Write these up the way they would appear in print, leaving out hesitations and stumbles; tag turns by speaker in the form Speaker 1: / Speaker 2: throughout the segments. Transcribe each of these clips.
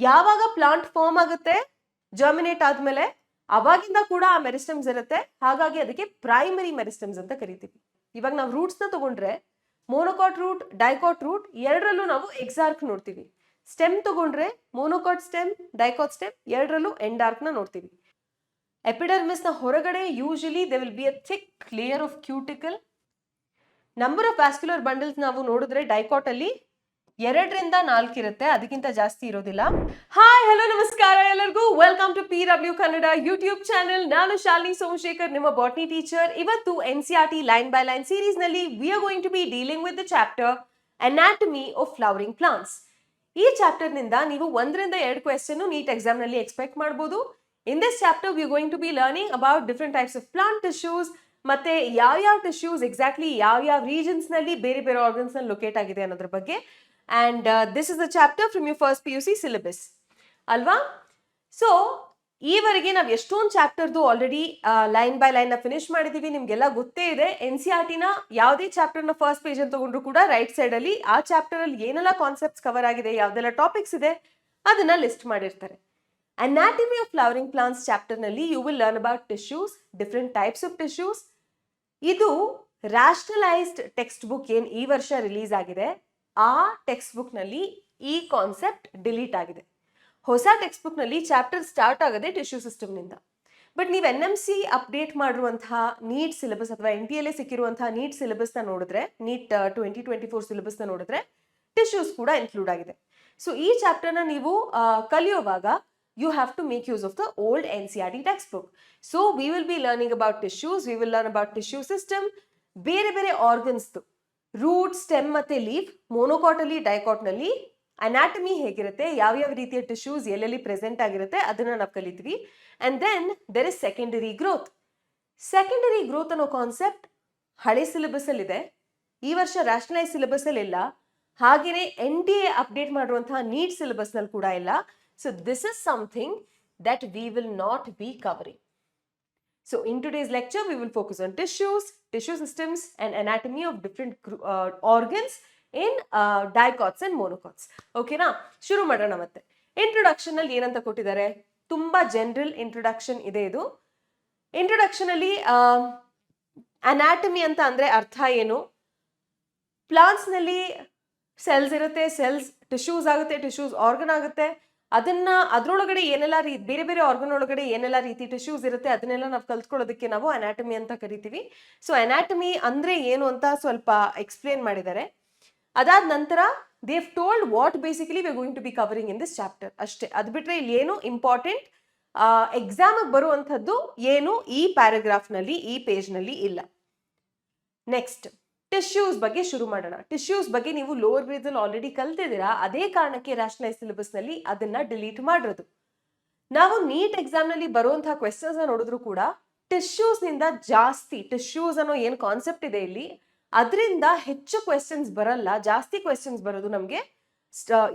Speaker 1: ಯಾವಾಗ plant form ಆಗುತ್ತೆ germinate ಆದ್ಮೇಲೆ ಅವಾಗಿಂದ ಕೂಡ ಆ ಮೆರಿಸ್ಟಮ್ಸ್ ಇರುತ್ತೆ, ಹಾಗಾಗಿ ಅದಕ್ಕೆ ಪ್ರೈಮರಿ ಮೆರಿಸ್ಟಮ್ಸ್ ಅಂತ ಕರಿತೀವಿ. ಇವಾಗ ನಾವು ರೂಟ್ಸ್ ನ ತಗೊಂಡ್ರೆ ಮೋನೋಕಾಟ್ ರೂಟ್, ಡೈಕಾಟ್ ರೂಟ್ ಎರಡರಲ್ಲೂ ನಾವು ಎಕ್ಸಾರ್ಕ್ ನೋಡ್ತೀವಿ. ಸ್ಟೆಮ್ ತಗೊಂಡ್ರೆ ಮೋನೋಕಾಟ್ ಸ್ಟೆಮ್, ಡೈಕಾಟ್ ಸ್ಟೆಮ್ ಎರಡರಲ್ಲೂ ಎಂಡಾರ್ಕ್ ನ ನೋಡ್ತೀವಿ. ಎಪಿಡರ್ಮಿಸ್ ನ ಹೊರಗಡೆ usually they will be a thick layer of cuticle. Number of vascular bundles ನಾವು ನೋಡಿದ್ರೆ ಡೈಕಾಟ್ ಅಲ್ಲಿ 2ರಿಂದ 4 ಇರುತ್ತೆ, ಅದಕ್ಕಿಂತ ಜಾಸ್ತಿ ಇರೋದಿಲ್ಲ. ಹಾಯ್ ಹಲೋ ನಮಸ್ಕಾರ ಎಲ್ಲರಿಗೂ, welcome to PW Kannada YouTube channel. ನಾನು ಶಾಲಿನಿ ಸೋಮಶೇಖರ್, ನಿಮ್ಮ ಬಾಟ್ನಿ ಟೀಚರ್. ಇವತ್ತು NCERT line by line series ನಲ್ಲಿ we are going to be dealing with the chapter anatomy of flowering plants. ಈ ಚಾಪ್ಟರ್ ನಿಂದ ನೀವು 1ರಿಂದ 2 ಕ್ವೆಶ್ಚನ್ ನೀಟ್ ಎಕ್ಸಾಮ್ ನಲ್ಲಿ ಎಕ್ಸ್ಪೆಕ್ಟ್ ಮಾಡಬಹುದು. In this chapter we are going to be learning about different types of plant tissues, ಮತ್ತೆ ಯಾವ tissues exactly ಯಾವ regions ನಲ್ಲಿ ಬೇರೆ ಬೇರೆ ಆರ್ಗನ್ಸ್ ನಲ್ಲಿ ಲೊಕೇಟ್ ಆಗಿದೆ ಅನ್ನೋದ್ರ ಬಗ್ಗೆ. And this is the chapter from your first PUC syllabus ಅಲ್ವಾ. ಸೊ ಈವರೆಗೆ ನಾವು ಎಷ್ಟೊಂದು ಚಾಪ್ಟರ್ದು ಆಲ್ರೆಡಿ ಲೈನ್ ಬೈ ಲೈನ್ ನ ಫಿನಿಶ್ ಮಾಡಿದೀವಿ. ನಿಮ್ಗೆಲ್ಲ ಗೊತ್ತೇ ಇದೆ, NCERT ನ ಯಾವುದೇ ಚಾಪ್ಟರ್ ನ ಫಸ್ಟ್ ಪೇಜ್ ಅಂತ ತಗೊಂಡ್ರು ಕೂಡ ರೈಟ್ ಸೈಡ್ ಅಲ್ಲಿ ಆ ಚಾಪ್ಟರ್ ಅಲ್ಲಿ ಏನೆಲ್ಲ ಕಾನ್ಸೆಪ್ಟ್ಸ್ ಕವರ್ ಆಗಿದೆ, ಯಾವ್ದೆಲ್ಲ ಟಾಪಿಕ್ಸ್ ಇದೆ ಅದನ್ನ ಲಿಸ್ಟ್ ಮಾಡಿರ್ತಾರೆ. Anatomy of flowering plants chapter ನಲ್ಲಿ you will learn about tissues, different types of tissues. ಇದು ರ್ಯಾಷನಲೈಸ್ಡ್ ಟೆಕ್ಸ್ಟ್ ಬುಕ್ ಏನ್ ಈ ವರ್ಷ ರಿಲೀಸ್ ಆಗಿದೆ, ಆ ಟೆಕ್ಸ್ಟ್ ಬುಕ್ ನಲ್ಲಿ ಈ ಕಾನ್ಸೆಪ್ಟ್ ಡಿಲೀಟ್ ಆಗಿದೆ. ಹೊಸ ಟೆಕ್ಸ್ಟ್ ಬುಕ್ ನಲ್ಲಿ ಚಾಪ್ಟರ್ ಸ್ಟಾರ್ಟ್ ಆಗದೆ ಟಿಶ್ಯೂ ಸಿಸ್ಟಮ್ ನಿಂದ. ಬಟ್ ನೀವು NMC ಅಪ್ಡೇಟ್ ಮಾಡಿರುವಂತಹ ನೀಟ್ ಸಿಲೆಬಸ್ ಅಥವಾ NTLA ಸಿಕ್ಕಿರುವಂತಹ ನೀಟ್ ಸಿಲೆಬಸ್ ನ ನೋಡಿದ್ರೆ, ನೀಟ್ 2024 ಸಿಲೆಬಸ್ ನ ನೋಡಿದ್ರೆ ಟಿಶ್ಯೂಸ್ ಕೂಡ ಇನ್ಕ್ಲೂಡ್ ಆಗಿದೆ. ಸೊ ಈ ಚಾಪ್ಟರ್ ನ ನೀವು ಕಲಿಯುವಾಗ you have to make use of the old NCERT textbook. So we will be learning about tissues, we will learn about tissue system, ಬೇರೆ ಬೇರೆ ಆರ್ಗನ್ಸ್, ರೂಟ್, ಸ್ಟೆಮ್ ಮತ್ತೆ ಲೀಫ್, ಮೋನೋಕಾಟ್ ಅಲ್ಲಿ dicot ನಲ್ಲಿ anatomy ಹೇಗಿರುತ್ತೆ, ಯಾವ ರೀತಿಯ ಟಿಶ್ಯೂಸ್ ಎಲ್ಲೆಲ್ಲಿ present ಆಗಿರುತ್ತೆ ಅದನ್ನ ನಾವು ಕಲಿತೀವಿ. And then there is secondary growth. Secondary growth ಅನ್ನೋ ಕಾನ್ಸೆಪ್ಟ್ ಹಳೆ ಸಿಲೆಬಸ್ ಅಲ್ಲಿ ಇದೆ, ಈ ವರ್ಷ ರ್ಯಾಷನಲೈಸ್ ಸಿಲೆಬಸ್ ಅಲ್ಲಿ ಇಲ್ಲ, ಹಾಗೇನೆ NTA ಅಪ್ಡೇಟ್ ಮಾಡಿರುವಂತಹ ನೀಟ್ ಸಿಲೆಬಸ್ ನಲ್ಲಿ ಕೂಡ ಇಲ್ಲ. So this is something that we will not be covering. So in today's lecture, we will focus on tissues, tissue systems and anatomy of different organs in dicots and monocots. Okay na? ಶುರು ಮಾಡೋಣ. ಮತ್ತೆ introduction ಅಲ್ಲಿ ಏನಂತ ಕೊಟ್ಟಿದ್ದಾರೆ, ತುಂಬಾ general introduction ಇದೆ ಇದು. Introduction ಅಲ್ಲಿ ಅನಾಟಮಿ ಅಂತ ಅಂದ್ರೆ ಅರ್ಥ ಏನು, ಪ್ಲಾಂಟ್ಸ್ ನಲ್ಲಿ ಸೆಲ್ಸ್ ಇರುತ್ತೆ, ಸೆಲ್ಸ್ ಟಿಶ್ಯೂಸ್ ಆಗುತ್ತೆ, ಟಿಶ್ಯೂಸ್ ಆರ್ಗನ್ ಆಗುತ್ತೆ, ಅದ್ರೊಳಗಡೆ ಏನೆಲ್ಲ ಬೇರೆ ಬೇರೆ ಆರ್ಗನ್ ಒಳಗಡೆ ಏನೆಲ್ಲ ರೀತಿ ಟಿಶ್ಯೂಸ್ ಇರುತ್ತೆ ಅದನ್ನೆಲ್ಲ ನಾವು ಕಲ್ತ್ಕೊಳ್ಳೋದಕ್ಕೆ ನಾವು ಅನಾಟಮಿ ಅಂತ ಕರಿತೀವಿ. ಸೊ ಅನಾಟಮಿ ಅಂದ್ರೆ ಏನು ಅಂತ ಸ್ವಲ್ಪ ಎಕ್ಸ್ಪ್ಲೇನ್ ಮಾಡಿದ್ದಾರೆ. ಅದಾದ ನಂತರ they have told what basically we are going to be covering in this chapter ಅಷ್ಟೇ. ಅದು ಬಿಟ್ರೆ ಇಲ್ಲಿ ಏನು ಇಂಪಾರ್ಟೆಂಟ್ ಎಕ್ಸಾಮ್ ಬರುವಂಥದ್ದು ಏನು ಈ ಪ್ಯಾರಾಗ್ರಾಫ್ ನಲ್ಲಿ, ಈ ಪೇಜ್ ನಲ್ಲಿ ಇಲ್ಲ. ನೆಕ್ಸ್ಟ್ ಟಿಶ್ಯೂಸ್ ಬಗ್ಗೆ ಶುರು ಮಾಡೋಣ. ಟಿಶ್ಯೂಸ್ ಬಗ್ಗೆ ನೀವು ಲೋವರ್ ಗ್ರೇಡ್ಸ್ ಅಲ್ಲಿ ಆಲ್ರೆಡಿ ಕಲ್ತಿದ್ದೀರಾ, ಅದೇ ಕಾರಣಕ್ಕೆ ರ್ಯಾಷನಲೈಸ್ ಸಿಲೆಬಸ್ ನಲ್ಲಿ ಅದನ್ನ ಡಿಲೀಟ್ ಮಾಡಿರೋದು. ನಾವು ನೀಟ್ ಎಕ್ಸಾಮ್ ನಲ್ಲಿ ಬರುವಂತಹ ಕ್ವೆಶ್ಚನ್ಸ್ ನೋಡಿದ್ರು ಕೂಡ ಟಿಶ್ಯೂಸ್ ನಿಂದ ಜಾಸ್ತಿ, ಟಿಶ್ಯೂಸ್ ಅನ್ನೋ ಏನ್ ಕಾನ್ಸೆಪ್ಟ್ ಇದೆ ಇಲ್ಲಿ ಅದರಿಂದ ಹೆಚ್ಚು ಕ್ವೆಶ್ಚನ್ಸ್ ಬರಲ್ಲ, ಜಾಸ್ತಿ ಕ್ವೆಶ್ಚನ್ಸ್ ಬರೋದು ನಮ್ಗೆ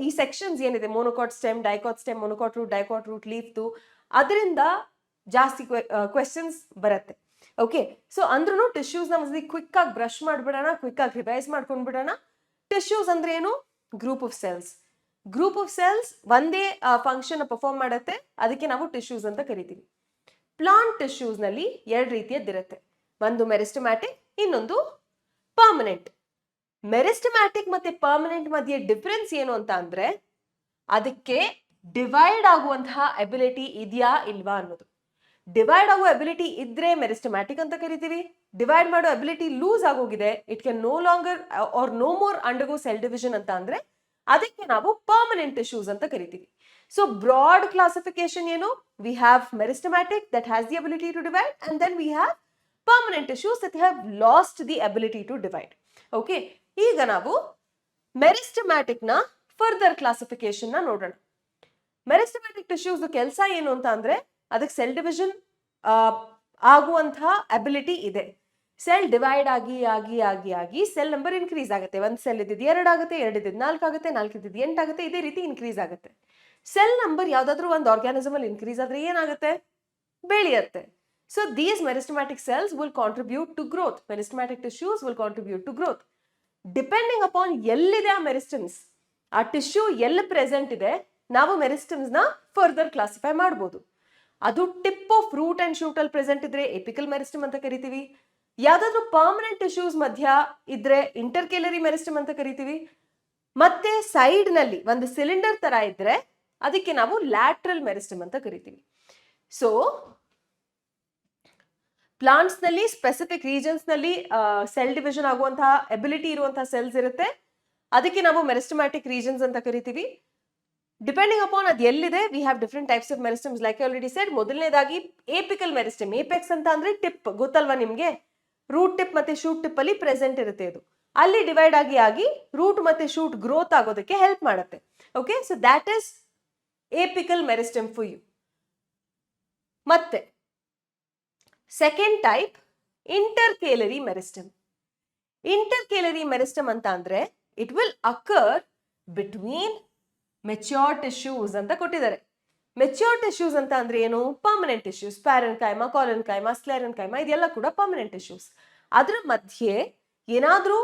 Speaker 1: ಈ ಸೆಕ್ಷನ್ಸ್ ಏನಿದೆ, monocot stem, dicot stem, monocot root, dicot root, ಲೀಫ್ದು, ಅದರಿಂದ ಜಾಸ್ತಿ ಕ್ವೆಶ್ಚನ್ಸ್ ಬರುತ್ತೆ. ಓಕೆ, ಸೊ ಅಂದ್ರೂ ಟಿಶ್ಯೂಸ್ ನ ಒಂದ್ಸತಿ ಕ್ವಿಕ್ ಆಗಿ ಬ್ರಷ್ ಮಾಡ್ಬಿಡೋಣ, ಕ್ವಿಕ್ ಆಗಿ ರಿವೈಸ್ ಮಾಡ್ಕೊಂಡ್ಬಿಡೋಣ. ಟಿಶ್ಯೂಸ್ ಅಂದ್ರೆ ಏನು? Group of cells. Group of cells ಒಂದೇ ಫಂಕ್ಷನ್ ಪರ್ಫಾರ್ಮ್ ಮಾಡುತ್ತೆ, ಅದಕ್ಕೆ ನಾವು ಟಿಶ್ಯೂಸ್ ಅಂತ ಕರಿತೀವಿ. ಪ್ಲಾಂಟ್ ಟಿಶ್ಯೂಸ್ ನಲ್ಲಿ 2 ರೀತಿಯದ್ದಿರುತ್ತೆ, ಒಂದು ಮೆರಿಸ್ಟಮ್ಯಾಟಿಕ್, ಇನ್ನೊಂದು ಪರ್ಮನೆಂಟ್. ಮೆರಿಸ್ಟಮ್ಯಾಟಿಕ್ ಮತ್ತೆ ಪರ್ಮನೆಂಟ್ ಮಧ್ಯೆ ಡಿಫರೆನ್ಸ್ ಏನು ಅಂತ ಅಂದ್ರೆ ಅದಕ್ಕೆ ಡಿವೈಡ್ ಆಗುವಂತಹ ಎಬಿಲಿಟಿ ಇದೆಯಾ ಇಲ್ವಾ ಅನ್ನೋದು. ಡಿವೈಡ್ ಆಗೋ ಎಬಿಲಿಟಿ ಇದ್ರೆ ಮೆರಿಸ್ಟಮ್ಯಾಟಿಕ್ ಅಂತ ಕರಿತೀವಿ. ಡಿವೈಡ್ ಮಾಡೋ ಎಬಿಲಿಟಿ ಲೂಸ್ ಆಗೋಗಿದೆ, it can no longer or no more undergo cell division ಅಂತ ಅಂದ್ರೆ ಅದಕ್ಕೆ ನಾವು ಪರ್ಮನೆಂಟ್ ಟಿಶ್ಯೂಸ್ ಅಂತ ಕರಿತೀವಿ. ಸೊ ಬ್ರಾಡ್ ಕ್ಲಾಸಿಫಿಕೇಶನ್ ಏನು, we have meristematic that has the ability to divide and then we have permanent tissues that have lost the ability to divide. Okay, ಈಗ ನಾವು meristematic ನ ಫರ್ದರ್ ಕ್ಲಾಸಿಫಿಕೇಶನ್ ನ ನೋಡೋಣ. Meristematic tissues ಕೆಲಸ ಏನು ಅಂತ ಅಂದ್ರೆ ಅದಕ್ಕೆ ಸೆಲ್ ಡಿವಿಷನ್ ಆಗುವಂತಹ ಅಬಿಲಿಟಿ ಇದೆ. ಸೆಲ್ ಡಿವೈಡ್ ಆಗಿ ಆಗಿ ಆಗಿ ಆಗಿ ಸೆಲ್ ನಂಬರ್ ಇನ್ಕ್ರೀಸ್ ಆಗುತ್ತೆ. ಒಂದು ಸೆಲ್ ಇದ್ದಿದ್ದು 2 ಆಗುತ್ತೆ, 2 ಇದ್ದಿದ್ದು 4 ಆಗುತ್ತೆ, 4 ಇದ್ದಿದ್ದು 8 ಆಗುತ್ತೆ, ಇದೇ ರೀತಿ ಇನ್ಕ್ರೀಸ್ ಆಗುತ್ತೆ. ಸೆಲ್ ನಂಬರ್ ಯಾವ್ದಾದ್ರು ಒಂದು ಆರ್ಗ್ಯಾನಿಸಮ್ ಅಲ್ಲಿ ಇನ್ಕ್ರೀಸ್ ಆದ್ರೆ ಏನಾಗುತ್ತೆ? ಬೆಳೆಯುತ್ತೆ. So these meristematic cells will contribute to growth. Meristematic tissues will contribute to growth. Depending upon ಎಲ್ಲಿದೆ ಆ ಮೆರಿಸ್ಟಮ್ಸ್, ಆ ಟಿಶ್ಯೂ ಎಲ್ಲಿ ಪ್ರೆಸೆಂಟ್ ಇದೆ, ನಾವು ಮೆರಿಸ್ಟಮ್ಸ್ ನ ಫರ್ದರ್ ಕ್ಲಾಸಿಫೈ ಮಾಡಬಹುದು. ಅದು tip of root and shoot ಅಲ್ಲಿ ಪ್ರೆಸೆಂಟ್ ಇದ್ರೆ ಎಪಿಕಲ್ ಮೆರಿಸ್ಟಮ್ ಅಂತ ಕರಿತೀವಿ. ಯಾವ್ದಾದ್ರು ಪರ್ಮನೆಂಟ್ ಟಿಶ್ಯೂಸ್ ಮಧ್ಯ ಇದ್ರೆ ಇಂಟರ್ಕೇಲರಿ ಮೆರಿಸ್ಟಮ್ ಅಂತ ಕರಿತೀವಿ. ಮತ್ತೆ ಸೈಡ್ ನಲ್ಲಿ ಒಂದು ಸಿಲಿಂಡರ್ ತರ ಇದ್ರೆ ಅದಕ್ಕೆ ನಾವು ಲ್ಯಾಟ್ರಲ್ ಮೆರಿಸ್ಟಮ್ ಅಂತ ಕರಿತೀವಿ. ಸೊ ಪ್ಲಾಂಟ್ಸ್ ನಲ್ಲಿ ಸ್ಪೆಸಿಫಿಕ್ ರೀಜನ್ಸ್ ನಲ್ಲಿ ಸೆಲ್ ಡಿವಿಷನ್ ಆಗುವಂತಹ ಎಬಿಲಿಟಿ ಇರುವಂತಹ ಸೆಲ್ಸ್ ಇರುತ್ತೆ, ಅದಕ್ಕೆ ನಾವು ಮೆರಿಸ್ಟಮ್ಯಾಟಿಕ್ ರೀಜನ್ಸ್ ಅಂತ ಕರಿತೀವಿ. ಡಿಪೆಂಡಿಂಗ್ ಅಪಾನ್ ಅದು ಎಲ್ಲಿದೆ we have different types of meristems. Like already said, ಮೊದಲನೇದಾಗಿ ಏಪಿಕಲ್ ಮೆರಿಸ್ಟಮ್. ಏಪೆಕ್ಸ್ ಅಂತ ಅಂದ್ರೆ ಟಿಪ್, ಗೊತ್ತಲ್ವಾ ನಿಮ್ಗೆ? ರೂಟ್ ಟಿಪ್ ಮತ್ತೆ ಶೂಟ್ ಟಿಪ್ ಅಲ್ಲಿ ಪ್ರೆಸೆಂಟ್ ಇರುತ್ತೆ. ಇದು ಅಲ್ಲಿ ಡಿವೈಡ್ ಆಗಿ ರೂಟ್ ಮತ್ತೆ ಶೂಟ್ ಗ್ರೋತ್ ಆಗೋದಕ್ಕೆ ಹೆಲ್ಪ್ ಮಾಡುತ್ತೆ. Okay, so that is apical meristem for you. ಮತ್ತೆ second type intercalary meristem. Intercalary meristem ಅಂತ ಅಂದ್ರೆ it will occur between mature tissues ಅಂತ ಕೊಟ್ಟಿದ್ದಾರೆ. ಮೆಚ್ಯೂರ್ ಟಿಶ್ಯೂಸ್ ಅಂತ ಅಂದ್ರೆ ಏನು? Permanent tissues. ಪ್ಯಾರೆನ್ಕೈಮಾ, ಕಾಲನ್ಕೈಮಾ, ಸ್ಕ್ಲೆರೆನ್ಕೈಮಾ ಇದೆಲ್ಲ ಕೂಡ ಪರ್ಮನೆಂಟ್ ಟಿಶ್ಯೂಸ್. ಅದರ ಮಧ್ಯೆ ಏನಾದ್ರೂ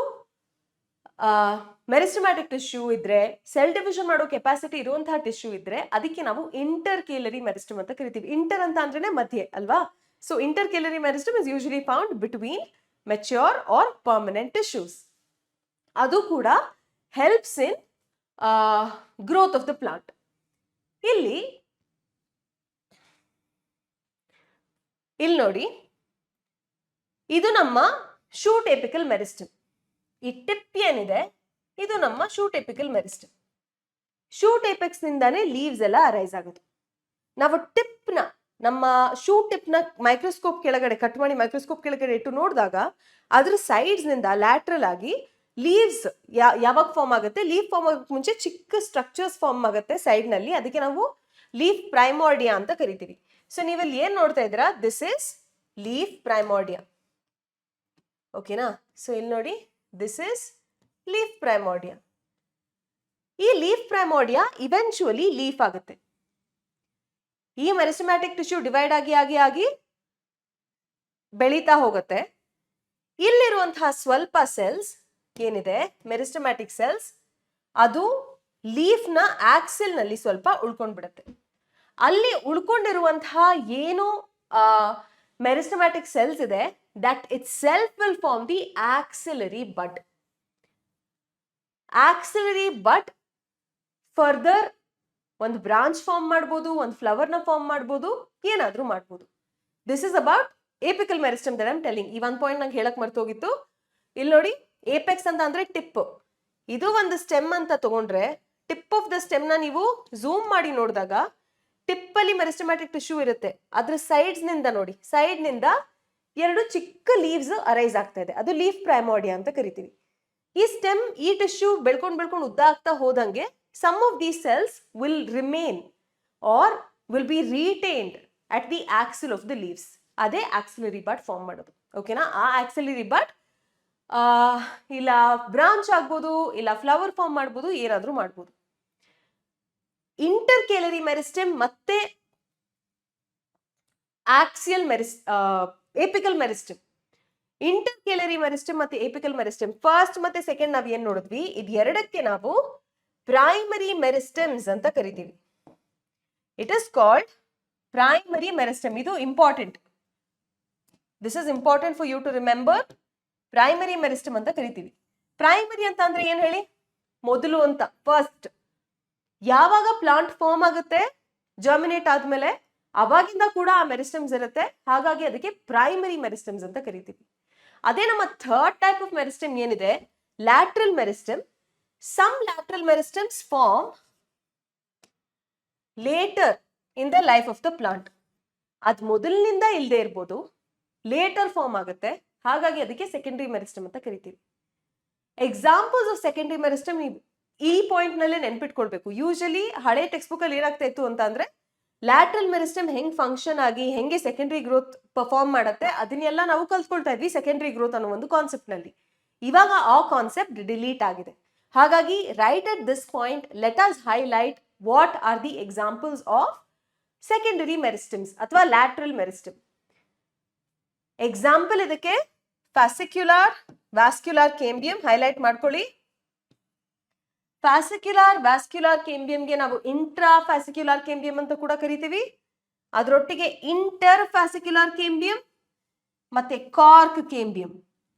Speaker 1: ಮೆರಿಸ್ಟಮ್ಯಾಟಿಕ್ ಟಿಶ್ಯೂ ಇದ್ರೆ, ಸೆಲ್ ಡಿವಿಷನ್ ಮಾಡೋ ಕೆಪಾಸಿಟಿ ಇರುವಂತಹ ಟಿಶ್ಯೂ ಇದ್ರೆ ಅದಕ್ಕೆ ನಾವು ಇಂಟರ್ಕೇಲರಿ ಮೆರಿಸ್ಟಮ್ ಅಂತ ಕರಿತೀವಿ. ಇಂಟರ್ ಅಂತ ಅಂದ್ರೆ ಮಧ್ಯೆ ಅಲ್ವಾ? So intercalary meristem is usually found between mature or permanent tissues. ಅದು ಕೂಡ helps in growth of the plant. ಇಲ್ಲಿ ನೋಡಿ, ಇದು ನಮ್ಮ ಶೂಟ್ ಎಪಿಕಲ್ ಮೆರಿಸ್ಟಮ್. ಈ ಟಿಪ್ ಏನಿದೆ ಇದು ನಮ್ಮ shoot apical meristem. Shoot apex ನಿಂದಾನೇ ಲೀವ್ಸ್ ಎಲ್ಲ ಅರೈಸ್ ಆಗೋದು. ನಾವು ಟಿಪ್ ನ, ನಮ್ಮ ಶೂಟ್ ಟಿಪ್ ನ ಮೈಕ್ರೋಸ್ಕೋಪ್ ಕೆಳಗಡೆ ಕಟ್ ಮಾಡಿ ಮೈಕ್ರೋಸ್ಕೋಪ್ ಕೆಳಗಡೆ ಇಟ್ಟು ನೋಡಿದಾಗ ಅದ್ರ ಸೈಡ್ಸ್ ನಿಂದ ಲ್ಯಾಟ್ರಲ್ ಆಗಿ ಲೀವ್ಸ್ ಯಾವಾಗ ಫಾರ್ಮ್ ಆಗುತ್ತೆ? ಲೀಫ್ ಫಾರ್ಮ್ ಆಗೋಕ್ಕೆ ಮುಂಚೆ ಚಿಕ್ಕ ಸ್ಟ್ರಕ್ಚರ್ಸ್ ಫಾರ್ಮ್ ಆಗುತ್ತೆ ಸೈಡ್ ನಲ್ಲಿ, ಅದಕ್ಕೆ ನಾವು ಲೀಫ್ ಪ್ರೈಮಾರ್ಡಿಯಾ ಅಂತ ಕರಿತೀವಿ. ಸೊ ನೀವಲ್ಲಿ ಏನ್ ನೋಡ್ತಾ ಇದ್ದೀರಾ? This is leaf primordia. ಓಕೆನಾ? ಸೊ ಇಲ್ಲಿ ನೋಡಿ, ದಿಸ್ ಇಸ್ ಲೀಫ್ ಪ್ರೈಮಾರ್ಡಿಯಾ. ಈ ಲೀಫ್ ಪ್ರೈಮಾರ್ಡಿಯಾ ಇವೆಂಚುಯಲಿ ಲೀಫ್ ಆಗುತ್ತೆ. ಈ ಮೆರಿಸ್ಟಮ್ಯಾಟಿಕ್ ಟಿಶ್ಯೂ ಡಿವೈಡ್ ಆಗಿ ಬೆಳೀತಾ ಹೋಗುತ್ತೆ. ಇಲ್ಲಿರುವಂತಹ ಸ್ವಲ್ಪ ಸೆಲ್ಸ್ ಏನಿದೆ ಮೆರಿಸ್ಟಮ್ಯಾಟಿಕ್ ಸೆಲ್ಸ್, ಅದು ಲೀಫ್ ನ ಆಕ್ಸಿಲ್ ನಲ್ಲಿ ಸ್ವಲ್ಪ ಉಳ್ಕೊಂಡ್ಬಿಡುತ್ತೆ. ಅಲ್ಲಿ ಉಳ್ಕೊಂಡಿರುವಂತಹ ಏನು ಮೆರಿಸ್ಟಮ್ಯಾಟಿಕ್ ಸೆಲ್ಸ್ ಇದೆ, that itself will form the axillary bud. Axillary bud further ಒಂದು ಬ್ರಾಂಚ್ ಫಾರ್ಮ್ ಮಾಡ್ಬೋದು, ಒಂದು ಫ್ಲವರ್ ನ ಫಾರ್ಮ್ ಮಾಡ್ಬೋದು, ಏನಾದ್ರೂ ಮಾಡ್ಬೋದು. This is about apical meristem that I am telling. ಈ ಒಂದು ಪಾಯಿಂಟ್ ನಂಗೆ ಹೇಳಕ್ ಮರ್ತೋಗಿತ್ತು. ಇಲ್ಲಿ ನೋಡಿ, ಏಪೆಕ್ಸ್ ಅಂತ ಅಂದ್ರೆ ಟಿಪ್. ಇದು ಒಂದು ಸ್ಟೆಮ್ ಅಂತ ತಗೊಂಡ್ರೆ ಟಿಪ್ ಆಫ್ ದ ಸ್ಟೆಮ್ ನ ನೀವು ಝೂಮ್ ಮಾಡಿ ನೋಡಿದಾಗ ಟಿಪ್ ಅಲ್ಲಿ ಮೆರಿಸ್ಟಮ್ಯಾಟಿಕ್ ಟಿಶ್ಯೂ ಇರುತ್ತೆ. ಅದ್ರ ಸೈಡ್ಸ್ ನಿಂದ ನೋಡಿ, ಸೈಡ್ ನಿಂದ ಎರಡು ಚಿಕ್ಕ ಲೀವ್ಸ್ ಅರೈಸ್ ಆಗ್ತಾ ಇದೆ. ಅದು ಲೀಫ್ ಪ್ರೈಮಾರ್ಡಿಯಾ ಅಂತ ಕರಿತೀವಿ. ಈ ಸ್ಟೆಮ್, ಈ ಟಿಶ್ಯೂ ಬೆಳ್ಕೊಂಡು ಉದ್ದ ಆಗ್ತಾ ಹೋದಂಗೆ some of these cells will remain or will be retained at the axil of the leaves. ಅದೇ ಆಕ್ಸಿಲರಿ ಬಡ್ ಫಾರ್ಮ್ ಮಾಡೋದು. ಓಕೆನಾ? ಆ ಆಕ್ಸಿಲರಿ ಬಡ್ ಇಲ್ಲ ಬ್ರಾಂಚ್ ಆಗ್ಬೋದು, ಇಲ್ಲ ಫ್ಲವರ್ ಫಾರ್ಮ್ ಮಾಡ್ಬೋದು, ಏನಾದ್ರೂ ಮಾಡ್ಬೋದು. ಇಂಟರ್ಕೇಲರಿ ಮೆರಿಸ್ಟಮ್ ಮತ್ತೆ ಆಕ್ಸಿಯಲ್ ಏಪಿಕಲ್ ಮೆರಿಸ್ಟಮ್. ಇಂಟರ್ಕೇಲರಿ ಮೆರಿಸ್ಟಮ್ ಮತ್ತೆ ಏಪಿಕಲ್ ಮೆರಿಸ್ಟಮ್, ಫಸ್ಟ್ ಮತ್ತೆ ಸೆಕೆಂಡ್ ನಾವ್ ಏನ್ ನೋಡಿದ್ವಿ, ಇದು ಎರಡಕ್ಕೆ ನಾವು ಪ್ರೈಮರಿ ಮೆರಿಸ್ಟಮ್ಸ್ ಅಂತ ಕರಿತೀವಿ. It is called primary meristem. ಇದು important. This is important for you to remember. Primary meristem ಅಂತ ಕರಿತೀವಿ. ಪ್ರೈಮರಿ ಅಂತ ಅಂದ್ರೆ ಏನ್ ಹೇಳಿ? ಮೊದಲು ಅಂತ, ಫಸ್ಟ್. ಯಾವಾಗ ಪ್ಲಾಂಟ್ ಫಾರ್ಮ್ ಆಗುತ್ತೆ, ಜರ್ಮಿನೇಟ್ ಆದ್ಮೇಲೆ, ಅವಾಗಿಂದ ಕೂಡ ಆ ಮೆರಿಸ್ಟಮ್ಸ್ ಇರುತ್ತೆ. ಹಾಗಾಗಿ ಅದಕ್ಕೆ ಪ್ರೈಮರಿ ಮೆರಿಸ್ಟಮ್ಸ್ ಅಂತ ಕರಿತೀವಿ. ಅದೇ ನಮ್ಮ ಥರ್ಡ್ ಟೈಪ್ ಆಫ್ ಮೆರಿಸ್ಟಮ್ ಏನಿದೆ, lateral meristem. Some lateral meristems form later in the life of the plant. ಅದು ಮೊದಲಿನಿಂದ ಇಲ್ಲದೆ ಇರ್ಬೋದು, ಲೇಟರ್ ಫಾರ್ಮ್ ಆಗುತ್ತೆ. ಹಾಗಾಗಿ ಅದಕ್ಕೆ ಸೆಕೆಂಡರಿ ಮೆರಿಸ್ಟಮ್ ಅಂತ ಕರಿತೀವಿ. ಎಕ್ಸಾಂಪಲ್ಸ್ ಆಫ್ ಸೆಕೆಂಡರಿ ಮೆರಿಸ್ಟಮ್ ಈ ಪಾಯಿಂಟ್ ನಲ್ಲೇ ನೆನ್ಪಿಟ್ಕೊಳ್ಬೇಕು. ಯೂಶಲಿ ಹಳೆ ಟೆಕ್ಸ್ಟ್ ಬುಕ್ ಅಲ್ಲಿ ಏನಾಗ್ತಾ ಇತ್ತು ಅಂತ ಅಂದ್ರೆ, ಲ್ಯಾಟ್ರಲ್ ಮೆರಿಸ್ಟಮ್ ಹೆಂಗ್ ಫಂಕ್ಷನ್ ಆಗಿ ಹೆಂಗೆ ಸೆಕೆಂಡರಿ ಗ್ರೋತ್ ಪರ್ಫಾರ್ಮ್ ಮಾಡುತ್ತೆ ಅದನ್ನೆಲ್ಲ ನಾವು ಕಲ್ತ್ಕೊಳ್ತಾ ಇದ್ವಿ ಸೆಕೆಂಡರಿ ಗ್ರೋತ್ ಅನ್ನೋ ಒಂದು ಕಾನ್ಸೆಪ್ಟ್ ನಲ್ಲಿ. ಇವಾಗ ಆ ಕಾನ್ಸೆಪ್ಟ್ ಡಿಲೀಟ್ ಆಗಿದೆ. ಹಾಗಾಗಿ right at this point let us highlight what are the examples of secondary meristems ಅಥವಾ lateral meristem. ಎಕ್ಸಾಂಪಲ್ ಇದಕ್ಕೆ fascicular vascular cambium highlight ಮಾಡ್ಕೊಳ್ಳಿ. ಫ್ಯಾಸಿಕ್ಯುಲಾರ್ ವ್ಯಾಸ್ಕ್ಯುಲಾರ್ ಕೇಂಬಿಯಂಗೆ ನಾವು ಇಂಟ್ರಾ ಫ್ಯಾಸಿಕ್ಯುಲಾರ್ ಕೇಂಬಿಯಂ ಅಂತ ಕೂಡ ಕರಿತೀವಿ. ಅದರೊಟ್ಟಿಗೆ ಇಂಟರ್ ಫ್ಯಾಸಿಕ್ಯುಲಾರ್ ಕೇಂಬಿಯಂ ಮತ್ತೆ ಕಾರ್ಕ್ ಕೇಂಬಿಯಂ,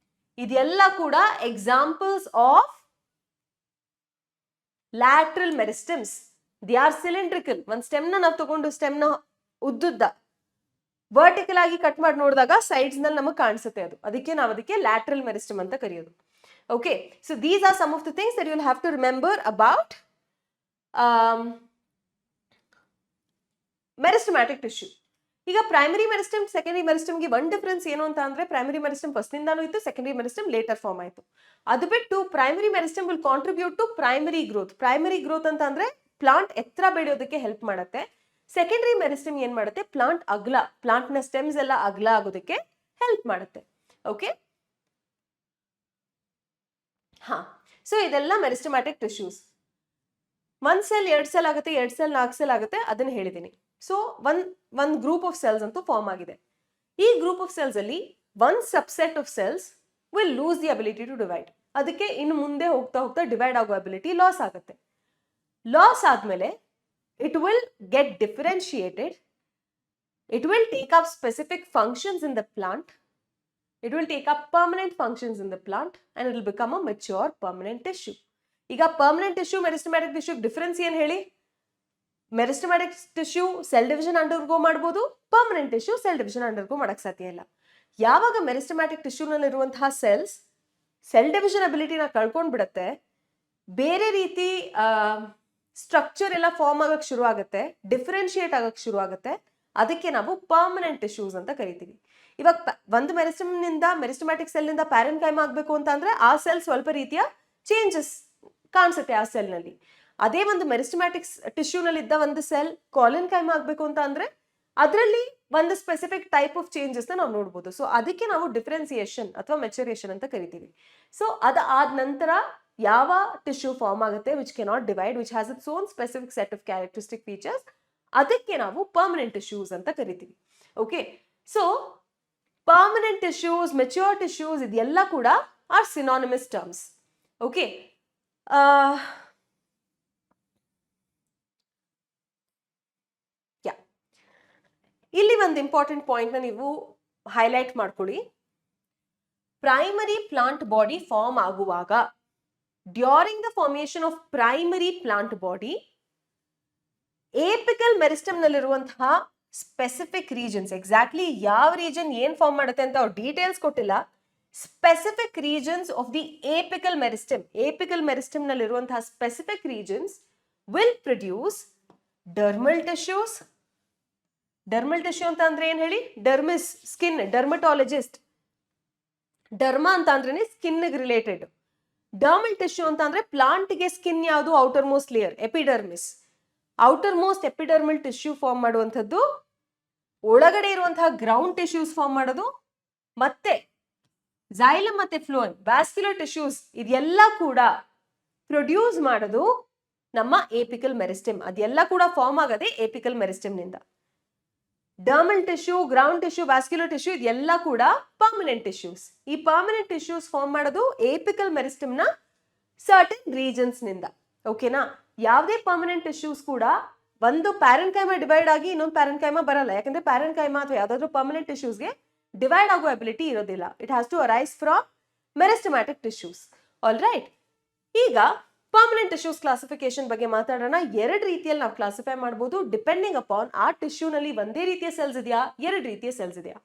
Speaker 1: ಇದೆಲ್ಲ ಕೂಡ examples of lateral meristems. They are cylindrical. ಒಂದು ಸ್ಟೆಮ್ನ ನಾವು ತಗೊಂಡು ಸ್ಟೆಮ್ನ ಉದ್ದುದ್ದ ವರ್ಟಿಕಲ್ ಆಗಿ ಕಟ್ ಮಾಡಿ ನೋಡಿದಾಗ ಸೈಡ್ಸ್ ನಲ್ಲಿ ನಮಗೆ ಕಾಣಿಸುತ್ತೆ ಅದು. ಅದಕ್ಕೆ ನಾವು ಅದಕ್ಕೆ ಲ್ಯಾಟ್ರಲ್ ಮೆರಿಸ್ಟಮ್ ಅಂತ ಕರೆಯೋದು. Okay, so these are some of the things that you will have to remember about meristematic tissue. ಈಗ ಪ್ರೈಮರಿ ಮೆರಿಸ್ಟಮ್ ಸೆಕೆಂಡರಿ ಮೆರಿಸ್ಟಮ್ಗೆ ಒಂದು ಡಿಫರೆನ್ಸ್ ಏನು ಅಂತ ಅಂದ್ರೆ, ಪ್ರೈಮರಿ ಮೆರಿಸ್ಟಮ್ ಫಸ್ಟ್ ನಿಂದಾನು ಇತ್ತು, ಸೆಕೆಂಡರಿ ಮೆರಿಸ್ಟಮ್ ಲೇಟರ್ ಫಾರ್ಮ್ ಆಯಿತು. ಅದು ಬಿಟ್ಟು primary meristem will contribute to primary growth. Primary growth ಅಂತ ಅಂದ್ರೆ ಪ್ಲಾಂಟ್ ಎತ್ತರ ಬೆಳೆಯೋದಕ್ಕೆ ಹೆಲ್ಪ್ ಮಾಡುತ್ತೆ. ಸೆಕೆಂಡರಿ ಮೆರಿಸ್ಟಮ್ ಏನ್ ಮಾಡುತ್ತೆ, ಪ್ಲಾಂಟ್ ಅಗಲ, ಪ್ಲಾಂಟ್ ನ ಸ್ಟೆಮ್ಸ್ ಎಲ್ಲ ಅಗಲ ಆಗೋದಕ್ಕೆ ಹೆಲ್ಪ್ ಮಾಡುತ್ತೆ. ಓಕೆ, ಹಾ, ಸೊ ಇದೆಲ್ಲ ಮೆರಿಸ್ಟಮ್ಯಾಟಿಕ್ ಟಿಶ್ಯೂಸ್. 1 ಸೆಲ್ 2 ಸೆಲ್ ಆಗುತ್ತೆ, 2 ಸೆಲ್ 4 ಸೆಲ್ ಆಗುತ್ತೆ, ಅದನ್ನ ಹೇಳಿದ್ದೀನಿ. ಸೊ ಒಂದ್ ಗ್ರೂಪ್ ಆಫ್ ಸೆಲ್ಸ್ ಅಂತೂ ಫಾರ್ಮ್ ಆಗಿದೆ. ಈ ಗ್ರೂಪ್ ಆಫ್ ಸೆಲ್ಸ್ ಅಲ್ಲಿ one subset of cells will lose the ability to divide. ಅದಕ್ಕೆ ಇನ್ನು ಮುಂದೆ ಹೋಗ್ತಾ ಹೋಗ್ತಾ ಡಿವೈಡ್ ಆಗೋ ಅಬಿಲಿಟಿ ಲಾಸ್ ಆಗುತ್ತೆ. ಲಾಸ್ ಆದ್ಮೇಲೆ it will get differentiated, it will take up specific functions in the plant, it will take up permanent functions in the plant, and it will become a mature permanent tissue. ಈಗ permanent tissue meristematic tissue difference ಏನು ಹೇಳಿ? Meristematic tissue cell division undergo ಮಾಡ್ಬೋದು, permanent tissue cell division undergo ಮಾಡಕ್ ಸಾಧ್ಯ ಇಲ್ಲ. ಯಾವಾಗ meristematic ಟಿಶ್ಯೂನಲ್ಲಿ ಇರುವಂತಹ ಸೆಲ್ಸ್ ಸೆಲ್ ಡಿವಿಷನ್ ಅಬಿಲಿಟಿನ ಕಳ್ಕೊಂಡ್ ಬಿಡುತ್ತೆ, ಬೇರೆ ರೀತಿ ಸ್ಟ್ರಕ್ಚರ್ ಎಲ್ಲ ಫಾರ್ಮ್ ಆಗಕ್ಕೆ ಶುರು ಆಗುತ್ತೆ, ಡಿಫ್ರೆನ್ಶಿಯೇಟ್ ಆಗಕ್ಕೆ ಶುರು ಆಗುತ್ತೆ. ಅದಕ್ಕೆ ನಾವು ಪರ್ಮನೆಂಟ್ ಟಿಶ್ಯೂಸ್ ಅಂತ ಕರಿತೀವಿ. ಇವಾಗ ಒಂದು ಮೆರಿಸ್ಟಮ್ಯಾಟಿಕ್ ಸೆಲ್ ನಿಂದ ಪ್ಯಾರೆನ್ಕೈಮ ಆಗಬೇಕು ಅಂತ ಅಂದ್ರೆ ಆ ಸೆಲ್ ಸ್ವಲ್ಪ ರೀತಿಯ ಚೇಂಜಸ್ ಕಾಣಿಸುತ್ತೆ ಆ ಸೆಲ್ ನಲ್ಲಿ. ಅದೇ ಒಂದು ಮೆರಿಸ್ಟಮ್ಯಾಟಿಕ್ ಟಿಶ್ಯೂನಲ್ಲಿ ಇದ್ದ ಒಂದು ಸೆಲ್ ಕಾಲಿನ್ಕೈಮ ಆಗಬೇಕು ಅಂತ ಅಂದ್ರೆ ಅದರಲ್ಲಿ ಒಂದು ಸ್ಪೆಸಿಫಿಕ್ ಟೈಪ್ ಆಫ್ ಚೇಂಜಸ್ ನಾವು ನೋಡ್ಬೋದು. ಸೊ ಅದಕ್ಕೆ ನಾವು ಡಿಫ್ರೆನ್ಸಿಯೇಷನ್ ಅಥವಾ ಮೆಚುರೇಷನ್ ಅಂತ ಕರಿತೀವಿ. ಸೊ ಅದಾದ ನಂತರ ಯಾವ ಟಿಶ್ಯೂ ಫಾರ್ಮ್ ಆಗುತ್ತೆ which cannot divide, which has its own specific set of characteristic features, ಅದಕ್ಕೆ ನಾವು ಪರ್ಮನೆಂಟ್ ಟಿಶ್ಯೂಸ್ ಅಂತ ಕರಿತೀವಿ. Okay, so permanent tissues, mature tissues ಇದೆಲ್ಲ ಕೂಡ ಆರ್ ಸಿನಾನಿಮಸ್ ಟರ್ಮ್ಸ್. ಓಕೆ, ಇಲ್ಲಿ ಒಂದು ಇಂಪಾರ್ಟೆಂಟ್ ಪಾಯಿಂಟ್ ನ ನೀವು ಹೈಲೈಟ್ ಮಾಡ್ಕೊಳ್ಳಿ. ಪ್ರೈಮರಿ ಪ್ಲಾಂಟ್ ಬಾಡಿ ಫಾರ್ಮ್ ಆಗುವಾಗ, during the formation of primary plant body, apical meristem ನಲ್ಲಿರುವಂತಹ ಸ್ಪೆಸಿಫಿಕ್ ರೀಜನ್ಸ್, ಎಕ್ಸಾಕ್ಟ್ಲಿ ಯಾವ ರೀಜನ್ ಏನ್ ಫಾರ್ಮ್ ಮಾಡುತ್ತೆ ಅಂತ ಅವ್ರು ಡೀಟೇಲ್ಸ್ ಕೊಟ್ಟಿಲ್ಲ, specific regions of the apical meristem ನಲ್ಲಿರುವಂತಹ specific regions will produce dermal tissues. Dermal tissue ಅಂತ ಅಂದ್ರೆ ಏನ್ ಹೇಳಿ? Dermis, skin, dermatologist. ಡರ್ಮಾ ಅಂತ ಅಂದ್ರೆ ಸ್ಕಿನ್ ರಿಲೇಟೆಡ್. ಡರ್ಮಲ್ ಟಿಶ್ಯೂ ಅಂತ ಅಂದ್ರೆ ಪ್ಲಾಂಟ್ ಗೆ ಸ್ಕಿನ್ ಯಾವುದು? Outermost layer, epidermis. Outermost epidermal tissue form ಮಾಡುವಂಥದ್ದು, ಒಳಗಡೆ ಇರುವಂತಹ ಗ್ರೌಂಡ್ ಟಿಶ್ಯೂಸ್ ಫಾರ್ಮ್ ಮಾಡೋದು, ಮತ್ತೆ ಝೈಲಮ್ ಮತ್ತೆ ಫ್ಲೋಯಮ್, ವ್ಯಾಸ್ಕ್ಯುಲರ್ ಟಿಶ್ಯೂಸ್ ಇದೆಲ್ಲ ಕೂಡ ಪ್ರೊಡ್ಯೂಸ್ ಮಾಡೋದು ನಮ್ಮ ಏಪಿಕಲ್ ಮೆರಿಸ್ಟಮ್. ಅದೆಲ್ಲ ಕೂಡ ಫಾರ್ಮ್ ಆಗದೆ ಏಪಿಕಲ್ ಮೆರಿಸ್ಟಮ್ ನಿಂದ. Dermal tissue, ground tissue, vascular tissue ಇದೆಲ್ಲ ಕೂಡ ಪರ್ಮನೆಂಟ್ ಟಿಶ್ಯೂಸ್. ಈ ಪರ್ಮನೆಂಟ್ ಟಿಶ್ಯೂಸ್ ಫಾರ್ಮ್ ಮಾಡೋದು ಏಪಿಕಲ್ ಮೆರಿಸ್ಟಮ್ ನ ಸರ್ಟನ್ ರೀಜನ್ಸ್ ನಿಂದ. ಓಕೆನಾ? ಯಾವುದೇ ಪರ್ಮನೆಂಟ್ ಟಿಶ್ಯೂಸ್ ಕೂಡ ಒಂದು ಪ್ಯಾರೆನ್ಕೈಮ ಡಿವೈಡ್ ಆಗಿ ಇನ್ನೊಂದು ಪ್ಯಾರೆನ್ಕೈಮ ಬರಲ್ಲ. ಯಾಕಂದ್ರೆ ಪ್ಯಾರೆನ್ಕೈಮ ಅಥವಾ ಯಾವ್ದಾದ್ರು ಪರ್ಮನೆಂಟ್ ಟಿಶ್ಯೂಸ್ಗೆ ಡಿವೈಡ್ ಆಗೋ ಅಬಿಲಿಟಿ ಇರೋದಿಲ್ಲ. It has to arise from meristematic tissues. All right, ಈಗ ಪರ್ಮನೆಂಟ್ ಟಿಶ್ಯೂಸ್ ಕ್ಲಾಸಿಫಿಕೇಶನ್ ಬಗ್ಗೆ ಮಾತಾಡೋಣ. 2 ರೀತಿಯಲ್ಲಿ ನಾವು ಕ್ಲಾಸಿಫೈ ಮಾಡಬಹುದು ಡಿಪೆಂಡಿಂಗ್ ಅಪಾನ್ ಆ ಟಿಶ್ಯೂನಲ್ಲಿ ಒಂದೇ ರೀತಿಯ ಸೆಲ್ಸ್ ಇದೆಯಾ, 2 ರೀತಿಯ ಸೆಲ್ಸ್ ಇದೆಯಾ.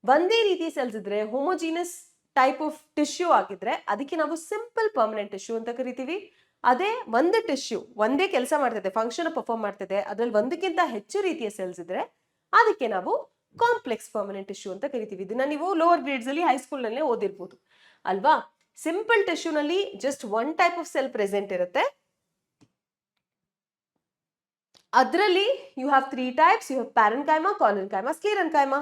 Speaker 1: ಒಂದೇ ರೀತಿಯ ಸೆಲ್ಸ್ ಇದ್ರೆ, ಹೋಮೋಜಿನಸ್ ಟೈಪ್ ಆಫ್ ಟಿಶ್ಯೂ ಆಗಿದ್ರೆ ಅದಕ್ಕೆ ನಾವು ಸಿಂಪಲ್ ಪರ್ಮನೆಂಟ್ ಟಿಶ್ಯೂ ಅಂತ ಕರಿತೀವಿ. ಅದೇ ಒಂದು ಟಿಶ್ಯೂ ಒಂದೇ ಕೆಲಸ ಮಾಡ್ತಿದೆ, ಫಂಕ್ಷನ್ ಪರ್ಫಾರ್ಮ್ ಮಾಡ್ತಿದೆ, ಅದ್ರಲ್ಲಿ ಒಂದಕ್ಕಿಂತ ಹೆಚ್ಚು ರೀತಿಯ ಸೆಲ್ಸ್ ಇದ್ರೆ ಅದಕ್ಕೆ ನಾವು ಕಾಂಪ್ಲೆಕ್ಸ್ ಪರ್ಮನೆಂಟ್ ಟಿಶ್ಯೂ ಅಂತ ಕರಿತೀವಿ. ಇದನ್ನ ನೀವು ಲೋವರ್ ಗ್ರೇಡ್ಸ್ ಅಲ್ಲಿ ಹೈಸ್ಕೂಲ್ ನಲ್ಲೇ ಓದಿರ್ಬೋದು ಅಲ್ವಾ. ಸಿಂಪಲ್ ಟಿಶ್ಯೂ ನಲ್ಲಿ just one type of cell present ಇರುತ್ತೆ. ಅದರಲ್ಲಿ you have 3 types. You have parenchyma, collenchyma, sclerenchyma.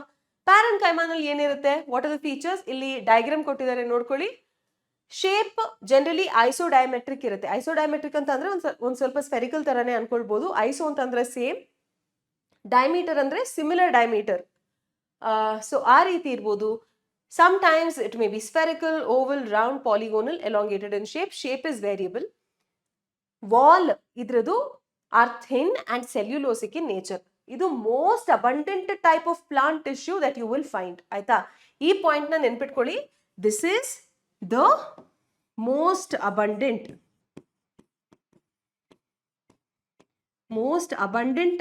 Speaker 1: Parenchyma ನಲ್ಲಿ ಏನಿರುತ್ತೆ, ವಾಟ್ ಆರ್ ದ ಫೀಚರ್ಸ್? ಇಲ್ಲಿ ಡಯಾಗ್ರಾಮ್ ಕೊಟ್ಟಿದ್ದಾರೆ ನೋಡ್ಕೊಳ್ಳಿ. ಶೇಪ್ ಜನರಲಿ ಐಸೋಡೈಮೆಟ್ರಿಕ್ ಇರುತ್ತೆ. ಐಸೋಡೈಮೆಟ್ರಿಕ್ ಅಂತ ಅಂದ್ರೆ ಒಂದ್ ಸ್ವಲ್ಪ ಸ್ಫೆರಿಕಲ್ ತರಾನೇ ಅನ್ಕೊಳ್ಬಹುದು. ಐಸೋ ಅಂತಂದ್ರೆ ಸೇಮ್, ಡೈಮೀಟರ್ ಅಂದ್ರೆ ಸಿಮಿಲರ್ ಡೈಮೀಟರ್. ಸೊ ಆ ರೀತಿ ಇರ್ಬೋದು. Sometimes it may be spherical, oval, round, polygonal, elongated in shape. Shape is variable. Wall ಇದ್ರದ್ದು are thin and cellulosic in nature. ಇದು most abundant type of plant tissue that you will find. ಆಯ್ತಾ, ಈ point ನ ನೆನ್ಪಿಟ್ಕೊಳ್ಳಿ. This is the most abundant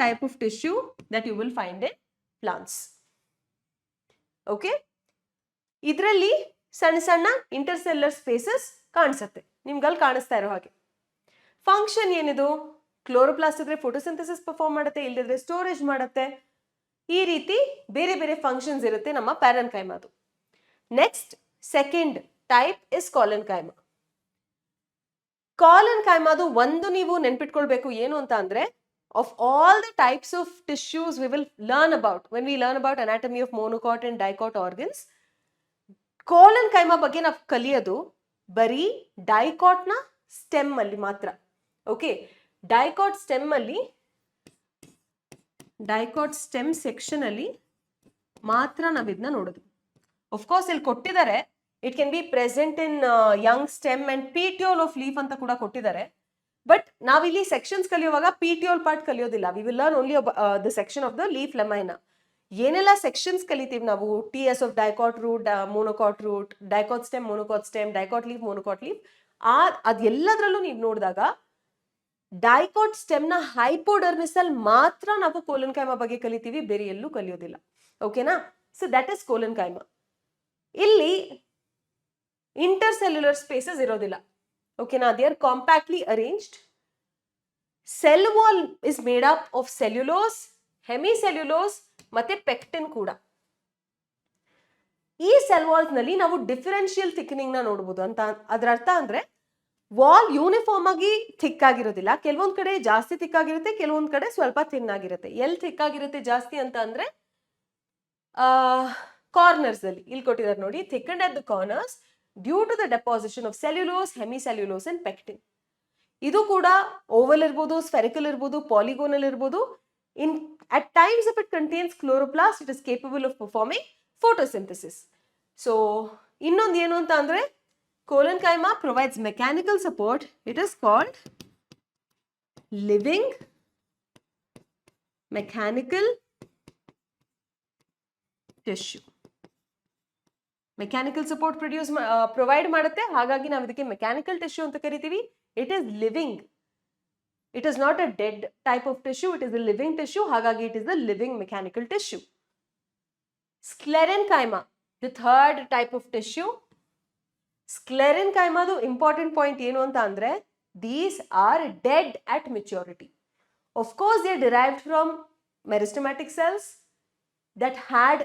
Speaker 1: type of tissue that you will find in plants. Okay, ಇದರಲ್ಲಿ ಸಣ್ಣ ಸಣ್ಣ intercellular spaces ಕಾಣಿಸುತ್ತೆ, ನಿಮ್ಗಲ್ಲಿ ಕಾಣಿಸ್ತಾ ಇರೋ ಹಾಗೆ. ಫಂಕ್ಷನ್ ಏನಿದು? ಕ್ಲೋರೋಪ್ಲಾಸ್ಟ್ ಇದ್ರೆ ಫೋಟೋಸಿಂಥಸಿಸ್ ಪರ್ಫಾರ್ಮ್ ಮಾಡುತ್ತೆ, ಇಲ್ಲದಿದ್ರೆ ಸ್ಟೋರೇಜ್ ಮಾಡುತ್ತೆ. ಈ ರೀತಿ ಬೇರೆ ಬೇರೆ ಫಂಕ್ಷನ್ಸ್ ಇರುತ್ತೆ ನಮ್ಮ ಪ್ಯಾರೆನ್ಕೈಮಾದು. Next second type is collenchyma. ಕಾಲನ್ಕೈಮಾದು ಒಂದು ನೀವು ನೆನ್ಪಿಟ್ಕೊಳ್ಬೇಕು ಏನು ಅಂತ ಅಂದ್ರೆ, of all the types of tissues we will learn about when we learn about anatomy of monocot and dicot organs, ಕಾಲನ್ಕೈಮಾ ಬಗ್ಗೆ ನಾವು ಕಲಿಯೋದು ಬರೀ ಡೈಕಾಟ್ ನ ಸ್ಟೆಮ್ ಅಲ್ಲಿ ಮಾತ್ರ. ಓಕೆ, ಡೈಕಾಟ್ ಸ್ಟೆಮ್ ಸೆಕ್ಷನ್ ಅಲ್ಲಿ ಮಾತ್ರ ನಾವು ಇದನ್ನ ನೋಡೋದು. ಆಫ್ಕೋರ್ಸ್ ಇಲ್ಲಿ ಕೊಟ್ಟಿದ್ದಾರೆ, it can be present in young stem and petiole of leaf ಅಂತ ಕೂಡ ಕೊಟ್ಟಿದ್ದಾರೆ. ಬಟ್ ನಾವಿಲ್ಲಿ ಸೆಕ್ಷನ್ಸ್ ಕಲಿಯುವಾಗ ಪಿಟಿಯೋಲ್ ಪಾರ್ಟ್ ಕಲಿಯೋದಿಲ್ಲ. We will learn only the section of the leaf lamina. ಏನೆಲ್ಲ ಸೆಕ್ಷನ್ಸ್ ಕಲಿತೀವಿ ನಾವು, TS of dicot root, monocot root, dicot stem, monocot stem, dicot leaf, monocot leaf, ಅದೆಲ್ಲದರಲ್ಲೂ ನೀವು ನೋಡಿದಾಗ ಡೈಕಾಟ್ ಸ್ಟೆಮ್ ನ ಹೈಪೋಡರ್ಮಿಸ್ ಅಲ್ಲಿ ಮಾತ್ರ ನಾವು ಕಾಲನ್ಕೈಮಾ ಬಗ್ಗೆ ಕಲಿತೀವಿ, ಬೇರೆ ಎಲ್ಲೂ ಕಲಿಯೋದಿಲ್ಲ. ಓಕೆನಾ? So that is collenchyma. ಇಲ್ಲಿ ಇಂಟರ್ಸೆಲ್ಯುಲರ್ ಸ್ಪೇಸಸ್ ಇರೋದಿಲ್ಲ. ಓಕೆನಾ? They are compactly arranged. Cell wall is made up of cellulose, hemicellulose ಮತ್ತೆ ಪೆಕ್ಟಿನ್ ಕೂಡ. ಈ ಸೆಲ್ ವಾಲ್ಸ್ ನಲ್ಲಿ ನಾವು ಡಿಫರೆನ್ಷಿಯಲ್ ಥಿಕ್ನಿಂಗ್ ನ ನೋಡಬಹುದು ಅಂತ. ಅದರ ಅರ್ಥ ಅಂದ್ರೆ ವಾಲ್ ಯೂನಿಫಾರ್ಮ್ ಆಗಿ ಥಿಕ್ ಆಗಿರೋದಿಲ್ಲ, ಕೆಲವೊಂದ್ ಕಡೆ ಜಾಸ್ತಿ ಥಿಕ್ ಆಗಿರುತ್ತೆ, ಕೆಲವೊಂದ್ ಕಡೆ ಸ್ವಲ್ಪ ಥಿನ್ ಆಗಿರುತ್ತೆ. ಎಲ್ಲಿ ಥಿಕ್ ಆಗಿರುತ್ತೆ ಜಾಸ್ತಿ ಅಂತ ಅಂದ್ರೆ ಕಾರ್ನರ್ಸ್ ಅಲ್ಲಿ. ಇಲ್ಲಿ ಕೊಟ್ಟಿದ್ದಾರೆ ನೋಡಿ, thickened at the corners due to the deposition of cellulose, hemicellulose and pectin. ಇದು ಕೂಡ ಓವಲ್ ಇರ್ಬೋದು, ಸ್ಫೆರಿಕಲ್ ಇರ್ಬೋದು, ಪಾಲಿಗೋನಲ್ ಇರ್ಬೋದು. At times if it contains chloroplast, it is capable of performing photosynthesis. So ಇನ್ನೊಂದು ಏನು ಅಂತ ಅಂದ್ರೆ, collenchyma provides mechanical support. It is called living mechanical tissue. Mechanical support provide ಮಾಡುತ್ತೆ, ಹಾಗಾಗಿ ನಾವು ಇದಕ್ಕೆ ಮೆಕ್ಯಾನಿಕಲ್ ಟಿಶ್ಯೂ ಅಂತ ಕರಿತೀವಿ. It is living, it is not a dead type of tissue, it is a living tissue, ಹಾಗಾಗಿ it is a living mechanical tissue. Sclerenchyma, the third type of tissue. ಸ್ಕ್ಲೆರೆನ್ಕೈಮಾದು important point ಏನು ಅಂತ ಅಂದ್ರೆ, these are dead at maturity. Of course they are derived from meristematic cells that had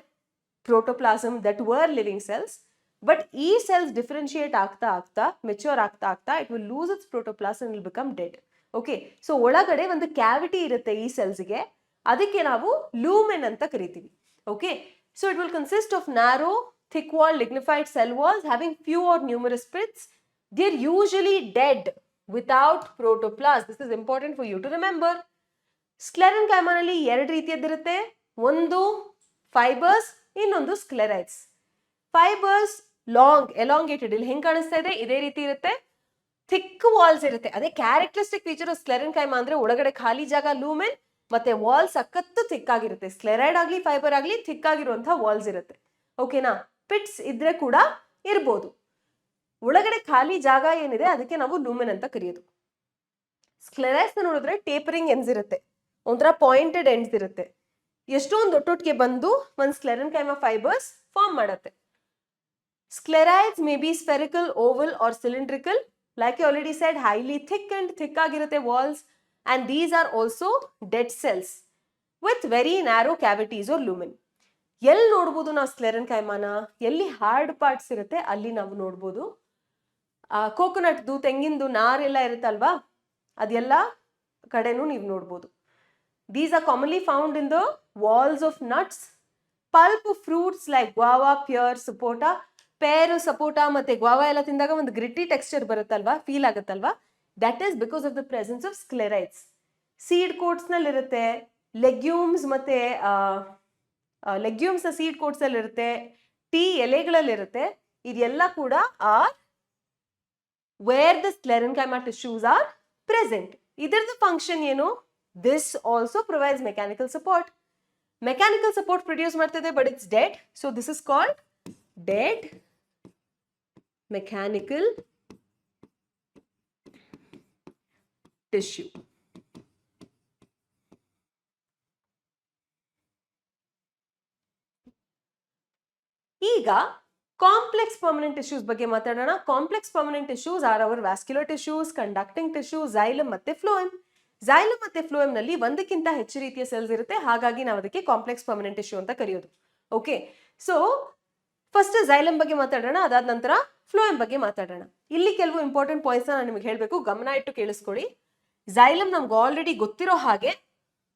Speaker 1: protoplasm, that were living cells, but ಈ cells differentiate ಆಗ್ತಾ mature ಆಗ್ತಾ it will lose its protoplasm and will become dead. Okay, so ಒಳಗಡೆ ಒಂದು cavity ಇರುತ್ತೆ ಈ ಸೆಲ್ಸ್ಗೆ, ಅದಕ್ಕೆ ನಾವು lumen ಅಂತ ಕರಿತೀವಿ. Okay, so it will consist of narrow thick wall lignified cell walls having few or numerous pits. They are usually dead without protoplasm. This is important for you to remember. ಸ್ಕ್ಲೆರೆನ್ಕೈಮಾ ನಲ್ಲಿ ಎರಡು ರೀತಿಯದ್ದಿರುತ್ತೆ, ಒಂದು fibres, ಇನ್ನೊಂದು ಸ್ಕ್ಲೆರೈಟ್ಸ್. Fibres long elongated, ಇಲ್ಲಿ ಹೆಂಗ್ ಕಾಣಿಸ್ತಾ ಇದೆ ಇದೇ ರೀತಿ ಇರುತ್ತೆ, ಥಿಕ್ ವಾಲ್ಸ್ ಇರುತ್ತೆ. ಅದೇ ಕ್ಯಾರೆಕ್ಟರಿಸ್ಟಿಕ್ ಫೀಚರ್ ಆಫ್ ಸ್ಕ್ಲೆರೆನ್ಕೈಮಾ ಅಂದ್ರೆ ಒಳಗಡೆ ಖಾಲಿ ಜಾಗ ಲೂಮೆನ್, ಮತ್ತೆ ವಾಲ್ ಸಖತ್ತು ಥಿಕ್ ಆಗಿರುತ್ತೆ. ಸ್ಕ್ಲೆರೈಡ್ ಆಗ್ಲಿ ಫೈಬರ್ ಆಗ್ಲಿ ಥಿಕ್ ಆಗಿರುವಂತಹ ವಾಲ್ಸ್ ಇರುತ್ತೆ. ಓಕೆನಾ? ಪಿಟ್ಸ್ ಇದ್ರೆ ಕೂಡ ಇರ್ಬೋದು. ಒಳಗಡೆ ಖಾಲಿ ಜಾಗ ಏನಿದೆ ಅದಕ್ಕೆ ನಾವು ಲೂಮೆನ್ ಅಂತ ಕರೆಯೋದು. ಸ್ಕ್ಲೆರೈಟ್ಸ್ ನೋಡಿದ್ರೆ ಟೇಪರಿಂಗ್ ಎಂಡ್ಸ್ ಇರುತ್ತೆ, ಒಂಥರ ಪಾಯಿಂಟೆಡ್ ಎಂಡ್ಸ್ ಇರುತ್ತೆ. ಎಷ್ಟೊಂದು ಒಟ್ಟೊಟ್ಟಿಗೆ ಬಂದು ಒಂದು ಸ್ಕ್ಲೆರೆನ್ಕೈಮಾ ಫೈಬರ್ಸ್ ಫಾರ್ಮ್ ಮಾಡುತ್ತೆ. Sclereids may be spherical, oval or cylindrical. Like I already said, highly thick ಆಗಿರುತ್ತೆ walls, and these are also dead cells with very narrow cavities or lumen. ಎಲ್ಲಿ ನೋಡ್ಬೋದು ನಾವು ಸ್ಕ್ಲೆರೆನ್ಕೈಮಾನ? ಎಲ್ಲಿ ಹಾರ್ಡ್ ಪಾರ್ಟ್ಸ್ ಇರುತ್ತೆ ಅಲ್ಲಿ ನಾವು ನೋಡ್ಬೋದು. ಕೋಕೋನಟ್ದು, ತೆಂಗಿಂದು ನಾರೆಲ್ಲ ಇರುತ್ತಲ್ವಾ, ಅದೆಲ್ಲ ಕಡೆನೂ ನೀವು ನೋಡ್ಬೋದು. These are commonly found in the walls of nuts. Pulp of fruits like guava, pear, sapota. Pear, sapota ಮತ್ತೆ guava ಎಲ್ಲ ತಿಂದಾಗ ಒಂದು ಗ್ರಿಟಿ ಟೆಕ್ಸ್ಚರ್ ಬರುತ್ತಲ್ವಾ, ಫೀಲ್ ಆಗುತ್ತಲ್ವಾ, that is because of the presence of sclerites. Seed coats ನಲ್ಲಿ ಇರುತ್ತೆ, legumes ಮತ್ತೆ legumes ನ ಸೀಡ್ ಕೋಟ್ಸ್ ಅಲ್ಲಿ ಇರುತ್ತೆ, ಟೀ ಎಲೆಗಳಲ್ಲಿ ಇರುತ್ತೆ. ಇದೆಲ್ಲ ಕೂಡ are where the sclerenchyma tissues are present. ಇದರದ್ದು ಫಂಕ್ಷನ್ ಏನು? This also provides mechanical support. Mechanical support produce ಮಾಡ್ತಿದೆ, but it's dead. So this is called dead mechanical tissue. ಈಗ ಕಾಂಪ್ಲೆಕ್ಸ್ ಪರ್ಮನೆಂಟ್ ಟಿಶ್ಯೂಸ್ ಬಗ್ಗೆ ಮಾತಾಡೋಣ. Complex permanent tissues are our vascular tissues, conducting tissue, xylem ಮತ್ತೆ phloem. Xylem ಮತ್ತೆ phloem ನಲ್ಲಿ ಒಂದಕ್ಕಿಂತ ಹೆಚ್ಚು ರೀತಿಯ ಸೆಲ್ಸ್ ಇರುತ್ತೆ, ಹಾಗಾಗಿ ನಾವು ಅದಕ್ಕೆ ಕಾಂಪ್ಲೆಕ್ಸ್ ಪರ್ಮನೆಂಟ್ ಟಿಶ್ಯೂ ಅಂತ ಕರೆಯೋದು. ಓಕೆ, ಸೊ ಫಸ್ಟ್ ಝೈಲಮ್ ಬಗ್ಗೆ ಮಾತಾಡೋಣ, ಅದಾದ ನಂತರ ಫ್ಲೋಯಮ್ ಬಗ್ಗೆ ಮಾತಾಡೋಣ. ಇಲ್ಲಿ ಕೆಲವು ಇಂಪಾರ್ಟೆಂಟ್ ಪಾಯಿಂಟ್ಸ್ ನಾನು ನಿಮಗೆ ಹೇಳಬೇಕು, ಗಮನ ಇಟ್ಟು ಕೇಳಿಸ್ಕೊಳ್ಳಿ. ಝೈಲಮ್ ನಮ್ಗೆ ಆಲ್ರೆಡಿ ಗೊತ್ತಿರೋ ಹಾಗೆ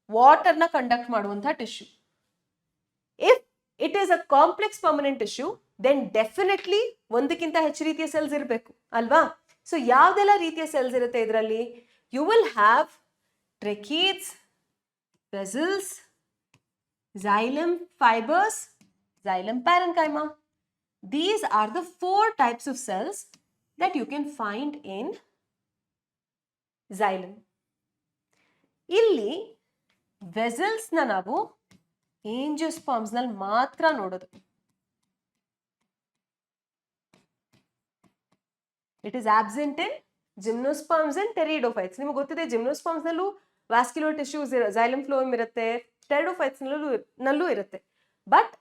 Speaker 1: ವಾಟರ್ನ ಕಂಡಕ್ಟ್ ಮಾಡುವಂತಹ tissue. If it is a complex permanent tissue, then definitely ಒಂದಕ್ಕಿಂತ ಹೆಚ್ಚು ರೀತಿಯ ಸೆಲ್ಸ್ ಇರಬೇಕು ಅಲ್ವಾ? ಸೊ ಯಾವ್ದೆಲ್ಲ ರೀತಿಯ ಸೆಲ್ಸ್ ಇರುತ್ತೆ ಇದರಲ್ಲಿ? You will have tracheids, vessels, xylem fibers, xylem parenchyma. These are the 4 types of cells that you can find in xylem. ಇಲ್ಲಿ vessels ನ ನಾವು ಏಂಜಿಯೋಸ್ಪರ್ಮ್ಸ್ ನಲ್ಲಿ ಮಾತ್ರ ನೋಡೋದು. It is absent in gymnosperms and pteridophytes. ನಿಮಗೆ ಗೊತ್ತಿದೆ ಜಿಮ್ನೋಸ್ಪರ್ಮ್ಸ್ ನಲ್ಲೂ vascular tissues xylem phloem ಇರುತ್ತೆ, ಟೆರಿಡೋಫೈಟ್ಸ್ ನಲ್ಲೂ ಇರುತ್ತೆ. ಬಟ್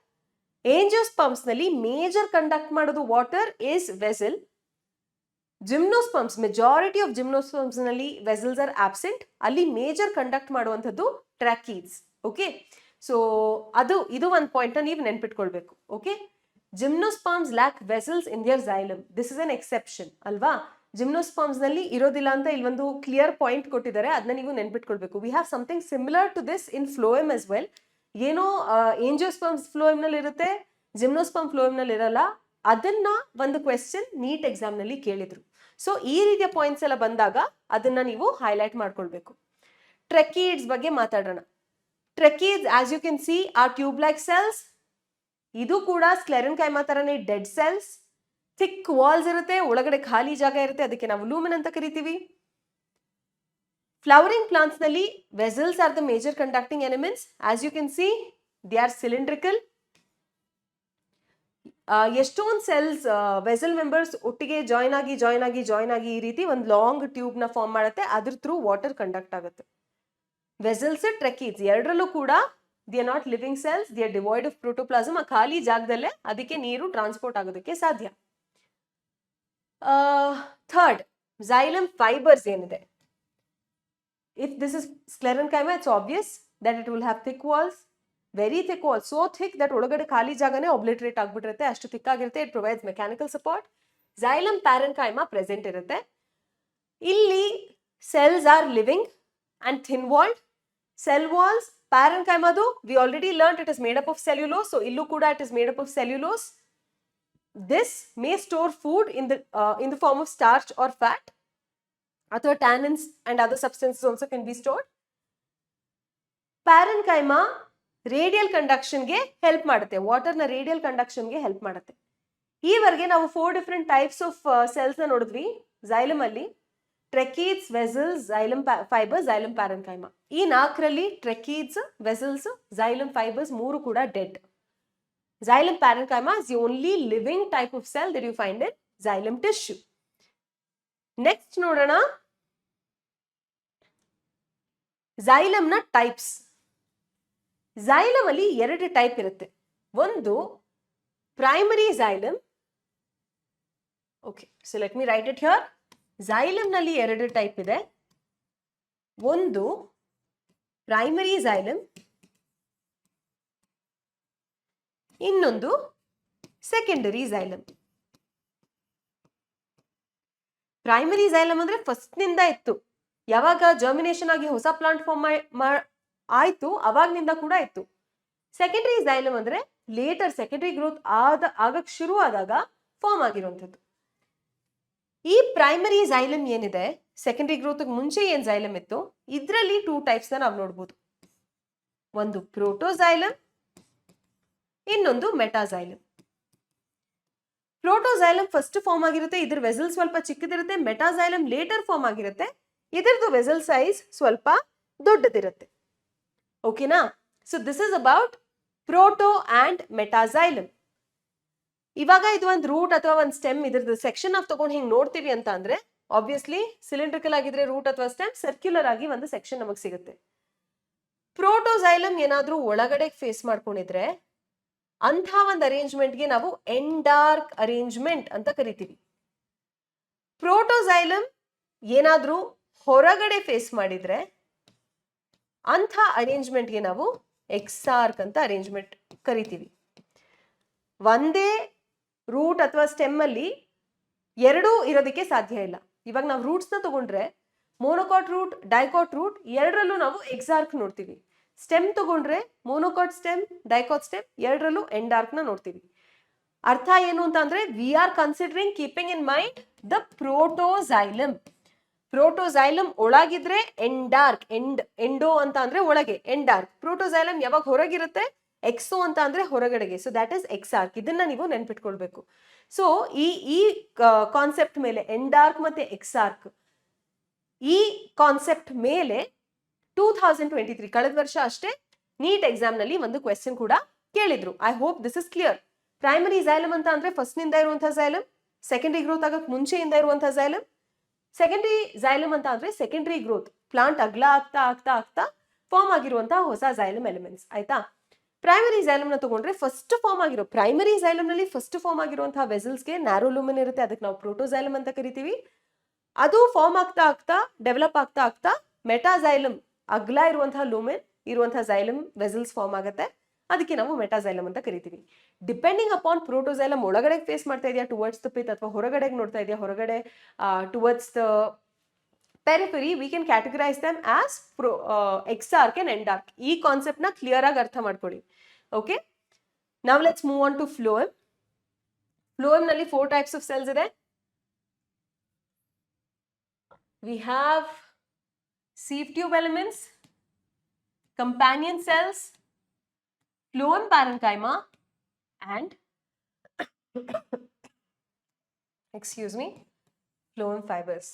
Speaker 1: ಏಂಜಿಯೋಸ್ಪರ್ಮ್ಸ್ ನಲ್ಲಿ ಮೇಜರ್ ಕಂಡಕ್ಟ್ ಮಾಡೋದು water is vessel. Gymnosperms, majority of gymnosperms ನಲ್ಲಿ ವೆಸಲ್ಸ್ ಆರ್ ಆಬ್ಸೆಂಟ್. ಅಲ್ಲಿ ಮೇಜರ್ ಕಂಡಕ್ಟ್ ಮಾಡುವಂಥದ್ದು ಟ್ರಾಕೀಡ್ಸ್. ಓಕೆ, ಸೊ ಇದು ಒಂದು ಪಾಯಿಂಟ್ ನೀವು ನೆನ್ಪಿಟ್ಕೊಳ್ಬೇಕು. Okay, gymnosperms lack vessels in their xylem. This is an exception ಅಲ್ವಾ? ಜಿಮ್ನೋಸ್ಪರ್ಮ್ಸ್ ನಲ್ಲಿ ಇರೋದಿಲ್ಲ ಅಂತ ಇಲ್ಲೊಂದು ಕ್ಲಿಯರ್ ಪಾಯಿಂಟ್ ಕೊಟ್ಟಿದ್ದಾರೆ, ಅದನ್ನ ನೀವು ನೆನ್ಪಿಟ್ಕೊಳ್ಬೇಕು. We have something similar to this in phloem as well. ಏನೋ ಏಂಜಿಯೋಸ್ಪರ್ಮ್ಸ್ ಫ್ಲೋಯಮ್ ನಲ್ಲಿ ಇರುತ್ತೆ, ಜಿಮ್ನೋಸ್ಪರ್ಮ್ ಫ್ಲೋಯಮ್ ನಲ್ಲಿ ಇರಲ್ಲ. ಅದನ್ನ ಒಂದು ಕ್ವೆಶ್ಚನ್ ನೀಟ್ ಎಕ್ಸಾಮ್ ನಲ್ಲಿ ಕೇಳಿದ್ರು. ಸೊ ಈ ರೀತಿಯ ಪಾಯಿಂಟ್ಸ್ ಎಲ್ಲ ಬಂದಾಗ ಅದನ್ನ ನೀವು ಹೈಲೈಟ್ ಮಾಡ್ಕೊಳ್ಬೇಕು. ಟ್ರೆಕೀಡ್ಸ್ ಬಗ್ಗೆ ಮಾತಾಡೋಣ. Tracheids as you can see are tube like cells. ಇದು ಕೂಡ ಸ್ಕ್ಲೆರೆನ್ಕೈಮಾ ತರನೇ ಡೆಡ್ ಸೆಲ್ಸ್. ಥಿಕ್ ವಾಲ್ಸ್ ಇರುತ್ತೆ, ಒಳಗಡೆ ಖಾಲಿ ಜಾಗ ಇರುತ್ತೆ, ಅದಕ್ಕೆ ನಾವು ಲೂಮೆನ್ ಅಂತ ಕರಿತೀವಿ. ಫ್ಲವರಿಂಗ್ ಪ್ಲಾಂಟ್ಸ್ ನಲ್ಲಿ vessels are the major conducting elements. As you can see they are cylindrical. ಎಷ್ಟೊಂದು ಸೆಲ್ಸ್ ವೆಸಲ್ ಮೆಂಬರ್ಸ್ ಒಟ್ಟಿಗೆ ಜಾಯಿನ್ ಆಗಿ ಈ ರೀತಿ ಒಂದು ಲಾಂಗ್ ಟ್ಯೂಬ್ ನ ಫಾರ್ಮ್ ಮಾಡುತ್ತೆ, ಅದ್ರ ಥ್ರೂ ವಾಟರ್ ಕಂಡಕ್ಟ್ ಆಗುತ್ತೆ. ವೆಸಲ್ಸ್, ಟ್ರೆಕೀಡ್ಸ್ ಎರಡರಲ್ಲೂ ಕೂಡ they are not living cells, they R divide of protoplasm. ಆ ಖಾಲಿ ಜಾಗದಲ್ಲೇ ಅದಕ್ಕೆ ನೀರು ಟ್ರಾನ್ಸ್ಪೋರ್ಟ್ ಆಗೋದಕ್ಕೆ ಸಾಧ್ಯ. ಥರ್ಡ್, xylem ಫೈಬರ್ಸ್ ಏನಿದೆ. If this is sclerenchyma, it's obvious that it will have thick walls, very thick walls, so thick that ಒಳಗಡೆ ಖಾಲಿ ಜಾಗನೇ obliterate ಆಗ್ಬಿಟ್ಟಿರುತ್ತೆ, ಅಷ್ಟು thick ಆಗಿರುತ್ತೆ. It provides mechanical support. Xylem parenchyma present ಇರುತ್ತೆ. ಇಲ್ಲಿ cells are living and thin walled. Cell walls, parenchyma ದು we already learned it is made up of cellulose, so ಇಲ್ಲೂ ಕೂಡ it is made up of cellulose. This may store food in the form of starch or fat. ಅಥವಾ tannins and other substances also can be stored. Parenchyma radial ಕಂಡಕ್ಷನ್ಗೆ help ಮಾಡುತ್ತೆ, ವಾಟರ್ನ radial ಕಂಡಕ್ಷನ್ಗೆ help ಮಾಡುತ್ತೆ. ಈವರೆಗೆ ನಾವು 4 ಡಿಫ್ರೆಂಟ್ ಟೈಪ್ಸ್ ಆಫ್ ಸೆಲ್ಸ್ ನ ನೋಡಿದ್ವಿ xylem ಅಲ್ಲಿ. Tracheids, vessels, xylem fibres, xylem parenchyma. ಈ 4ರಲ್ಲಿ ಟ್ರೆಕೀಡ್ಸ್, ವೆಸಲ್ಸ್, xylem ಫೈಬರ್ಸ್ 3 ಕೂಡ dead. Xylem parenchyma is the only living type of cell that you find in xylem tissue. Next ನೋಡೋಣ xylem ನ types. xylem ಅಲ್ಲಿ 2 type ಇರುತ್ತೆ. ಒಂದು primary xylem. Okay, so let me right it here. xylem ನಲ್ಲಿ 2 type ಇದೆ. ಒಂದು primary xylem, ಇನ್ನೊಂದು secondary xylem. Primary xylem ಅಂದ್ರೆ ಫಸ್ಟ್ ನಿಂದ ಇತ್ತು, ಯಾವಾಗ ಜರ್ಮಿನೇಷನ್ ಆಗಿ ಹೊಸ ಪ್ಲಾಂಟ್ ಫಾರ್ಮ್ ಆಯ್ತು ಅವಾಗ್ನಿಂದ ಕೂಡ ಇತ್ತು. ಸೆಕೆಂಡರಿ xylem ಅಂದ್ರೆ ಲೇಟರ್ ಸೆಕೆಂಡರಿ ಗ್ರೋತ್ ಆಗಕ್ ಶುರು ಆದಾಗ ಫಾರ್ಮ್ ಆಗಿರುವಂಥದ್ದು. ಈ ಪ್ರೈಮರಿ xylem ಏನಿದೆ, ಸೆಕೆಂಡರಿ ಗ್ರೋತ್ ಮುಂಚೆ ಏನ್ xylem ಇತ್ತು, ಇದ್ರಲ್ಲಿ 2 ಟೈಪ್ಸ್ ನಾವು ನೋಡ್ಬೋದು. ಒಂದು ಪ್ರೋಟೋxylem, ಇನ್ನೊಂದು ಮೆಟಾxylem. ಪ್ರೋಟೋxylem ಫಸ್ಟ್ ಫಾರ್ಮ್ ಆಗಿರುತ್ತೆ, ಇದ್ರ ವೆಸಲ್ ಸ್ವಲ್ಪ ಚಿಕ್ಕದಿರುತ್ತೆ. ಮೆಟಾxylem ಲೇಟರ್ ಫಾರ್ಮ್ ಆಗಿರುತ್ತೆ, ಇದರದ್ದು ವೆಸಲ್ ಸೈಜ್ ಸ್ವಲ್ಪ ದೊಡ್ಡದಿರುತ್ತೆ. ಓಕೆನಾ? So this is about proto and metaxylem. ಇವಾಗ ಇದು ಒಂದು ರೂಟ್ ಅಥವಾ ಒಂದು ಸ್ಟೆಮ್, ಇದ್ರದ್ದು ಸೆಕ್ಷನ್ ಆಫ್ ತಗೊಂಡು ಹಿಂಗೆ ನೋಡ್ತೀವಿ ಅಂತ ಅಂದ್ರೆ ಆಬ್ವಿಯಸ್ಲಿ ಸಿಲಿಂಡ್ರಿಕಲ್ ಆಗಿದ್ರೆ ರೂಟ್ ಅಥವಾ ಸ್ಟೆಮ್, ಸರ್ಕ್ಯುಲರ್ ಆಗಿ ಒಂದು ಸೆಕ್ಷನ್ ನಮಗೆ ಸಿಗುತ್ತೆ. ಪ್ರೋಟೋಸೈಲಮ್ ಏನಾದ್ರೂ ಒಳಗಡೆ ಫೇಸ್ ಮಾಡ್ಕೊಂಡಿದ್ರೆ ಅಂಥ ಒಂದು ಅರೇಂಜ್ಮೆಂಟ್ಗೆ ನಾವು ಎಂಡಾರ್ಕ್ ಅರೇಂಜ್ಮೆಂಟ್ ಅಂತ ಕರಿತೀವಿ. ಪ್ರೋಟೋಸೈಲಮ್ ಏನಾದ್ರೂ ಹೊರಗಡೆ ಫೇಸ್ ಮಾಡಿದ್ರೆ ಅಂಥ ಅರೇಂಜ್ಮೆಂಟ್ಗೆ ನಾವು ಎಕ್ಸಾರ್ಕ್ ಅಂತ ಅರೇಂಜ್ಮೆಂಟ್ ಕರಿತೀವಿ. ಒಂದೇ ರೂಟ್ ಅಥವಾ ಸ್ಟೆಮ್ ಅಲ್ಲಿ ಎರಡೂ ಇರೋದಕ್ಕೆ ಸಾಧ್ಯ ಇಲ್ಲ. ಇವಾಗ ನಾವು ರೂಟ್ಸ್ ನ ತಗೊಂಡ್ರೆ ಮೋನೋಕಾಟ್ ರೂಟ್, ಡೈಕಾಟ್ ರೂಟ್ ಎರಡರಲ್ಲೂ ನಾವು ಎಕ್ಸಾರ್ಕ್ ನೋಡ್ತೀವಿ. ಸ್ಟೆಮ್ ತಗೊಂಡ್ರೆ ಮೋನೋಕಾಟ್ ಸ್ಟೆಮ್, ಡೈಕಾಟ್ ಸ್ಟೆಮ್ ಎರಡರಲ್ಲೂ ಎಂಡಾರ್ಕ್ ನ ನೋಡ್ತೀವಿ. ಅರ್ಥ ಏನು ಅಂತ ಅಂದ್ರೆ we are considering keeping in mind the protoxylem. Protoxylem ಒಳಗಿದ್ರೆ ಎಂಡಾರ್ಕ್, ಎಂಡೋ ಅಂತ ಅಂದ್ರೆ ಒಳಗೆ, ಎಂಡಾರ್ಕ್. ಪ್ರೋಟೋಸೈಲಮ್ ಯಾವಾಗ ಹೊರಗಿರುತ್ತೆ ಎಕ್ಸೋ ಅಂತ ಅಂದ್ರೆ ಹೊರಗಡೆಗೆ. So that is exarch. ಇದನ್ನ ನೀವು ನೆನ್ಪಿಟ್ಕೊಳ್ಬೇಕು. ಸೊ ಈ ಕಾನ್ಸೆಪ್ಟ್ ಮೇಲೆ, ಎಂಡಾರ್ಕ್ ಮತ್ತೆ ಎಕ್ಸಾರ್ಕ್, ಈ ಕಾನ್ಸೆಪ್ಟ್ ಮೇಲೆ 2023 ಕಳೆದ ವರ್ಷ ಅಷ್ಟೇ ನೀಟ್ ಎಕ್ಸಾಮ್ ನಲ್ಲಿ ಒಂದು ಕ್ವೆಶ್ಚನ್ ಕೂಡ ಕೇಳಿದ್ರು. I hope this is clear. Primary xylem ಅಂತ ಅಂದ್ರೆ ಫಸ್ಟ್ ನಿಂದ ಇರುವಂತಹ ಝೈಲಮ್, ಸೆಕೆಂಡರಿ ಗ್ರೋತ್ ಆಗಕ್ಕೆ ಮುಂಚೆಯಿಂದ ಇರುವಂತಹ ಝೈಲಮ್. ಸೆಕೆಂಡರಿ ಝೈಲಮ್ ಅಂತ ಅಂದ್ರೆ ಸೆಕೆಂಡರಿ ಗ್ರೋತ್, ಪ್ಲಾಂಟ್ ಅಗ್ಲ ಆಗ್ತಾ ಆಗ್ತಾ ಆಗ್ತಾ ಫಾರ್ಮ್ ಆಗಿರುವಂತಹ ಹೊಸ ಝೈಲಮ್ ಎಲಿಮೆಂಟ್ಸ್. ಆಯ್ತಾ? ಪ್ರೈಮರಿ ಝೈಲಮ್ ನ ತಗೊಂಡ್ರೆ ಫಸ್ಟ್ ಫಾರ್ಮ್ ಆಗಿರೋ, ಪ್ರೈಮರಿ ಝೈಲಮ್ ನಲ್ಲಿ ಫಸ್ಟ್ ಫಾರ್ಮ್ ಆಗಿರುವಂತಹ ವೆಸಲ್ಸ್ಗೆ ನ್ಯಾರೋ ಲೂಮೆನ್ ಇರುತ್ತೆ, ಅದಕ್ಕೆ ನಾವು ಪ್ರೋಟೋಸೈಲಮ್ ಅಂತ ಕರಿತೀವಿ. ಅದು ಫಾರ್ಮ್ ಆಗ್ತಾ ಆಗ್ತಾ ಡೆವಲಪ್ ಆಗ್ತಾ ಆಗ್ತಾ ಮೆಟಾಸೈಲಮ್, ಅಗ್ಲ ಇರುವಂತಹ ಲೂಮೆನ್ ಇರುವಂತಹ ಝೈಲಮ್ ವೆಸಲ್ಸ್ ಫಾರ್ಮ್ ಆಗುತ್ತೆ, ಅದಕ್ಕೆ ನಾವು ಮೆಟಾಸೈಲಮ್ ಅಂತ ಕರಿತೀವಿ. ಡಿಪೆಂಡಿಂಗ್ ಅಪಾನ್ ಪ್ರೋಟೋಸೈಲಮ್ ಒಳಗಡೆ ಫೇಸ್ ಮಾಡ್ತಾ ಇದೆಯಾ ಟುವರ್ಡ್ಸ್ ದ ಪಿತ್, ಅಥವಾ ಹೊರಗಡೆಗೆ ನೋಡ್ತಾ ಇದೆಯಾ, ಹೊರಗಡೆ towards the periphery, we can categorize them as exarch and endarch. ಈ ಕಾನ್ಸೆಪ್ಟ್ ನ ಕ್ಲಿಯರ್ ಆಗಿ ಅರ್ಥ ಮಾಡ್ಕೊಳ್ಳಿ. Okay, now let's move on to phloem. Phloem ನಲ್ಲಿ 4 ಟೈಪ್ಸ್ ಆಫ್ ಸೆಲ್ಸ್ ಇದೆ. We have sieve tube elements, companion cells, phloem parenchyma, and excuse me, phloem fibers.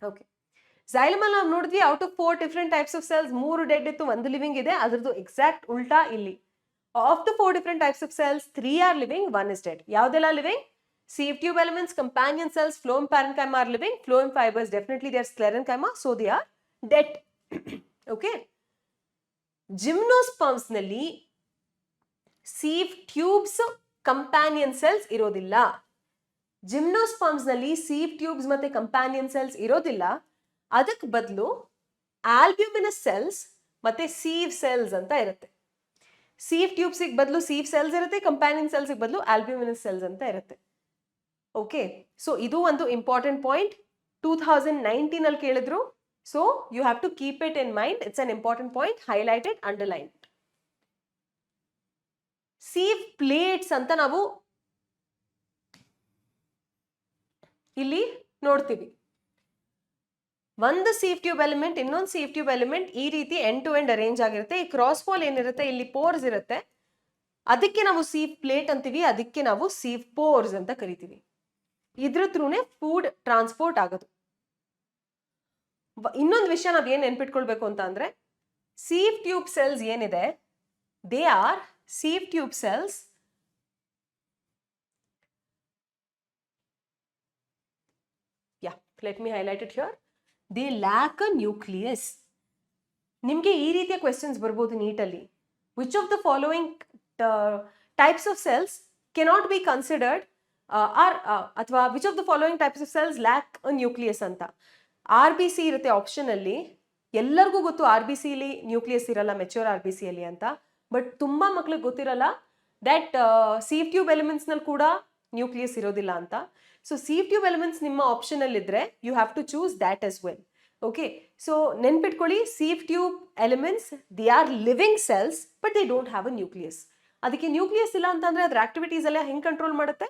Speaker 1: Okay. Xylem ಅಲ್ಲಿ ನಾವು ನೋಡಿದ್ವಿ out of 4 different types of cells 3 dead ಇತ್ತು, 1 living ಇದೆ. ಅದರದ್ದು exact ಉಲ್ಟಾ ಇಲ್ಲಿ. Of the 4 different types of cells 3 are living, 1 is dead. ಯಾವುದೆಲ್ಲ living? Sieve tube elements, companion cells, phloem parenchyma are living. Phloem fibers, definitely they are sclerenchyma, so they are dead. Okay. Gymnosperms ನಲ್ಲಿ sieve tubes, companion cells ಇರೋದಿಲ್ಲ. Gymnosperms ನಲ್ಲಿ sieve tubes ಮತ್ತೆ companion cells ಇರೋದಿಲ್ಲ. ಅದಕ್ಕೆ ಬದಲು ಆಲ್ಬ್ಯೂಮಿನಸ್ cells ಮತ್ತೆ sieve cells ಅಂತ ಇರುತ್ತೆ. sieve tubes ಗೆ ಬದಲು sieve cells ಇರುತ್ತೆ, companion cells ಗೆ ಬದಲು albuminous cells ಅಂತ ಇರುತ್ತೆ. ಓಕೆ, ಸೊ ಇದು ಒಂದು ಇಂಪಾರ್ಟೆಂಟ್ ಪಾಯಿಂಟ್ 2019 ಅಲ್ಲಿ ಕೇಳಿದ್ರು. So you have to keep it in mind. It's an important point, highlighted, underline. Sieve plates ಅಂತ ನಾವು ಇಲ್ಲಿ ನೋಡ್ತೀವಿ. ಒಂದು ಸೀವ್ ಟ್ಯೂಬ್ ಎಲಿಮೆಂಟ್ ಇನ್ನೊಂದು ಸೀವ್ ಟ್ಯೂಬ್ ಎಲಿಮೆಂಟ್ ಈ ರೀತಿ ಎಂಡ್ ಟು ಎಂಡ್ ಅರೇಂಜ್ ಆಗಿರುತ್ತೆ. ಈ ಕ್ರಾಸ್ ವಾಲ್ ಏನಿರುತ್ತೆ, ಇಲ್ಲಿ ಪೋರ್ಸ್ ಇರುತ್ತೆ, ಅದಕ್ಕೆ ನಾವು ಸೀವ್ ಪ್ಲೇಟ್ ಅಂತೀವಿ, ಅದಕ್ಕೆ ನಾವು ಸೀವ್ ಪೋರ್ಸ್ ಅಂತ ಕರಿತೀವಿ. ಇದ್ರ ಥ್ರೂನೇ ಫುಡ್ ಟ್ರಾನ್ಸ್ಪೋರ್ಟ್ ಆಗೋದು. ಇನ್ನೊಂದು ವಿಷಯ ನಾವ್ ಏನ್ ನೆನ್ಪಿಟ್ಕೊಳ್ಬೇಕು ಅಂತ ಅಂದ್ರೆ, ಸೀವ್ ಟ್ಯೂಬ್ ಸೆಲ್ಸ್ ಏನಿದೆ, they are sieve tube cells let me highlight it here. They lack a nucleus. ನಿಮಗೆ ಈ ರೀತಿಯ ಕ್ವೆಶ್ಚನ್ಸ್ ಬರ್ಬೋದು ನೀಟಲ್ಲಿ. Which of the following types of cells cannot be considered ಅಥವಾ which of the following types of cells lack a nucleus ಅಂತ. RBC ಇರುತ್ತೆ option ಅಲ್ಲಿ. ಎಲ್ಲರಿಗೂ ಗೊತ್ತು RBC ಲಿ ನ್ಯೂಕ್ಲಿಯಸ್ ಇರಲ್ಲ, ಮೆಚೂರ್ RBC ಅಲ್ಲಿ ಅಂತ. ಬಟ್ ತುಂಬಾ ಮಕ್ಳಿಗೆ ಗೊತ್ತಿರಲ್ಲ ದಟ್ ಸೀವ್ ಟ್ಯೂಬ್ ಎಲಿಮೆಂಟ್ಸ್ ನಲ್ಲಿ ಕೂಡ ನ್ಯೂಕ್ಲಿಯಸ್ ಇರೋದಿಲ್ಲ ಅಂತ. ಸೊ ಸೀವ್ ಟ್ಯೂಬ್ ಎಲಿಮೆಂಟ್ಸ್ ನಿಮ್ಮ ಆಪ್ಷನ್ ಅಲ್ಲಿ ಇದ್ರೆ you have to choose that as well. Okay, so ನೆನ್ಪಿಟ್ಕೊಳ್ಳಿ, sieve tube elements they are living cells but they don't have a nucleus. ಅದಕ್ಕೆ nucleus ಇಲ್ಲ ಅಂತಂದ್ರೆ ಅದ್ರ ಆಕ್ಟಿವಿಟೀಸ್ ಎಲ್ಲ ಹೆಂಗ್ ಕಂಟ್ರೋಲ್ ಮಾಡುತ್ತೆ?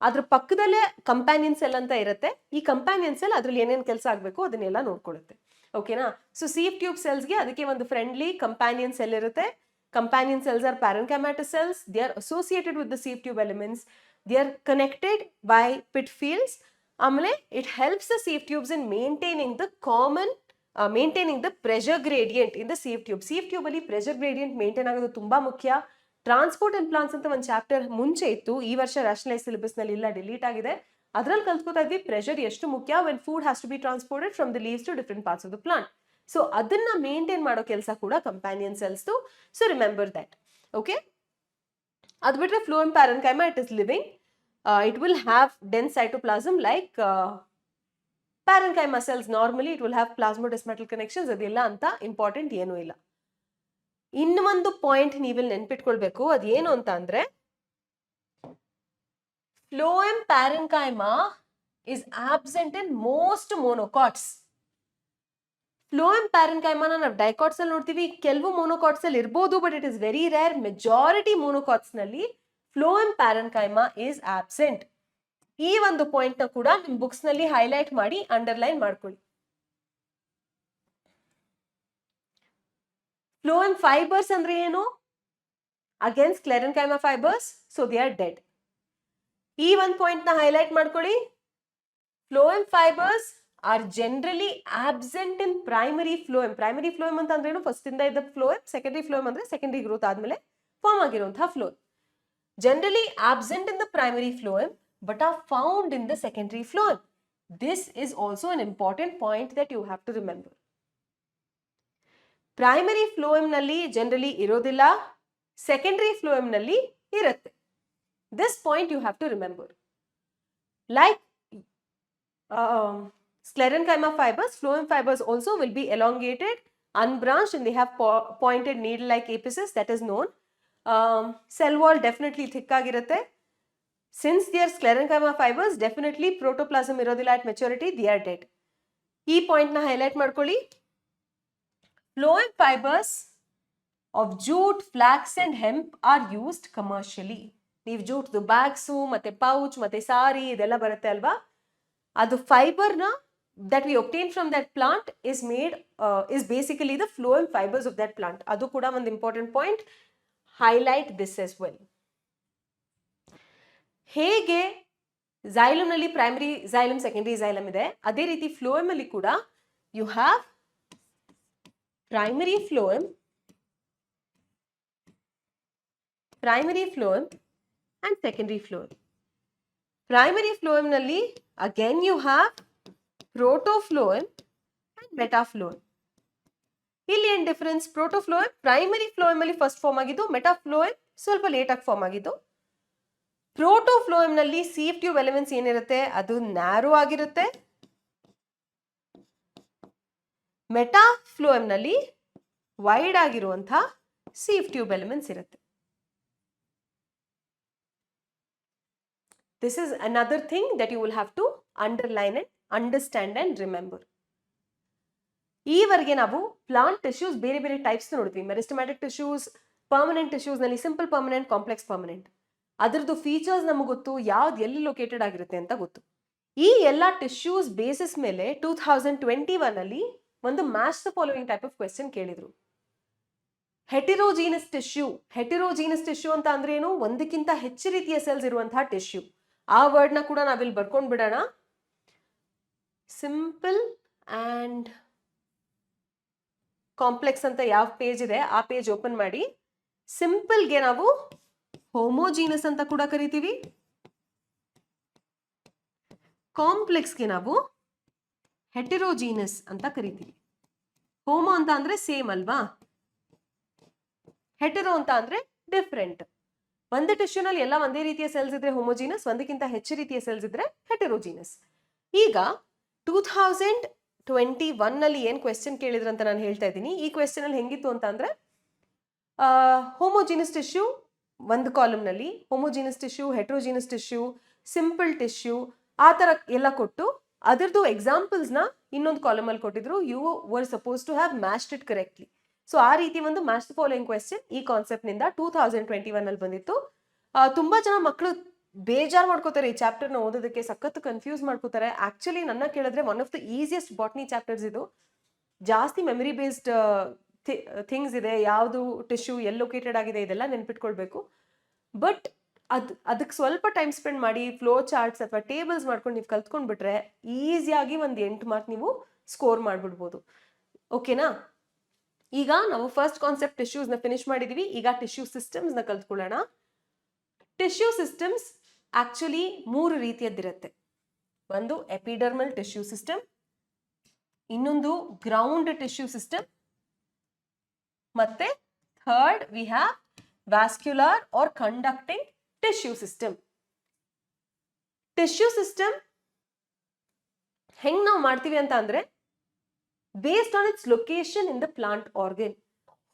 Speaker 1: ಅದ್ರ ಪಕ್ಕದಲ್ಲೇ ಕಂಪ್ಯಾನಿಯನ್ ಸೆಲ್ ಅಂತ ಇರುತ್ತೆ. ಈ ಕಂಪ್ಯಾನಿಯನ್ ಸೆಲ್ ಅದ್ರಲ್ಲಿ ಏನೇನು ಕೆಲಸ ಆಗಬೇಕು ಅದನ್ನೆಲ್ಲ ನೋಡ್ಕೊಳ್ಳುತ್ತೆ. ಓಕೆನಾ? ಸೊ ಸೀವ್ ಟ್ಯೂಬ್ ಸೆಲ್ಸ್ಗೆ ಅದಕ್ಕೆ ಒಂದು ಫ್ರೆಂಡ್ಲಿ ಕಂಪ್ಯಾನಿಯನ್ ಸೆಲ್ ಇರುತ್ತೆ. Companion cells are parenchymatous cells. They are associated with the sieve tube elements. They are connected by pit fields ಆಮೇಲೆ it helps the sieve tubes in maintaining the pressure gradient in the sieve tube ಅಲ್ಲಿ pressure gradient maintain ಆಗೋದು ತುಂಬಾ ಮುಖ್ಯ. Transport and plants ಅಂತ ಒಂದು chapter ಮುಂಚೆ ಇತ್ತು, ಈ ವರ್ಷ ರ್ಯಾಷನಲೈಸ್ ಸಿಲೆಬಸ್ ನಲ್ಲಿ ಇಲ್ಲ, ಡಿಲೀಟ್ ಆಗಿದೆ. ಅದ್ರಲ್ಲಿ ಕಲ್ತ್ಕೋತಾ ಇದ್ವಿ ಪ್ರೆಷರ್ ಎಷ್ಟು ಮುಖ್ಯ when food has to be transported from the leaves to different parts of the plant. So ಅದನ್ನ ಮೇಂಟೈನ್ ಮಾಡೋ ಕೆಲಸ ಕೂಡ companion cells. So remember that. Okay, ಅದು ಬಿಟ್ರೆ phloem parenchyma it is living. It will have dense cytoplasm like parenchyma cells. Normally it will have plasmodesmatal connections. ಅದೆಲ್ಲ ಅಂತ important ಏನೂ ಇಲ್ಲ. ಇನ್ನು ಒಂದು ಪಾಯಿಂಟ್ ನೀವಿಲ್ಲಿ ನೆನ್ಪಿಟ್ಕೊಳ್ಬೇಕು, ಅದೇನು ಅಂತ ಅಂದ್ರೆ phloem parenchyma is absent in most monocots. Phloem ಪ್ಯಾರೆನ್ಕೈಮಾನ ನಾವು ಡೈಕಾಟ್ಸ್ ಅಲ್ಲಿ ನೋಡ್ತೀವಿ, ಕೆಲವು ಮೊನೋಕಾಟ್ಸ್ ಅಲ್ಲಿ ಇರ್ಬೋದು, but it is very rare. Majority monocots ನಲ್ಲಿ ಫ್ಲೋಯಂ ಪ್ಯಾರೆನ್ಕೈಮಾ ಇಸ್ ಆಬ್ಸೆಂಟ್. ಈ ಒಂದು ಪಾಯಿಂಟ್ ನ ಕೂಡ ನಿಮ್ ಬುಕ್ಸ್ ನಲ್ಲಿ ಹೈಲೈಟ್ ಮಾಡಿ ಅಂಡರ್ಲೈನ್ ಮಾಡ್ಕೊಳ್ಳಿ. ಫ್ಲೋಯಂ ಫೈಬರ್ಸ್ ಅಂದ್ರೆ ಏನು? Again sclerenchyma fibres, so they are dead. ಈ ಒಂದು ಪಾಯಿಂಟ್ ನ ಹೈಲೈಟ್ ಮಾಡ್ಕೊಳ್ಳಿ. Phloem fibres are generally absent in primary phloem. Primary phloem ಅಂತ ಅಂದ್ರೆ ಏನು? ಫಸ್ಟ್ ಇಂದ ಇದ್ದ ಫ್ಲೋಯಂ. ಸೆಕೆಂಡರಿ ಫ್ಲೋಯಂ ಅಂದ್ರೆ ಸೆಕೆಂಡರಿ ಗ್ರೋತ್ ಆದ್ಮೇಲೆ ಫಾರ್ಮ್ ಆಗಿರುವಂತಹ phloem. Generally absent in the primary phloem but are found in the secondary phloem. This is also an important point that you have to remember. Primary phloem nalli generally irodilla, secondary phloem nalli irutte. This point you have to remember. Like sclerenchyma fibers, phloem fibers also will be elongated, unbranched, and they have pointed needle-like apices, that is known. Cell wall definitely thick ಆಗಿರುತ್ತೆ. Since they are sclerenchyma fibers, definitely protoplasm ಇರೋದಿಲ್ಲ at maturity, they are dead. ಈ point ನ highlight ಮಾಡ್ಕೊಳ್ಳಿ. Phloem fibers of jute, flax and hemp are used commercially. ನೀವು jute bags ಮತ್ತೆ pouch ಮತ್ತೆ ಸಾರಿ ಇದೆಲ್ಲ ಬರುತ್ತೆ ಅಲ್ವಾ, ಅದು ಫೈಬರ್ ನ that we obtain from that plant is basically the phloem fibers of that plant. ಅದು ಕೂಡ ಒಂದು important point. Highlight this as well. ಹೇಗೆ xylem ನಲ್ಲಿ ಪ್ರೈಮರಿ xylem, ಸೆಕೆಂಡರಿ xylem ಇದೆ, ಅದೇ ರೀತಿ phloem ಅಲ್ಲಿ ಕೂಡ you have primary phloem and secondary phloem. Primary phloem ನಲ್ಲಿ again you have protophlloem and metaphlloem. ಇಲ್ಲಿ ಏನ್ ಡಿಫರೆನ್ಸ್? ಪ್ರೋಟೋಫ್ಲೋಯಂ ಪ್ರೈಮರಿ ಫ್ಲೋಯಂ ಅಲ್ಲಿ ಫಸ್ಟ್ ಫಾರ್ಮ್ ಆಗಿದ್ದು, ಮೆಟಾಫ್ಲೋಯಂ ಸ್ವಲ್ಪ ಲೇಟ್ ಆಗಿ ಫಾರ್ಮ್ ಆಗಿದ್ದು. ಪ್ರೋಟೋಫ್ಲೋಯಂ ನಲ್ಲಿ ಸೀಫ್ ಟ್ಯೂಬ್ ಎಲಿಮೆಂಟ್ಸ್ ಏನಿರುತ್ತೆ ಅದು ನ್ಯಾರೋ ಆಗಿರುತ್ತೆ. ಮೆಟಾಫ್ಲೋಯಂ ನಲ್ಲಿ ವೈಡ್ ಆಗಿರುವಂತಹ ಸೀಫ್ ಟ್ಯೂಬ್ ಎಲಿಮೆಂಟ್ಸ್ ಇರುತ್ತೆ. This is another thing that you will have to underline and understand and remember. ಈವರೆಗೆ ನಾವು ಪ್ಲಾಂಟ್ ಟಿಶ್ಯೂಸ್ ಬೇರೆ ಬೇರೆ ಟೈಪ್ಸ್ ನೋಡಿದ್ವಿ. ಮೆರಿಸ್ಟಮ್ಯಾಟಿಕ್ ಟಿಶ್ಯೂಸ್, ಪರ್ಮನೆಂಟ್ ಟಿಶ್ಯೂಸ್ ನಲ್ಲಿ ಸಿಂಪಲ್ ಪರ್ಮನೆಂಟ್, ಕಾಂಪ್ಲೆಕ್ಸ್ ಪರ್ಮನೆಂಟ್. ಅದರದ್ದು ಫೀಚರ್ಸ್ ನಮಗೆ ಗೊತ್ತು, ಯಾವ್ದು ಎಲ್ಲಿ ಲೊಕೇಟೆಡ್ ಆಗಿರುತ್ತೆ ಅಂತ ಗೊತ್ತು. ಈ ಎಲ್ಲ ಟಿಶ್ಯೂಸ್ ಬೇಸಿಸ್ ಮೇಲೆ 2021 ಅಲ್ಲಿ ಒಂದು match the following type of question ಕೇಳಿದ್ರು. ಹೆಟಿರೋಜೀನಸ್ ಟಿಶ್ಯೂ ಅಂತ ಅಂದ್ರೆ ಏನು? ಒಂದಕ್ಕಿಂತ ಹೆಚ್ಚು ರೀತಿಯ ಸೆಲ್ಸ್ ಇರುವಂತಹ ಟಿಶ್ಯೂ. ಆ ವರ್ಡ್ ನ ಕೂಡ ನಾವಿಲ್ಲಿ ಬರ್ಕೊಂಡ್ ಬಿಡೋಣ. ಸಿಂಪಲ್ ಅಂಡ್ ಕಾಂಪ್ಲೆಕ್ಸ್ ಅಂತ ಯಾವ ಪೇಜ್ ಇದೆ ಆ ಪೇಜ್ ಓಪನ್ ಮಾಡಿ. ಸಿಂಪಲ್ಗೆ ನಾವು ಹೋಮೋಜೀನಸ್ ಅಂತ ಕೂಡ ಕರಿತೀವಿ, ಕಾಂಪ್ಲೆಕ್ಸ್ಗೆ ನಾವು ಹೆಟೆರೋಜೀನಸ್ ಅಂತ ಕರಿತೀವಿ. ಹೋಮೋ ಅಂತ ಅಂದ್ರೆ ಸೇಮ್ ಅಲ್ವಾ, ಹೆಟೆರೋ ಅಂತ ಅಂದ್ರೆ ಡಿಫ್ರೆಂಟ್. ಒಂದೇ ಟಿಶ್ಯೂನಲ್ಲಿ ಎಲ್ಲ ಒಂದೇ ರೀತಿಯ ಸೆಲ್ಸ್ ಇದ್ರೆ ಹೋಮೋಜೀನಸ್, ಒಂದಕ್ಕಿಂತ ಹೆಚ್ಚು ರೀತಿಯ ಸೆಲ್ಸ್ ಇದ್ರೆ ಹೆಟೆರೋಜೀನಸ್. ಈಗ 2021 ನಲ್ಲಿ ಏನ್ ಕ್ವೆಶ್ಚನ್ ಕೇಳಿದ್ರಂತ ನಾನು ಹೇಳ್ತಾ ಇದ್ದೀನಿ. ಈ ಕ್ವೆಶ್ಚನ್ ಅಲ್ಲಿ ಹೆಂಗಿತ್ತು ಅಂತ ಅಂದ್ರೆ ಹೋಮೋಜೀನಸ್ ಟಿಶ್ಯೂ ಒಂದು ಕಾಲಮ್ ನಲ್ಲಿ, homogeneous tissue, ಹೆಟೆರೋಜೀನಸ್ tissue, simple tissue ಆ ತರ ಎಲ್ಲ ಕೊಟ್ಟು ಅದರದ್ದು ಎಕ್ಸಾಂಪಲ್ಸ್ ನ ಇನ್ನೊಂದು ಕಾಲಮ್ ಅಲ್ಲಿ ಕೊಟ್ಟಿದ್ರು. You were suppose to have matched it correctly. So ಆ ರೀತಿ ಒಂದು ಮ್ಯಾಚ್ ದ ಫಾಲೋಯಿಂಗ್ ಕ್ವೆಶ್ಚನ್ ಈ ಕಾನ್ಸೆಪ್ಟ್ ನಿಂದ 2021 ಅಲ್ಲಿ ಬಂದಿತ್ತು. ತುಂಬಾ ಜನ ಮಕ್ಕಳು ಬೇಜಾರು ಮಾಡ್ಕೋತಾರೆ ಈ ಚಾಪ್ಟರ್ ನ ಓದೋದಕ್ಕೆ, ಸಖತ್ ಕನ್ಫ್ಯೂಸ್ ಮಾಡ್ಕೋತಾರೆ. ಆಕ್ಚುಲಿ ನನ್ನ ಕೇಳಿದ್ರೆ one of the easiest botany chapters ಇದು. ಜಾಸ್ತಿ ಮೆಮರಿ ಬೇಸ್ಡ್ ಥಿಂಗ್ಸ್ ಇದೆ, ಯಾವುದು ಟಿಶ್ಯೂ ಎಲ್ಲಿ ಲೊಕೇಟೆಡ್ ಆಗಿದೆ ಇದೆಲ್ಲ ನೆನ್ಪಿಟ್ಕೊಳ್ಬೇಕು. ಬಟ್ ಅದಕ್ಕೆ ಸ್ವಲ್ಪ ಟೈಮ್ ಸ್ಪೆಂಡ್ ಮಾಡಿ ಫ್ಲೋ ಚಾರ್ಟ್ಸ್ ಅಥವಾ ಟೇಬಲ್ಸ್ ಮಾಡ್ಕೊಂಡು ನೀವು ಕಲ್ತ್ಕೊಂಡ್ಬಿಟ್ರೆ ಈಸಿಯಾಗಿ ಒಂದು 8 ಮಾರ್ಕ್ ನೀವು ಸ್ಕೋರ್ ಮಾಡ್ಬಿಡ್ಬೋದು. ಓಕೆನಾ? ಈಗ ನಾವು ಫಸ್ಟ್ ಕಾನ್ಸೆಪ್ಟ್ ಟಿಶ್ಯೂಸ್ನ ಫಿನಿಶ್ ಮಾಡಿದೀವಿ. ಈಗ ಟಿಶ್ಯೂ ಸಿಸ್ಟಮ್ಸ್ನ ಕಲ್ತ್ಕೊಳ್ಳೋಣ. ಟಿಶ್ಯೂ ಸಿಸ್ಟಮ್ಸ್ ಆಕ್ಚುಲಿ 3 ರೀತಿಯದ್ದಿರುತ್ತೆ. ಒಂದು ಎಪಿಡರ್ಮಲ್ ಟಿಶ್ಯೂ ಸಿಸ್ಟಮ್, ಇನ್ನೊಂದು ಗ್ರೌಂಡ್ ಟಿಶ್ಯೂ ಸಿಸ್ಟಮ್, ಮತ್ತೆ third we have vascular or conducting tissue system. Tissue system ಹೆಂಗ್ ನಾವು ಮಾಡ್ತೀವಿ ಅಂತ ಅಂದ್ರೆ based on its location in the plant organ.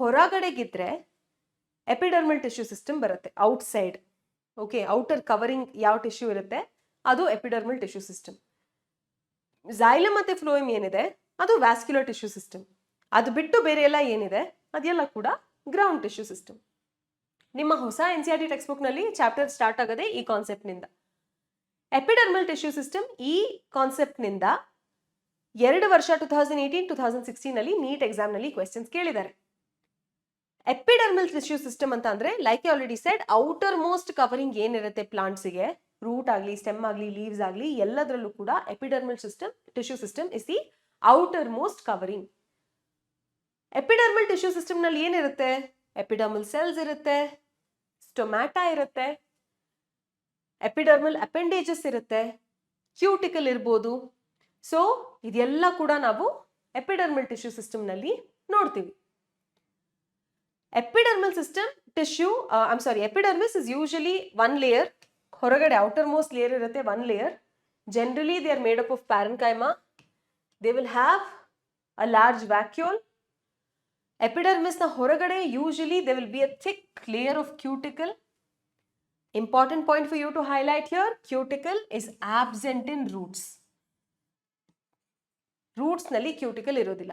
Speaker 1: ಹೊರಗಡೆಗಿದ್ರೆ ಎಪಿಡರ್ಮಲ್ ಟಿಶ್ಯೂ ಸಿಸ್ಟಮ್ ಬರುತ್ತೆ, outside. Okay, outer covering ಯಾವ ಟಿಶ್ಯೂ ಇರುತ್ತೆ ಅದು ಎಪಿಡರ್ಮಲ್ ಟಿಶ್ಯೂ ಸಿಸ್ಟಮ್. ಝೈಲಮ್ ಮತ್ತೆ ಫ್ಲೋಯಮ್ ಏನಿದೆ ಅದು ವ್ಯಾಸ್ಕ್ಯುಲರ್ ಟಿಶ್ಯೂ ಸಿಸ್ಟಮ್. ಅದು ಬಿಟ್ಟು ಬೇರೆ ಎಲ್ಲ ಏನಿದೆ ಅದೆಲ್ಲ ಕೂಡ ಗ್ರೌಂಡ್ ಟಿಶ್ಯೂ ಸಿಸ್ಟಮ್. ನಿಮ್ಮ ಹೊಸ NCERT ಟೆಕ್ಸ್ಟ್ ಬುಕ್ ನಲ್ಲಿ ಚಾಪ್ಟರ್ ಸ್ಟಾರ್ಟ್ ಆಗದೆ ಈ ಕಾನ್ಸೆಪ್ಟ್ ನಿಂದ. ಎಪಿಡರ್ಮಲ್ ಟಿಶ್ಯೂ ಸಿಸ್ಟಮ್ ಈ ಕಾನ್ಸೆಪ್ಟ್ ನಿಂದ 2 ವರ್ಷ 2018-2016 ಅಲ್ಲಿ ನೀಟ್ ಎಕ್ಸಾಮ್ ನಲ್ಲಿ ಕ್ವೆಶ್ಚನ್ಸ್ ಕೇಳಿದ್ದಾರೆ. ಎಪಿಡರ್ಮಲ್ ಟಿಶ್ಯೂ ಸಿಸ್ಟಮ್ ಅಂತ ಅಂದ್ರೆ like I already shed, outer most covering ಏನಿರುತ್ತೆ ಪ್ಲಾಂಟ್ಸ್ಗೆ, ರೂಟ್ ಆಗಲಿ ಸ್ಟೆಮ್ ಆಗಲಿ ಲೀವ್ಸ್ ಆಗಲಿ ಎಲ್ಲದರಲ್ಲೂ ಕೂಡ epidermal system tissue system is the outer most covering. Epidermal tissue system ನಲ್ಲಿ ಏನಿರುತ್ತೆ? ಎಪಿಡರ್ಮಲ್ ಸೆಲ್ಸ್ ಇರುತ್ತೆ, ಸ್ಟೊಮ್ಯಾಟಾ ಇರುತ್ತೆ, ಎಪಿಡರ್ಮಲ್ ಅಪೆಂಡೇಜಸ್ ಇರುತ್ತೆ, ಕ್ಯೂಟಿಕಲ್ ಇರ್ಬೋದು. ಸೊ ಇದೆಲ್ಲ ಕೂಡ ನಾವು ಎಪಿಡರ್ಮಲ್ ಟಿಶ್ಯೂ ಸಿಸ್ಟಮ್ ನಲ್ಲಿ ನೋಡ್ತೀವಿ. Epidermal system tissue epidermis is usually 1 layer. ಹೊರಗಡೆ ಔಟರ್ ಮೋಸ್ಟ್ ಲೇಯರ್ ಇರುತ್ತೆ 1 layer. Generally they are made up of parenchyma. They will have a large vacuole. Epidermis ನ ಹೊರಗಡೆ usually they will be a thick layer of cuticle. Important point for you to highlight here, cuticle is absent in roots. Roots ನಲ್ಲಿ cuticle ಇರೋದಿಲ್ಲ.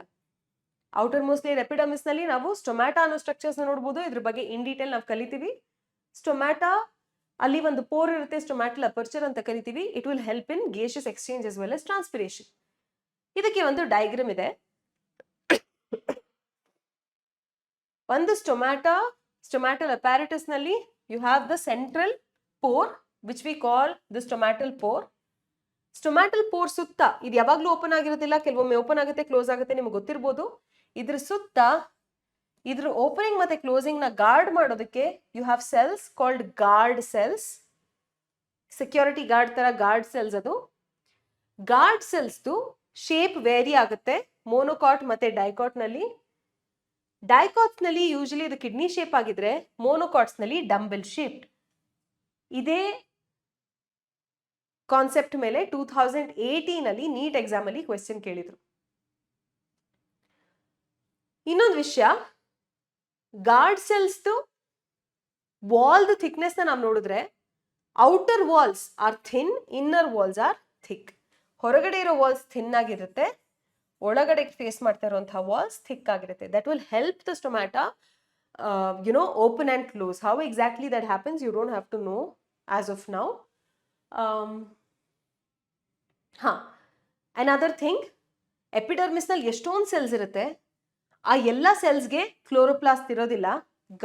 Speaker 1: Outer most layer epidermis ನಲ್ಲಿ ನಾವು stomata ಅನ್ನೋ structures ನೋಡಬಹುದು. ಇದ್ರ ಬಗ್ಗೆ ಇನ್ ಡೀಟೇಲ್ ನಾವು ಕಲಿತೀವಿ. ಸ್ಟೊಮ್ಯಾಟಾ ಅಲ್ಲಿ ಒಂದು ಪೋರ್ ಇರುತ್ತೆ, ಸ್ಟೊಮ್ಯಾಟಲ್ ಅಪರ್ಚರ್ ಅಂತ ಕರಿತೀವಿ. It will help in gaseous exchange as well as transpiration. ಇದಕ್ಕೆ ಒಂದು ಡಯಾಗ್ರಾಮ್ ಇದೆ. ಒಂದು ಸ್ಟೊಮ್ಯಾಟಲ್ ಅಪ್ಯಾರಟಸ್ ನಲ್ಲಿ you have the central pore which we call the stomatal pore. Stomatal pore ಸುತ್ತ ಇದು ಯಾವಾಗಲೂ ಓಪನ್ ಆಗಿರೋದಿಲ್ಲ, ಕೆಲವೊಮ್ಮೆ ಓಪನ್ ಆಗುತ್ತೆ ಕ್ಲೋಸ್ ಆಗುತ್ತೆ, ನಿಮಗೆ ಗೊತ್ತಿರಬಹುದು. ಇದ್ರ ಸುತ್ತ ಇದ್ರ ಓಪನಿಂಗ್ ಮತ್ತೆ ಕ್ಲೋಸಿಂಗ್ ನ ಗಾರ್ಡ್ ಮಾಡೋದಕ್ಕೆ you have cells called guard cells. Security guard ತರ ಗಾರ್ಡ್ ಸೆಲ್ಸ್. ಅದು ಗಾರ್ಡ್ ಸೆಲ್ಸ್ ಶೇಪ್ ವೇರಿ ಆಗುತ್ತೆ ಮೋನೋಕಾಟ್ ಮತ್ತೆ ಡೈಕಾಟ್ ನಲ್ಲಿ. ಡೈಕಾಟ್ಸ್ ನಲ್ಲಿ ಯೂಶಲಿ ಇದು ಕಿಡ್ನಿ ಶೇಪ್ ಆಗಿದ್ರೆ ಮೋನೋಕಾಟ್ಸ್ ನಲ್ಲಿ ಡಂಬೆಲ್ ಶೇಪ್ಡ್. ಇದೇ ಕಾನ್ಸೆಪ್ಟ್ ಮೇಲೆ 2018 ಅಲ್ಲಿ ನೀಟ್ ಎಕ್ಸಾಮ್ ಅಲ್ಲಿ ಕ್ವೆಶ್ಚನ್ ಕೇಳಿದ್ರು. ಇನ್ನೊಂದು ವಿಷಯ, ಗಾರ್ಡ್ ಸೆಲ್ಸ್ ವಾಲ್ ಥಿಕ್ನೆಸ್ ನಾವು ನೋಡಿದ್ರೆ outer walls are thin, inner walls are thick. ಹೊರಗಡೆ ಇರೋ ವಾಲ್ಸ್ ಥಿನ್ ಆಗಿರುತ್ತೆ, ಒಳಗಡೆ ಫೇಸ್ ಮಾಡ್ತಾ ಇರುವಂತಹ ವಾಲ್ಸ್ ಥಿಕ್ ಆಗಿರುತ್ತೆ. That will help the stomata open and close. How exactly that happens you don't have to know as of now. Another thing, epidermis ನಲ್ಲಿ ಎಷ್ಟೊಂದು cells ಇರುತ್ತೆ, ಆ ಎಲ್ಲ ಸೆಲ್ಸ್ಗೆ ಕ್ಲೋರೋಪ್ಲಾಸ್ಟ್ ಇರೋದಿಲ್ಲ.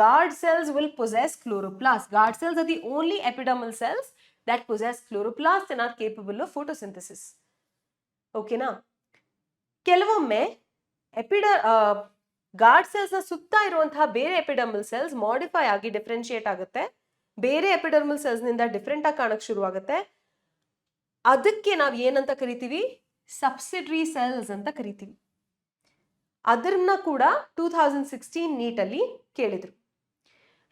Speaker 1: Guard cells will possess chloroplast. Guard cells are the only epidermal cells that possess chloroplast and are capable of photosynthesis. ಓಕೆನಾ? ಕೆಲವೊಮ್ಮೆ guard cells ನ ಸುತ್ತ ಇರುವಂತಹ ಬೇರೆ ಎಪಿಡರ್ಮಲ್ ಸೆಲ್ಸ್ ಮಾಡಿಫೈ ಆಗಿ ಡಿಫ್ರೆನ್ಶಿಯೇಟ್ ಆಗುತ್ತೆ, ಬೇರೆ ಎಪಿಡರ್ಮಲ್ ಸೆಲ್ಸ್ ನಿಂದ ಡಿಫ್ರೆಂಟ್ ಆಗಿ ಕಾಣಕ್ ಶುರು ಆಗುತ್ತೆ. ಅದಕ್ಕೆ ನಾವು ಏನಂತ ಕರಿತೀವಿ? ಸಬ್ಸಿಡರಿ ಸೆಲ್ಸ್ ಅಂತ ಕರಿತೀವಿ. ಅದನ್ನ ಕೂಡ 2016 ನೀಟ್ ಅಲ್ಲಿ ಕೇಳಿದ್ರು.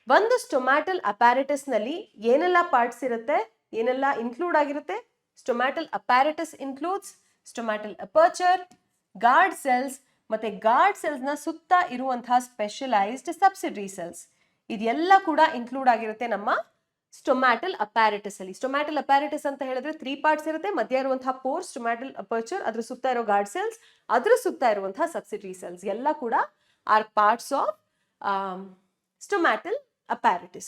Speaker 1: ಒಂದು ಸ್ಟೊಮ್ಯಾಟಲ್ ಅಪ್ಯಾರಟಸ್ ನಲ್ಲಿ ಏನೆಲ್ಲ ಪಾರ್ಟ್ಸ್ ಇರುತ್ತೆ, ಏನೆಲ್ಲ ಇನ್ಕ್ಲೂಡ್ ಆಗಿರುತ್ತೆ? ಸ್ಟೊಮ್ಯಾಟಲ್ apparatus includes ಸ್ಟೊಮ್ಯಾಟಲ್ aperture, guard cells ಮತ್ತೆ ಗಾರ್ಡ್ ಸೆಲ್ಸ್ ನ ಸುತ್ತ ಇರುವಂತಹ ಸ್ಪೆಷಲೈಸ್ಡ್ ಸಬ್ಸಿಡರಿ ಸೆಲ್ಸ್. ಇದೆಲ್ಲ ಕೂಡ ಇನ್ಕ್ಲೂಡ್ ಆಗಿರುತ್ತೆ ನಮ್ಮ ಸ್ಟೊಮ್ಯಾಟಲ್ ಅಪ್ಯಾರಟಸ್ ಅಲ್ಲಿ. ಸ್ಟೊಮ್ಯಾಟಲ್ ಅಪ್ಯಾರಟಸ್ ಅಂತ ಹೇಳಿದ್ರೆ 3 ಪಾರ್ಟ್ಸ್ ಇರುತ್ತೆ. ಮಧ್ಯ ಇರುವಂತಹ ಪೋರ್, ಸ್ಟೊಮ್ಯಾಟಲ್ ಅಪರ್ಚರ್, ಅದ್ರ ಸುತ್ತ ಇರೋ ಗಾರ್ಡ್ ಸೆಲ್ಸ್, ಅದ್ರ ಸುತ್ತ ಇರುವಂತಹ ಸಬ್ಸಿಡರಿ ಸೆಲ್ಸ್ ಎಲ್ಲ ಕೂಡ are parts of stomatal apparatus.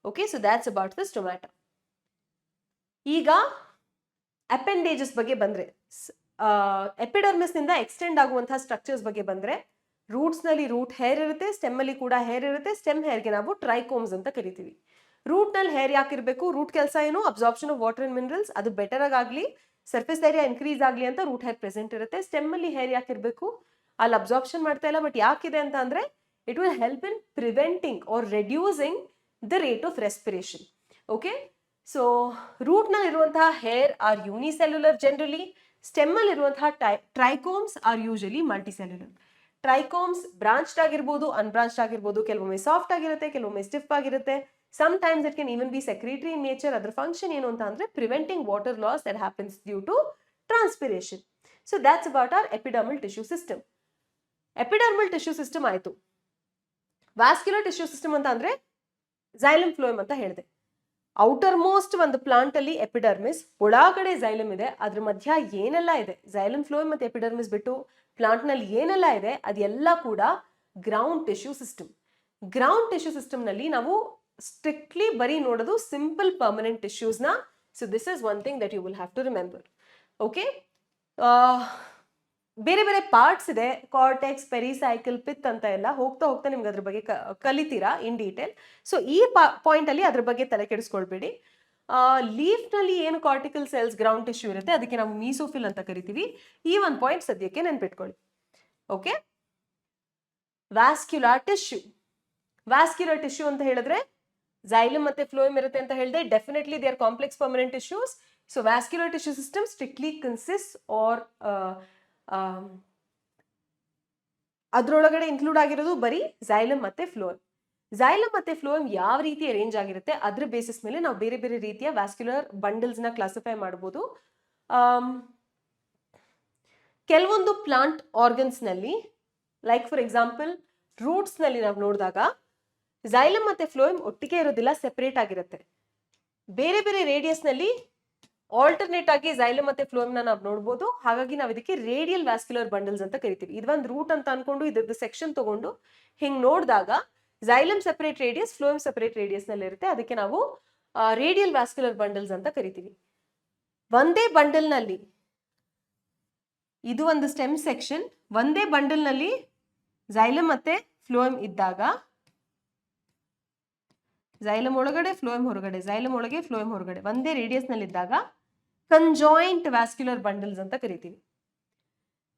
Speaker 1: Okay, so that's about the stomata. ಈಗ ಅಪೆಂಡೇಜಸ್ ಬಗ್ಗೆ ಬಂದ್ರೆ, ಎಪಿಡರ್ಮಿಸ್ ನಿಂದ ಎಕ್ಸ್ಟೆಂಡ್ ಆಗುವಂತಹ ಸ್ಟ್ರಕ್ಚರ್ಸ್ ಬಗ್ಗೆ ಬಂದ್ರೆ, ರೂಟ್ಸ್ ನಲ್ಲಿ ರೂಟ್ ಹೇರ್ ಇರುತ್ತೆ, ಸ್ಟೆಮ್ ಅಲ್ಲಿ ಕೂಡ ಹೇರ್ ಇರುತ್ತೆ. ಸ್ಟೆಮ್ ಹೇರ್ಗೆ ನಾವು ಟ್ರೈಕೋಮ್ಸ್ ಅಂತ ಕರಿತೀವಿ. ರೂಟ್ ನಲ್ಲಿ ಹೇರ್ ಯಾಕಿರ್ಬೇಕು? ರೂಟ್ ಕೆಲಸ ಏನು? Absorption of water and minerals, ಅದು ಬೆಟರ್ ಆಗಲಿ, ಸರ್ಫೇಸ್ ಏರಿಯಾ ಇನ್ಕ್ರೀಸ್ ಆಗಲಿ ಅಂತ ರೂಟ್ ಹೇರ್ ಪ್ರೆಸೆಂಟ್ ಇರುತ್ತೆ. ಸ್ಟೆಮ್ ಅಲ್ಲಿ ಹೇರ್ ಯಾಕಿರ್ಬೇಕು? ಅಲ್ಲಿ ಅಬ್ಸಾರ್ಪ್ಷನ್ ಮಾಡ್ತಾ ಇಲ್ಲ, ಬಟ್ ಯಾಕಿದೆ ಅಂತ ಅಂದ್ರೆ it will help in preventing or reducing the rate of respiration. Okay, so root ನಲ್ಲಿ ಇರುವಂತಹ hair are unicellular generally. Stem ಅಲ್ಲಿ ಇರುವಂತಹ trichomes are usually multicellular. Trichomes branched ಆಗಿರ್ಬೋದು, ಅನ್ಬ್ರಾಂಚ್ಡ್ ಆಗಿರ್ಬೋದು, ಕೆಲವೊಮ್ಮೆ ಸಾಫ್ಟ್ ಆಗಿರುತ್ತೆ, ಕೆಲವೊಮ್ಮೆ ಸ್ಟಿಫ್ ಆಗಿರುತ್ತೆ. Sometimes it can even be secretory in nature. ಅದರ ಫಂಕ್ಷನ್ ಏನು ಅಂತ ಅಂದ್ರೆ preventing water loss that happens due to transpiration. So that's about our epidermal tissue system. Epidermal tissue system ಆಯ್ತು. Vascular tissue system ಅಂತ ಅಂದ್ರೆ xylem phloem ಅಂತ ಹೇಳಿದೆ. Outer most ಒಂದು ಪ್ಲಾಂಟ್ ಅಲ್ಲಿ ಎಪಿಡರ್ಮಿಸ್, ಒಳಗಡೆ xylem ಇದೆ, ಅದ್ರ ಮಧ್ಯ ಏನೆಲ್ಲ ಇದೆ, xylem phloem ಮತ್ತೆ ಎಪಿಡರ್ಮಿಸ್ ಬಿಟ್ಟು ಪ್ಲಾಂಟ್ ನಲ್ಲಿ ಏನೆಲ್ಲ ಇದೆ ಅದೆಲ್ಲ ಕೂಡ ground tissue system. Ground tissue system ನಲ್ಲಿ ನಾವು ಸ್ಟ್ರಿಕ್ಟ್ಲಿ ಬರೀ ನೋಡೋದು ಸಿಂಪಲ್ ಪರ್ಮನೆಂಟ್ ಟಿಶ್ಯೂಸ್ ನ. So this is one thing that you will have to remember. Okay, ಬೇರೆ ಬೇರೆ ಪಾರ್ಟ್ಸ್ ಇದೆ, ಕಾರ್ಟೆಕ್ಸ್, ಪೆರಿಸೈಕಲ್, ಪಿತ್ ಅಂತ ಎಲ್ಲ. ಹೋಗ್ತಾ ಹೋಗ್ತಾ ನಿಮ್ಗೆ ಅದ್ರ ಬಗ್ಗೆ ಕಲಿತೀರಾ ಇನ್ ಡೀಟೇಲ್. ಸೊ ಈ ಪಾಯಿಂಟ್ ಅಲ್ಲಿ ಅದ್ರ ಬಗ್ಗೆ ತಲೆ ಕೆಡಿಸ್ಕೊಳ್ಬೇಡಿ. ಲೀಫ್ ನಲ್ಲಿ ಏನು ಕಾರ್ಟಿಕಲ್ ಸೆಲ್ಸ್ ಗ್ರೌಂಡ್ ಟಿಶ್ಯೂ ಇರುತ್ತೆ ಅದಕ್ಕೆ ನಾವು ಮೀಸೋಫಿಲ್ ಅಂತ ಕರಿತೀವಿ. ಈ ಒಂದು ಪಾಯಿಂಟ್ ಸದ್ಯಕ್ಕೆ ನೆನ್ಪಿಟ್ಕೊಳ್ಳಿ. Okay, vascular tissue. Vascular tissue ಅಂತ ಹೇಳಿದ್ರೆ xylem ಮತ್ತೆ phloem ಇರುತ್ತೆ ಅಂತ ಹೇಳಿದೆ. Definitely they are complex permanent tissues. So vascular tissue system strictly consist or ಅದ್ರೊಳಗಡೆ ಇನ್ಕ್ಲೂಡ್ ಆಗಿರೋದು ಬರೀ xylem ಮತ್ತೆ phloem. xylem ಮತ್ತೆ phloem ಯಾವ ರೀತಿ ಅರೇಂಜ್ ಆಗಿರುತ್ತೆ ಅದ್ರ ಬೇಸಿಸ್ ಮೇಲೆ ನಾವು ಬೇರೆ ಬೇರೆ ರೀತಿಯ ವ್ಯಾಸ್ಕ್ಯುಲರ್ ಬಂಡಲ್ಸ್ ನ ಕ್ಲಾಸಿಫೈ ಮಾಡಬಹುದು. ಕೆಲವೊಂದು ಪ್ಲಾಂಟ್ ಆರ್ಗನ್ಸ್ ನಲ್ಲಿ, ಲೈಕ್ ಫಾರ್ ಎಕ್ಸಾಂಪಲ್ ರೂಟ್ಸ್ ನಲ್ಲಿ ನಾವು ನೋಡಿದಾಗ xylem ಮತ್ತೆ phloem ಒಟ್ಟಿಗೆ ಇರೋದಿಲ್ಲ, ಸೆಪರೇಟ್ ಆಗಿರುತ್ತೆ. ಬೇರೆ ಬೇರೆ ರೇಡಿಯಸ್ ನಲ್ಲಿ ಆಲ್ಟರ್ನೇಟ್ ಆಗಿ xylem ಮತ್ತೆ phloem ನ ನಾವು ನೋಡಬಹುದು. ಹಾಗಾಗಿ ನಾವು ಇದಕ್ಕೆ ರೇಡಿಯಲ್ ವ್ಯಾಸ್ಕ್ಯುಲರ್ ಬಂಡಲ್ಸ್ ಅಂತ ಕರಿತೀವಿ. ಇದೊಂದು ರೂಟ್ ಅಂತ ಅನ್ಕೊಂಡು ಇದ್ರದ್ದು ಸೆಕ್ಷನ್ ತಗೊಂಡು ಹಿಂಗ್ ನೋಡಿದಾಗ xylem separate radius, phloem separate radius ನಲ್ಲಿ ಇರುತ್ತೆ. ಅದಕ್ಕೆ ನಾವು ರೇಡಿಯಲ್ ವ್ಯಾಸ್ಕ್ಯುಲರ್ ಬಂಡಲ್ಸ್ ಅಂತ ಕರಿತೀವಿ. ಒಂದೇ ಬಂಡಲ್ ನಲ್ಲಿ, ಇದು ಒಂದು ಸ್ಟೆಮ್ ಸೆಕ್ಷನ್, ಒಂದೇ ಬಂಡಲ್ ನಲ್ಲಿ xylem ಮತ್ತೆ phloem ಇದ್ದಾಗ, xylem ಒಳಗಡೆ phloem ಹೊರಗಡೆ, xylem ಒಳಗೆ phloem ಹೊರಗಡೆ, ಒಂದೇ ರೇಡಿಯಸ್ ನಲ್ಲಿ ಇದ್ದಾಗ ಕಂಜಾಯಿಂಟ್ ವ್ಯಾಸ್ಕ್ಯುಲರ್ ಬಂಡಲ್ಸ್ ಅಂತ ಕರಿತೀವಿ.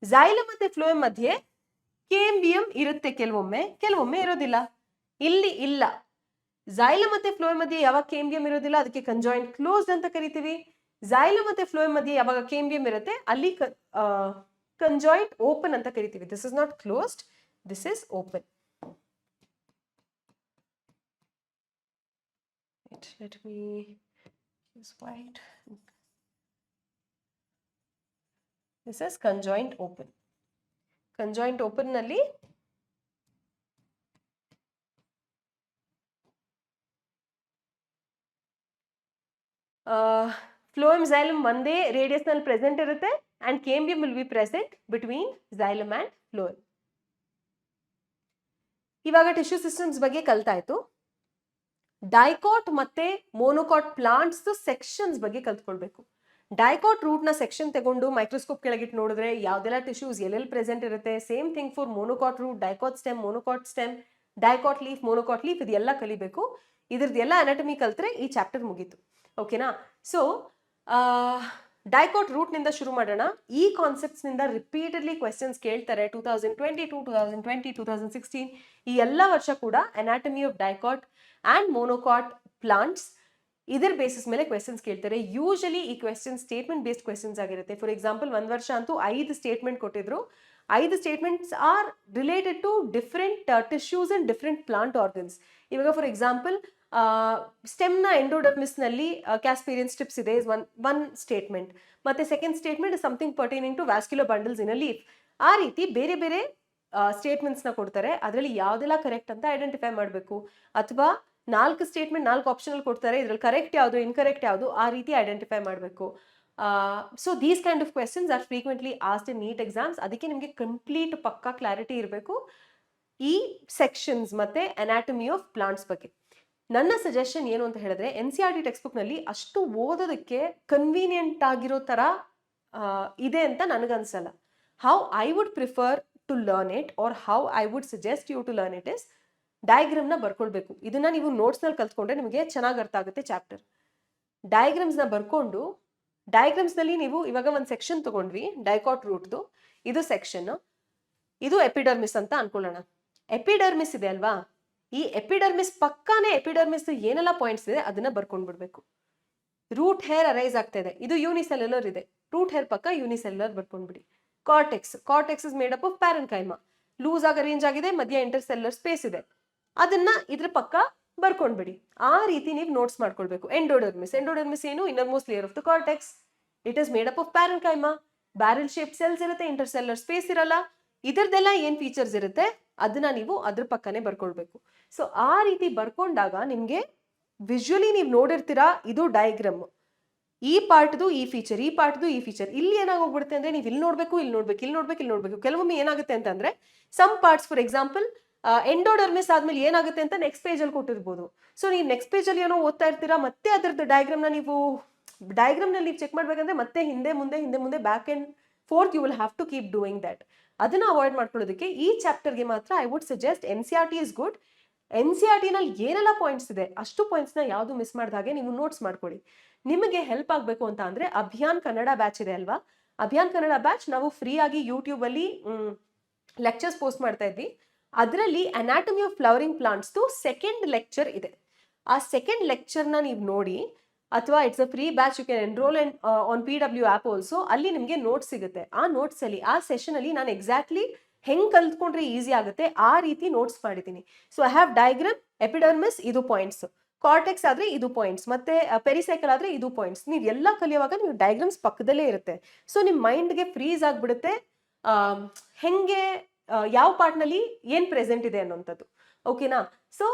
Speaker 1: xylem ಮತ್ತೆ phloem ಮಧ್ಯೆ ಕೇಂಬಿಯಂ ಇರುತ್ತೆ ಕೆಲವೊಮ್ಮೆ, ಕೆಲವೊಮ್ಮೆ ಇರೋದಿಲ್ಲ. ಇಲ್ಲಿ ಇಲ್ಲ, xylem ಮತ್ತೆ phloem ಮಧ್ಯೆ ಯಾವಾಗ ಕೇಂಬಿಯಂ ಇರೋದಿಲ್ಲ ಅದಕ್ಕೆ ಕಂಜಾಯಿಂಟ್ ಕ್ಲೋಸ್ಡ್ ಅಂತ ಕರಿತೀವಿ. xylem ಮತ್ತೆ phloem ಮಧ್ಯೆ ಯಾವಾಗ ಕೇಂಬಿಯಂ ಇರುತ್ತೆ ಅಲ್ಲಿ ಕಂಜಾಯಿಂಟ್ ಓಪನ್ ಅಂತ ಕರಿತೀವಿ. This is not closed, this is open. Let me use white. This is conjoint open. Conjoint open ನಲ್ಲಿ phloem xylem ಒಂದೇ ರೇಡಿಯಸ್ ನಲ್ಲಿ ಪ್ರೆಸೆಂಟ್ ಇರುತ್ತೆ and cambium will be present between xylem and phloem. ಇವಾಗ tissue systems ಬಗ್ಗೆ ಕಲ್ತಾಯ್ತು. Dicot ಮತ್ತೆ monocot plants sections ಬಗ್ಗೆ ಕಲ್ತ್ಕೊಳ್ಬೇಕು. ಡೈಕಾಟ್ ರೂಟ್ ನ ಸೆಕ್ಷನ್ ತಗೊಂಡು ಮೈಕ್ರೋಸ್ಕೋಪ್ ಕೆಳಗಿಟ್ಟು ನೋಡಿದ್ರೆ ಯಾವ್ದೆಲ್ಲ ಟಿಶ್ಯೂಸ್ ಎಲ್ಲೆಲ್ಲಿ ಪ್ರೆಸೆಂಟ್ ಇರುತ್ತೆ. Same thing for monocot root, dicot stem, monocot stem, dicot leaf, monocot leaf, ಇದೆಲ್ಲ ಕಲಿಬೇಕು. ಇದ್ರದ್ದೆಲ್ಲ ಅನಾಟಮಿ ಕಲ್ತ್ರೆ ಈ ಚಾಪ್ಟರ್ ಮುಗೀತು. ಓಕೆನಾ? ಸೊ ಡೈಕಾಟ್ ರೂಟ್ ನಿಂದ ಶುರು ಮಾಡೋಣ. ಈ ಕಾನ್ಸೆಪ್ಟ್ಸ್ ನಿಂದ ರಿಪೀಟೆಡ್ಲಿ ಕ್ವೆಶ್ಚನ್ಸ್ ಕೇಳ್ತಾರೆ. 2022, 2020, 2016 ಈ ಎಲ್ಲ ವರ್ಷ ಕೂಡ anatomy of dicot and monocot plants ಇದರ ಬೇಸಿಸ್ ಮೇಲೆ ಕ್ವೆಶ್ಚನ್ಸ್ ಕೇಳ್ತಾರೆ. ಯೂಶಲಿ ಈ ಕ್ವೆಶ್ಚನ್ ಸ್ಟೇಟ್ಮೆಂಟ್ ಬೇಸ್ಡ್ ಕ್ವೆಶ್ಚನ್ಸ್ ಆಗಿರುತ್ತೆ. ಫಾರ್ ಎಕ್ಸಾಂಪಲ್ ಒಂದ್ ವರ್ಷ ಅಂತೂ 5 ಸ್ಟೇಟ್ಮೆಂಟ್ ಕೊಟ್ಟಿದ್ರು. 5 statements are related to different tissues and different plant organs. ಇವಾಗ ಫಾರ್ ಎಕ್ಸಾಂಪಲ್ ಸ್ಟೆಮ್ ನ ಎಂಡೋಡರ್ಮಿಸ್ ನಲ್ಲಿ ಕ್ಯಾಸ್ಪೇರಿಯನ್ ಸ್ಟ್ರಿಪ್ಸ್ ಇದೆ, ಒನ್ ಸ್ಟೇಟ್ಮೆಂಟ್. ಮತ್ತೆ second statement something pertaining to vascular bundles in a leaf. ಆ ರೀತಿ ಬೇರೆ ಬೇರೆ ಸ್ಟೇಟ್ಮೆಂಟ್ಸ್ ನ ಕೊಡ್ತಾರೆ. ಅದರಲ್ಲಿ ಯಾವ್ದೆಲ್ಲ ಕರೆಕ್ಟ್ ಅಂತ ಐಡೆಂಟಿಫೈ ಮಾಡಬೇಕು. ಅಥವಾ 4 ಸ್ಟೇಟ್ಮೆಂಟ್ 4 ಆಪ್ಷನಲ್ ಕೊಡ್ತಾರೆ, ಇದ್ರಲ್ಲಿ ಕರೆಕ್ಟ್ ಯಾವುದು ಇನ್ಕರೆಕ್ಟ್ ಯಾವುದು ಆ ರೀತಿ ಐಡೆಂಟಿಫೈ ಮಾಡಬೇಕು. So these kind of questions are frequently asked in NEET exams. ಅದಕ್ಕೆ ನಿಮಗೆ ಕಂಪ್ಲೀಟ್ ಪಕ್ಕಾ ಕ್ಲಾರಿಟಿ ಇರಬೇಕು ಈ ಸೆಕ್ಷನ್ಸ್ ಮತ್ತೆ ಅನಾಟಮಿ ಆಫ್ ಪ್ಲಾಂಟ್ಸ್ ಬಗ್ಗೆ. ನನ್ನ ಸಜೆಷನ್ ಏನು ಅಂತ ಹೇಳಿದ್ರೆ, NCERT ಟೆಕ್ಸ್ಟ್ ಬುಕ್ ನಲ್ಲಿ ಅಷ್ಟು ಓದೋದಕ್ಕೆ ಕನ್ವೀನಿಯಂಟ್ ಆಗಿರೋ ತರ ಇದೆ ಅಂತ ನನಗನ್ಸಲ್ಲ. How I would prefer to learn it or how I would suggest you to learn it is diagram ನ ಬರ್ಕೊಳ್ಬೇಕು. ಇದನ್ನ ನೀವು ನೋಟ್ಸ್ ನಲ್ಲಿ ಕಲ್ತ್ಕೊಂಡ್ರೆ ನಿಮಗೆ ಚೆನ್ನಾಗಿ ಅರ್ಥ ಆಗುತ್ತೆ ಚಾಪ್ಟರ್. ಡಯಾಗ್ರಾಮ್ಸ್ ನ ಬರ್ಕೊಂಡು ಡಯಾಗ್ರಾಮ್ಸ್ ನಲ್ಲಿ ನೀವು ಇವಾಗ ಒಂದು ಸೆಕ್ಷನ್ ತಗೊಂಡ್ವಿ ಡೈಕಾಟ್ ರೂಟ್ದು, ಇದು ಸೆಕ್ಷನ್, ಇದು ಎಪಿಡರ್ಮಿಸ್ ಅಂತ ಅನ್ಕೊಳ್ಳೋಣ. ಎಪಿಡರ್ಮಿಸ್ ಇದೆ ಅಲ್ವಾ, ಈ ಎಪಿಡರ್ಮಿಸ್ ಪಕ್ಕಾನೇ ಎಪಿಡರ್ಮಿಸ್ ಏನೆಲ್ಲ ಪಾಯಿಂಟ್ಸ್ ಇದೆ ಅದನ್ನ ಬರ್ಕೊಂಡ್ಬಿಡ್ಬೇಕು. ರೂಟ್ ಹೇರ್ ಅರೈಸ್ ಆಗ್ತಾ ಇದೆ, ಇದು ಯೂನಿಸೆಲ್ಯುಲರ್ ಇದೆ, ರೂಟ್ ಹೇರ್ ಪಕ್ಕ ಯೂನಿಸೆಲ್ಯುಲರ್ ಬರ್ಕೊಂಡ್ಬಿಡಿ. Cortex is made up of parenchyma, loose ಆಗಿ ಅರೇಂಜ್ ಆಗಿದೆ, ಮಧ್ಯ ಇಂಟರ್ಸೆಲ್ಯುಲರ್ ಸ್ಪೇಸ್ ಇದೆ, ಅದನ್ನ ಇದ್ರ ಪಕ್ಕ ಬರ್ಕೊಂಡ್ಬಿಡಿ. ಆ ರೀತಿ ನೀವು ನೋಟ್ಸ್ ಮಾಡ್ಕೊಳ್ಬೇಕು. ಎಂಡೋಡರ್ಮಿಸ್ ಏನು, innermost layer of the cortex, it is made up of parenchyma, barrel shape cells ಇರುತ್ತೆ, ಇಂಟರ್ಸೆಲ್ಯುಲರ್ ಸ್ಪೇಸ್ ಇರಲ್ಲ, ಇದರದೆಲ್ಲ ಏನ್ ಫೀಚರ್ಸ್ ಇರುತ್ತೆ ಅದನ್ನ ನೀವು ಅದ್ರ ಪಕ್ಕನೆ ಬರ್ಕೊಳ್ಬೇಕು. ಸೊ ಆ ರೀತಿ ಬರ್ಕೊಂಡಾಗ ನಿಮ್ಗೆ ವಿಜುವಲಿ ನೀವು ನೋಡಿರ್ತೀರಾ, ಇದು ಡಯಾಗ್ರಾಮ್, ಈ ಪಾರ್ಟ್ದು ಈ ಫೀಚರ್, ಈ ಪಾರ್ಟ್ದು ಈ ಫೀಚರ್. ಇಲ್ಲಿ ಏನಾಗೋಗ್ಬಿಡುತ್ತೆ ಅಂದ್ರೆ ನೀವು ಇಲ್ಲಿ ನೋಡ್ಬೇಕು. ಕೆಲವೊಮ್ಮೆ ಏನಾಗುತ್ತೆ ಅಂತಂದ್ರೆ some parts, for example endodermis ಆದ್ಮೇಲೆ ಏನಾಗುತ್ತೆ ಅಂತ ನೆಕ್ಸ್ಟ್ ಪೇಜ್ ಅಲ್ಲಿ ಕೊಟ್ಟಿರ್ಬೋದು. ಸೊ ನೀವು ನೆಕ್ಸ್ಟ್ ಪೇಜ್ ಅಲ್ಲಿ ಏನೋ ಓದ್ತಾ ಇರ್ತೀರಾ, ಮತ್ತೆ ಅದರದ್ದು ಡಯಾಗ್ರಾಮ್ ನಲ್ಲಿ ನೀವು ಚೆಕ್ ಮಾಡ್ಬೇಕಂದ್ರೆ ಮತ್ತೆ ಹಿಂದೆ ಮುಂದೆ back and forth you will have to keep doing that. ಅದನ್ನ ಅವಾಯ್ಡ್ ಮಾಡ್ಕೊಳ್ಳೋದಕ್ಕೆ ಈ ಚಾಪ್ಟರ್ಗೆ ಮಾತ್ರ I would suggest NCERT is good. NCERT ನಲ್ಲಿ ಏನೆಲ್ಲ ಪಾಯಿಂಟ್ಸ್ ಇದೆ ಅಷ್ಟು ಪಾಯಿಂಟ್ಸ್ ನ ಯಾವುದು ಮಿಸ್ ಮಾಡ್ದಾಗೆ ನೀವು ನೋಟ್ಸ್ ಮಾಡ್ಕೊಳ್ಳಿ. ನಿಮಗೆ ಹೆಲ್ಪ್ ಆಗಬೇಕು ಅಂತ ಅಂದ್ರೆ ಅಭಿಯಾನ್ ಕನ್ನಡ ಬ್ಯಾಚ್ ಇದೆ ಅಲ್ವಾ, ಅಭಿಯಾನ್ ಕನ್ನಡ ಬ್ಯಾಚ್ ನಾವು ಫ್ರೀ ಆಗಿ ಯೂಟ್ಯೂಬ್ ಅಲ್ಲಿ ಲೆಕ್ಚರ್ಸ್ ಪೋಸ್ಟ್ ಮಾಡ್ತಾ ಇದ್ವಿ. ಅದರಲ್ಲಿ anatomy of flowering plants second lecture ಇದೆ. ಆ ಸೆಕೆಂಡ್ ಲೆಕ್ಚರ್ ನ ನೀವು ನೋಡಿ, ಅಥವಾ it's a free batch, you can enrol on PW app also. ಅಲ್ಲಿ ನಿಮಗೆ ನೋಟ್ಸ್ ಸಿಗುತ್ತೆ. ಆ ನೋಟ್ಸ್ ಅಲ್ಲಿ ಆ ಸೆಷನ್ ಅಲ್ಲಿ ನಾನು ಎಕ್ಸಾಕ್ಟ್ಲಿ ಹೆಂಗ್ ಕಲ್ತ್ಕೊಂಡ್ರೆ ಈಸಿ ಆಗುತ್ತೆ ಆ ರೀತಿ ನೋಟ್ಸ್ ಮಾಡಿದ್ದೀನಿ. So I have diagram, epidermis ಇದು ಪಾಯಿಂಟ್ಸ್, ಕಾರ್ಟೆಕ್ಸ್ ಆದ್ರೆ ಇದು ಪಾಯಿಂಟ್ಸ್, ಮತ್ತೆ ಪೆರಿಸೈಕಲ್ ಆದ್ರೆ ಇದು ಪಾಯಿಂಟ್ಸ್. ನೀವು ಎಲ್ಲ ಕಲಿಯುವಾಗ ನೀವು ಡಯಾಗ್ರಾಮ್ಸ್ ಪಕ್ಕದಲ್ಲೇ ಇರುತ್ತೆ. ಸೊ ನಿಮ್ ಮೈಂಡ್ಗೆ ಫ್ರೀಸ್ ಆಗ್ಬಿಡುತ್ತೆ ಹೆಂಗೆ ಯಾವ ಪಾರ್ಟ್ ನಲ್ಲಿ ಏನ್ ಪ್ರೆಸೆಂಟ್ ಇದೆ ಅನ್ನೋಂಥದ್ದು. ಓಕೆನಾ? ಸೊ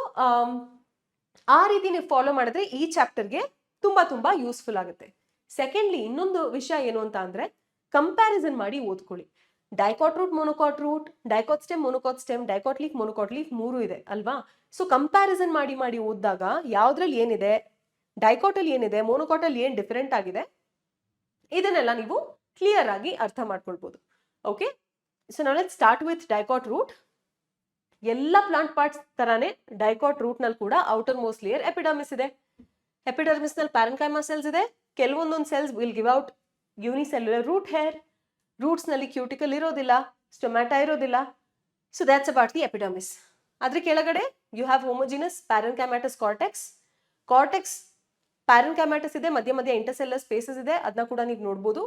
Speaker 1: ಆ ರೀತಿ ನೀವು ಫಾಲೋ ಮಾಡಿದ್ರೆ ಈ ಚಾಪ್ಟರ್ಗೆ ತುಂಬಾ ಯೂಸ್ಫುಲ್ ಆಗುತ್ತೆ. ಸೆಕೆಂಡ್ಲಿ ಇನ್ನೊಂದು ವಿಷಯ ಏನು ಅಂತ ಅಂದ್ರೆ ಕಂಪ್ಯಾರಿಸನ್ ಮಾಡಿ ಓದ್ಕೊಳ್ಳಿ. Dicot root, monocot root, dicot stem, monocot stem, dicot leaf, monocot leaf 3 ಇದೆ ಅಲ್ವಾ. ಸೊ ಕಂಪ್ಯಾರಿಸನ್ ಮಾಡಿ ಓದಿದಾಗ ಯಾವ್ದ್ರಲ್ಲಿ ಏನಿದೆ, ಡೈಕಾಟ್ ಅಲ್ಲಿ ಏನಿದೆ, ಮೊನೊಕಾಟ್ ಅಲ್ಲಿ ಏನ್ ಡಿಫರೆಂಟ್ ಆಗಿದೆ, ಇದನ್ನೆಲ್ಲ ನೀವು ಕ್ಲಿಯರ್ ಆಗಿ ಅರ್ಥ ಮಾಡ್ಕೊಳ್ಬಹುದು. ಓಕೆ, ಸೊ ನಾವು let's start with dicot root. ಎಲ್ಲ ಪ್ಲಾಂಟ್ ಪಾರ್ಟ್ಸ್ ತರಾನೇ ಡೈಕಾಟ್ ರೂಟ್ ನಲ್ಲಿ ಕೂಡ ಔಟರ್ ಮೋಸ್ಟ್ ಲೇಯರ್ ಎಪಿಡರ್ಮಿಸ್ ಇದೆ. ಎಪಿಡರ್ಮಿಸ್ ನಲ್ಲಿ ಪ್ಯಾರೆನ್ಕೈಮಾ ಸೆಲ್ಸ್ ಇದೆ. ಕೆಲವೊಂದೊಂದು cells will give out unicellular root hair. Roots ನಲ್ಲಿ ಕ್ಯೂಟಿಕಲ್ ಇರೋದಿಲ್ಲ, ಸ್ಟೊಮ್ಯಾಟಾ ಇರೋದಿಲ್ಲ. So that's about the epidermis. ಅದ್ರ ಕೆಳಗಡೆ you have homogeneous parenchymatous cortex. Cortex parenchymatous ಇದೆ, ಮಧ್ಯ ಇಂಟರ್ಸೆಲ್ಯುಲರ್ ಸ್ಪೇಸಸ್ ಇದೆ, ಅದನ್ನ ಕೂಡ ನೀವು ನೋಡ್ಬೋದು.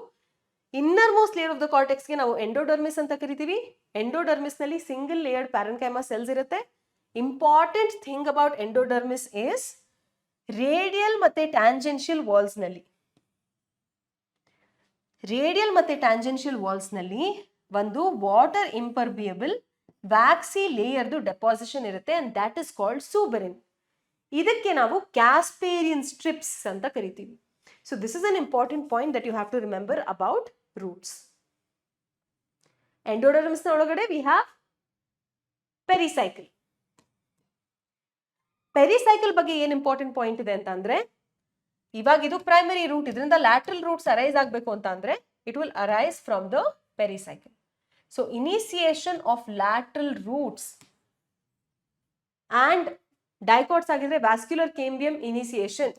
Speaker 1: Innermost layer of the ಕಾರ್ಟೆಕ್ಸ್ಗೆ ನಾವು ಎಂಡೋಡರ್ಮಿಸ್ ಅಂತ ಕರಿತೀವಿ. ಎಂಡೋಡರ್ಮಿಸ್ ನಲ್ಲಿ ಸಿಂಗಲ್ ಲೇಯರ್ಡ್ ಪ್ಯಾರೆನ್ಕೈಮಾ ಸೆಲ್ಸ್ ಇರುತ್ತೆ. Important thing about endodermis is radial ಮತ್ತೆ ಟ್ಯಾಂಜೆನ್ಷಿಯಲ್ ವಾಲ್ಸ್ ನಲ್ಲಿ, ಒಂದು ವಾಟರ್ ಇಂಪರ್ಬಿಯಬಲ್ ವ್ಯಾಕ್ಸಿ ಲೇಯರ್ದು ಡೆಪಾಸಿಷನ್ ಇರುತ್ತೆ, and that is called suberin. ಇದಕ್ಕೆ ನಾವು ಕ್ಯಾಸ್ಪೇರಿಯನ್ ಸ್ಟ್ರಿಪ್ಸ್ ಅಂತ ಕರಿತೀವಿ. So this is an important point that you have to remember about roots. Endodermis ನ ಒಳಗಡೆ ವಿ ಹ್ಯಾವ್ ಪೆರಿಸೈಕಲ್. ಪೆರಿಸೈಕಲ್ ಬಗ್ಗೆ ಏನ್ ಇಂಪಾರ್ಟೆಂಟ್ ಪಾಯಿಂಟ್ ಇದೆ ಅಂತ ಅಂದ್ರೆ, ಇವಾಗ ಇದು ಪ್ರೈಮರಿ ರೂಟ್, ಇದರಿಂದ ಲ್ಯಾಟ್ರಲ್ ರೂಟ್ಸ್ ಅರೈಸ್ ಆಗಬೇಕು ಅಂತ ಅಂದ್ರೆ it will arise from the pericycle. So initiation of lateral roots and dicots ಆಗಿದ್ರೆ ವ್ಯಾಸ್ಕ್ಯುಲರ್ ಕೇಂಬಿಯಂ ಇನಿಸಿಯೇಷನ್,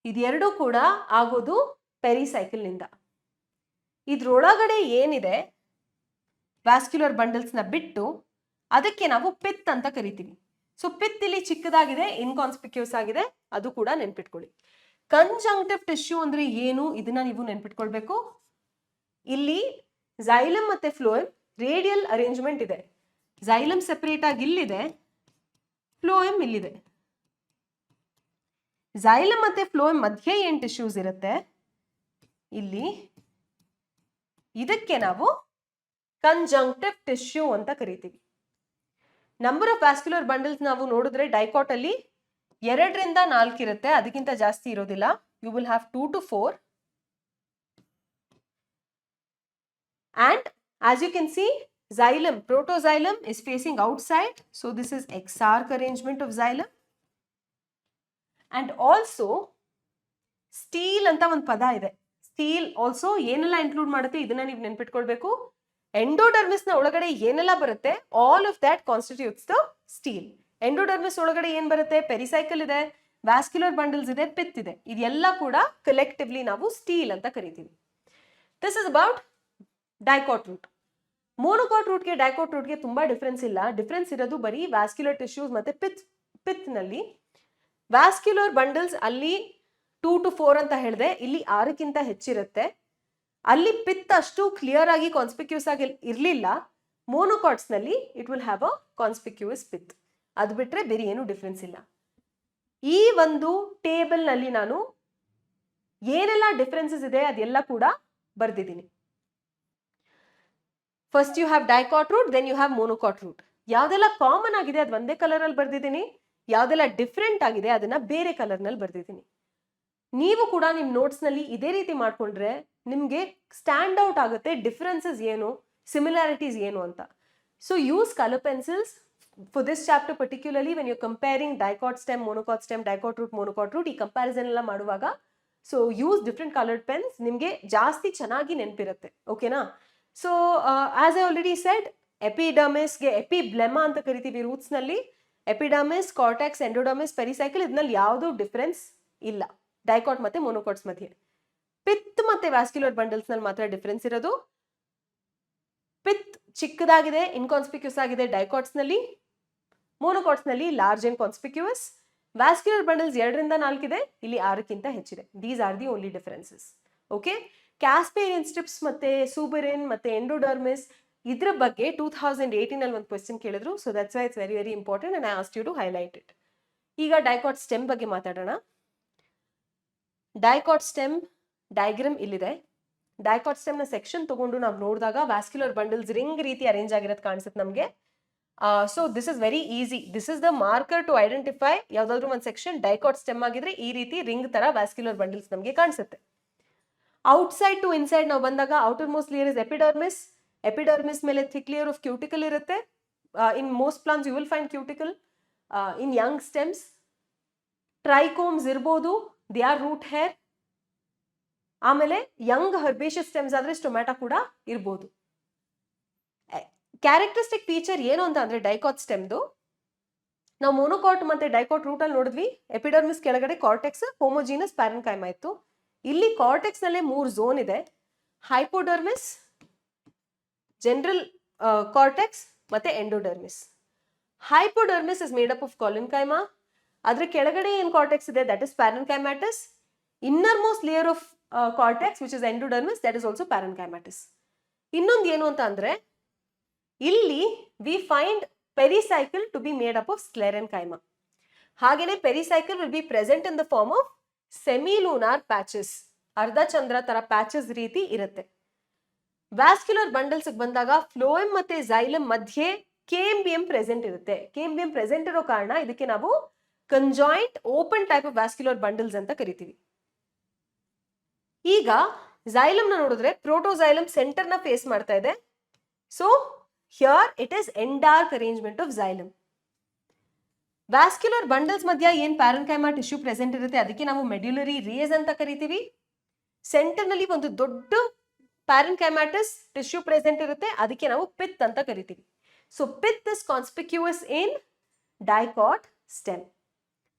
Speaker 1: ಇದೆರಡೂ ಕೂಡ ಆಗೋದು ಪೆರಿಸೈಕಲ್ ನಿಂದ. ಇದ್ರೊಳಗಡೆ ಏನಿದೆ ವ್ಯಾಸ್ಕ್ಯುಲರ್ ಬಂಡಲ್ಸ್ ನ ಬಿಟ್ಟು ಅದಕ್ಕೆ ನಾವು ಪಿತ್ ಅಂತ ಕರಿತೀವಿ. ಸೊ ಪಿತ್ ಇಲ್ಲಿ ಚಿಕ್ಕದಾಗಿದೆ, ಇನ್ಕಾನ್ಸ್ಪಿಕ್ಯೂಸ್ ಆಗಿದೆ, ಅದು ಕೂಡ ನೆನ್ಪಿಟ್ಕೊಳ್ಳಿ. ಕಂಜಂಕ್ಟಿವ್ ಟಿಶ್ಯೂ ಅಂದ್ರೆ ಏನು, ಇದನ್ನ ನೀವು ನೆನ್ಪಿಟ್ಕೊಳ್ಬೇಕು. ಇಲ್ಲಿ ಝೈಲಮ್ ಮತ್ತೆ ಫ್ಲೋಯಮ್ ರೇಡಿಯಲ್ ಅರೇಂಜ್ಮೆಂಟ್ ಇದೆ. ಝೈಲಮ್ ಸೆಪರೇಟ್ ಆಗಿ ಇಲ್ಲಿದೆ, ಫ್ಲೋಯಮ್ ಇಲ್ಲಿದೆ. ಝೈಲಮ್ ಮತ್ತೆ ಫ್ಲೋಯಮ್ ಮಧ್ಯೆ ಏನ್ ಟಿಶ್ಯೂಸ್ ಇರುತ್ತೆ ಇಲ್ಲಿ, ಇದಕ್ಕೆ ನಾವು ಕಂಜಂಕ್ಟಿವ್ ಟಿಶ್ಯೂ ಅಂತ ಕರಿತೀವಿ. ನಂಬರ್ ಆಫ್ ವ್ಯಾಸ್ಕ್ಯುಲರ್ ಬಂಡಲ್ಸ್ ನಾವು ನೋಡಿದ್ರೆ ಡೈಕಾಟ್ ಅಲ್ಲಿ 2 ರಿಂದ 4 ಇರುತ್ತೆ, ಅದಕ್ಕಿಂತ ಜಾಸ್ತಿ ಇರೋದಿಲ್ಲ. You will have 2 to 4. And as you can see, xylem, protoxylem is facing outside. So this is exarch arrangement of xylem. And also steel ಅಂತ ಒಂದು ಪದ ಇದೆ. ಸ್ಟೀಲ್ ಆಲ್ಸೋ ಏನೆಲ್ಲ ಇನ್ಕ್ಲೂಡ್ ಮಾಡುತ್ತೆ ಇದನ್ನ ನೀವು ನೆನ್ಪಿಟ್ಕೊಳ್ಬೇಕು. ಎಂಡೋಡರ್ಮಿಸ್ ನ ಒಳಗಡೆ ಏನೆಲ್ಲ ಬರುತ್ತೆ, all of that constitutes the steel. Endodermis ಒಳಗಡೆ ಏನ್ ಬರುತ್ತೆ? ಪೆರಿಸೈಕಲ್ ಇದೆ, ವ್ಯಾಸ್ಕ್ಯುಲರ್ ಬಂಡಲ್ಸ್ ಇದೆ, ಪಿತ್ ಇದೆ. ಇದೆಲ್ಲ ಕೂಡ ಕಲೆಕ್ಟಿವ್ಲಿ ನಾವು ಸ್ಟೀಲ್ ಅಂತ ಕರಿತೀವಿ. This is about dicot root. Monocot ರೂಟ್ಗೆ ಡೈಕಾಟ್ ರೂಟ್ಗೆ ತುಂಬಾ ಡಿಫ್ರೆನ್ಸ್ ಇಲ್ಲ. ಡಿಫ್ರೆನ್ಸ್ ಇರೋದು ಬರೀ ವ್ಯಾಸ್ಕ್ಯುಲರ್ ಟಿಶ್ಯೂಸ್ ಮತ್ತೆ ಪಿತ್ ನಲ್ಲಿ. ವ್ಯಾಸ್ಕ್ಯುಲರ್ ಬಂಡಲ್ಸ್ ಅಲ್ಲಿ 2 to 4 ಅಂತ ಹೇಳಿದೆ, ಇಲ್ಲಿ 6ಕ್ಕಿಂತ ಹೆಚ್ಚಿರುತ್ತೆ. ಅಲ್ಲಿ ಪಿತ್ ಅಷ್ಟು ಕ್ಲಿಯರ್ ಆಗಿ ಕಾನ್ಸ್ಪಿಕ್ಯೂಸ್ ಆಗಿ ಇರಲಿಲ್ಲ. ಮೋನೋಕಾಟ್ಸ್ ನಲ್ಲಿ it will have a conspicuous pith. ಅದು ಬಿಟ್ರೆ ಬೇರೆ ಏನು ಡಿಫ್ರೆನ್ಸ್ ಇಲ್ಲ. ಈ ಒಂದು ಟೇಬಲ್ ನಲ್ಲಿ ನಾನು ಏನೆಲ್ಲ ಡಿಫ್ರೆನ್ಸಸ್ ಇದೆ ಅದೆಲ್ಲ ಕೂಡ ಬರ್ದಿದ್ದೀನಿ. First you have dicot root, then you have monocot root. ಯಾವ್ದೆಲ್ಲ ಕಾಮನ್ ಆಗಿದೆ ಅದು ಒಂದೇ ಕಲರ್ ಅಲ್ಲಿ ಬರ್ದಿದ್ದೀನಿ, ಯಾವ್ದೆಲ್ಲ ಡಿಫ್ರೆಂಟ್ ಆಗಿದೆ ಅದನ್ನ ಬೇರೆ ಕಲರ್ ನಲ್ಲಿ ಬರ್ದಿದ್ದೀನಿ. ನೀವು ಕೂಡ ನಿಮ್ ನೋಟ್ಸ್ ನಲ್ಲಿ ಇದೇ ರೀತಿ ಮಾಡ್ಕೊಂಡ್ರೆ ನಿಮ್ಗೆ ಸ್ಟ್ಯಾಂಡ್ ಔಟ್ ಆಗುತ್ತೆ ಡಿಫ್ರೆನ್ಸಸ್ ಏನು, ಸಿಮಿಲಾರಿಟೀಸ್ ಏನು ಅಂತ. So use colour pencils for this chapter particularly when you're comparing dicot stem, monocot stem, dicot root, monocot root, ಈ ಕಂಪ್ಯಾರಿಸನ್ ಎಲ್ಲ ಮಾಡುವಾಗ so use different coloured pens, ನಿಮಗೆ ಜಾಸ್ತಿ ಚೆನ್ನಾಗಿ ನೆನಪಿರುತ್ತೆ. ಓಕೆನಾ? So as I already said, ಎಪಿಡರ್ಮಿಸ್ಗೆ ಎಪಿಬ್ಲೆಮಾ ಅಂತ ಕರಿತೀವಿ ರೂಟ್ಸ್ ನಲ್ಲಿ. ಎಪಿಡರ್ಮಿಸ್, ಕಾರ್ಟೆಕ್ಸ್, ಎಂಡೋಡರ್ಮಿಸ್, ಪೆರಿಸೈಕಲ್ ಇದನ್ನಲ್ಲಿ ಯಾವುದೂ ಡಿಫ್ರೆನ್ಸ್ ಇಲ್ಲ ಡೈಕಾಟ್ ಮತ್ತೆ ಮೋನೋಕಾಟ್ಸ್ ಮಧ್ಯೆ. ಪಿತ್ ಮತ್ತೆ ವ್ಯಾಸ್ಕ್ಯುಲರ್ ಬಂಡಲ್ಸ್ ನಲ್ಲಿ ಮಾತ್ರ ಡಿಫ್ರೆನ್ಸ್ ಇರೋದು. ಪಿತ್ ಚಿಕ್ಕದಾಗಿದೆ, ಇನ್ಕಾನ್ಸ್ಪಿಕ್ಯೂಸ್ ಆಗಿದೆ ಡೈಕಾಟ್ಸ್ ನಲ್ಲಿ. ಮೋನೋಕಾಟ್ಸ್ ನಲ್ಲಿ ಲಾರ್ಜ್ ಅಂಡ್ ಕಾನ್ಸ್ಪಿಕ್ಯೂಸ್. ವ್ಯಾಸ್ಕ್ಯುಲರ್ ಬಂಡಲ್ಸ್ 2 ರಿಂದ 4 ಇದೆ, ಇಲ್ಲಿ 6ಕ್ಕಿಂತ ಹೆಚ್ಚಿದೆ. These are the only differences. Okay, Casparian strips ಮತ್ತೆ ಸೂಬರಿನ್ ಮತ್ತೆ ಎಂಡೋಡರ್ಮಿಸ್ ಇದ್ರ ಬಗ್ಗೆ 2018 ಅಲ್ಲಿ ಒಂದು ಕ್ವೆಶ್ಚನ್ ಕೇಳಿದ್ರು. So that's why it's very very important and I asked you to highlight it. ಈಗ ಡೈಕಾಟ್ ಸ್ಟೆಮ್ ಬಗ್ಗೆ ಮಾತಾಡೋಣ. ಡೈಕಾಟ್ ಸ್ಟೆಮ್ ಡಯಾಗ್ರಾಮ್ ಇಲ್ಲಿದೆ. ಡೈಕಾಟ್ ಸ್ಟೆಮ್ ನ ಸೆಕ್ಷನ್ ತಗೊಂಡು ನಾವು ನೋಡಿದಾಗ ವ್ಯಾಸ್ಕ್ಯುಲರ್ ಬಂಡಲ್ಸ್ ರಿಂಗ್ ರೀತಿ ಅರೇಂಜ್ ಆಗಿರೋದು ಕಾಣಿಸುತ್ತೆ ನಮಗೆ. So this is very easy. This is the marker to identify ಯಾವ್ದಾದ್ರು ಒಂದು ಸೆಕ್ಷನ್ ಡೈಕಾಟ್ ಸ್ಟೆಮ್ ಆಗಿದ್ರೆ ಈ ರೀತಿ ರಿಂಗ್ ತರ ವ್ಯಾಸ್ಕ್ಯುಲರ್ ಬಂಡಲ್ಸ್ ನಮಗೆ ಕಾಣಿಸುತ್ತೆ. ಔಟ್ಸೈಡ್ ಟು ಇನ್ಸೈಡ್ ನಾವು ಬಂದಾಗ outermost layer is epidermis. Epidermis ಮೇಲೆ ಥಿಕ್ ಲೇಯರ್ ಆಫ್ ಕ್ಯೂಟಿಕಲ್ ಇರುತ್ತೆ. In most plants you will find cuticle. In young stems trichomes ಇರ್ಬೋದು, ದೇ ಆರ್ ರೂಟ್ ಹೇರ್. ಆಮೇಲೆ young herbaceous stems ಆದ್ರೆ stomata ಕೂಡ ಇರ್ಬೋದು. Characteristic feature ಏನು ಅಂತ ಅಂದ್ರೆ ಡೈಕಾಟ್ ಸ್ಟೆಮ್ದು, ನಾವು ಮೋನೋಕಾಟ್ ಮತ್ತೆ ಡೈಕಾಟ್ ರೂಟ್ ಅಲ್ಲಿ ನೋಡಿದ್ವಿ. ಎಪಿಡರ್ಮಿಸ್ ಕೆಳಗಡೆ ಕಾರ್ಟೆಕ್ಸ್, ಹೋಮೋಜಿನಸ್, ಪ್ಯಾರೆನ್ಕೈಮಾ ಇತ್ತು. ಇಲ್ಲಿ ಕಾರ್ಟೆಕ್ಸ್ ನಲ್ಲೇ 3 ಝೋನ್ ಇದೆ. ಹೈಪೋಡರ್ಮಿಸ್, ಜನರಲ್ ಕಾರ್ಟೆಕ್ಸ್ ಮತ್ತೆ endodermis. Hypodermis is made up of collenchyma. ಅದ್ರ ಕೆಳಗಡೆ ಏನ್ ಕಾರ್ಟೆಕ್ಸ್ ಇದೆ that is parenchymatous. Innermost layer of cortex which is endodermis, that is also parenchymatous. ಇನ್ನೊಂದು ಏನು ಅಂತ ಅಂದ್ರೆ ಇಲ್ಲಿ we find pericycle to be made up of sclerenchyma. ಹಾಗೇನೆ pericycle will be present in the form of semilunar patches. ಅರ್ಧ ಚಂದ್ರ ತರ patches ರೀತಿ ಇರುತ್ತೆ. ವ್ಯಾಸ್ಕ್ಯುಲರ್ ಬಂಡಲ್ಸ್ ಬಂದಾಗ ಫ್ಲೋಯಮ್ ಮತ್ತೆ ಝೈಲಮ್ ಮಧ್ಯೆ ಕೇಂಬಿಯಂ ಪ್ರೆಸೆಂಟ್ ಇರುತ್ತೆ. ಕೇಂಬಿಯಂ ಪ್ರೆಸೆಂಟ್ ಇರೋ ಕಾರಣ ಇದಕ್ಕೆ ನಾವು conjoint open type of vascular bundles ಅಂತ ಕರಿತೀವಿ. ಈಗ ಝೈಲಮ್ ನ ನೋಡಿದ್ರೆ ಪ್ರೋಟೋಝೈಲಮ್ ಸೆಂಟರ್ ನ ಫೇಸ್ ಮಾಡ್ತಾ ಇದೆ. So here it is ಎಂಡಾರ್ಕ್ arrangement of xylem. Vascular bundles ಮಧ್ಯ ಏನ್ ಪ್ಯಾರೆನ್ಕೈಮಾ ಟಿಶ್ಯೂ ಪ್ರೆಸೆಂಟ್ ಇರುತ್ತೆ ಅದಕ್ಕೆ ನಾವು ಮೆಡ್ಯುಲರಿ ರೇಸ್ ಅಂತ ಕರಿತೀವಿ. ಸೆಂಟರ್ ನಲ್ಲಿ ಒಂದು ದೊಡ್ಡ ಪ್ಯಾರೆನ್ಕೈಮ್ಯಾಟಿಸ್ ಟಿಶ್ಯೂ ಪ್ರೆಸೆಂಟ್ ಇರುತ್ತೆ, ಅದಕ್ಕೆ ನಾವು ಪಿತ್ ಅಂತ ಕರಿತೀವಿ. So pith is conspicuous in dicot stem.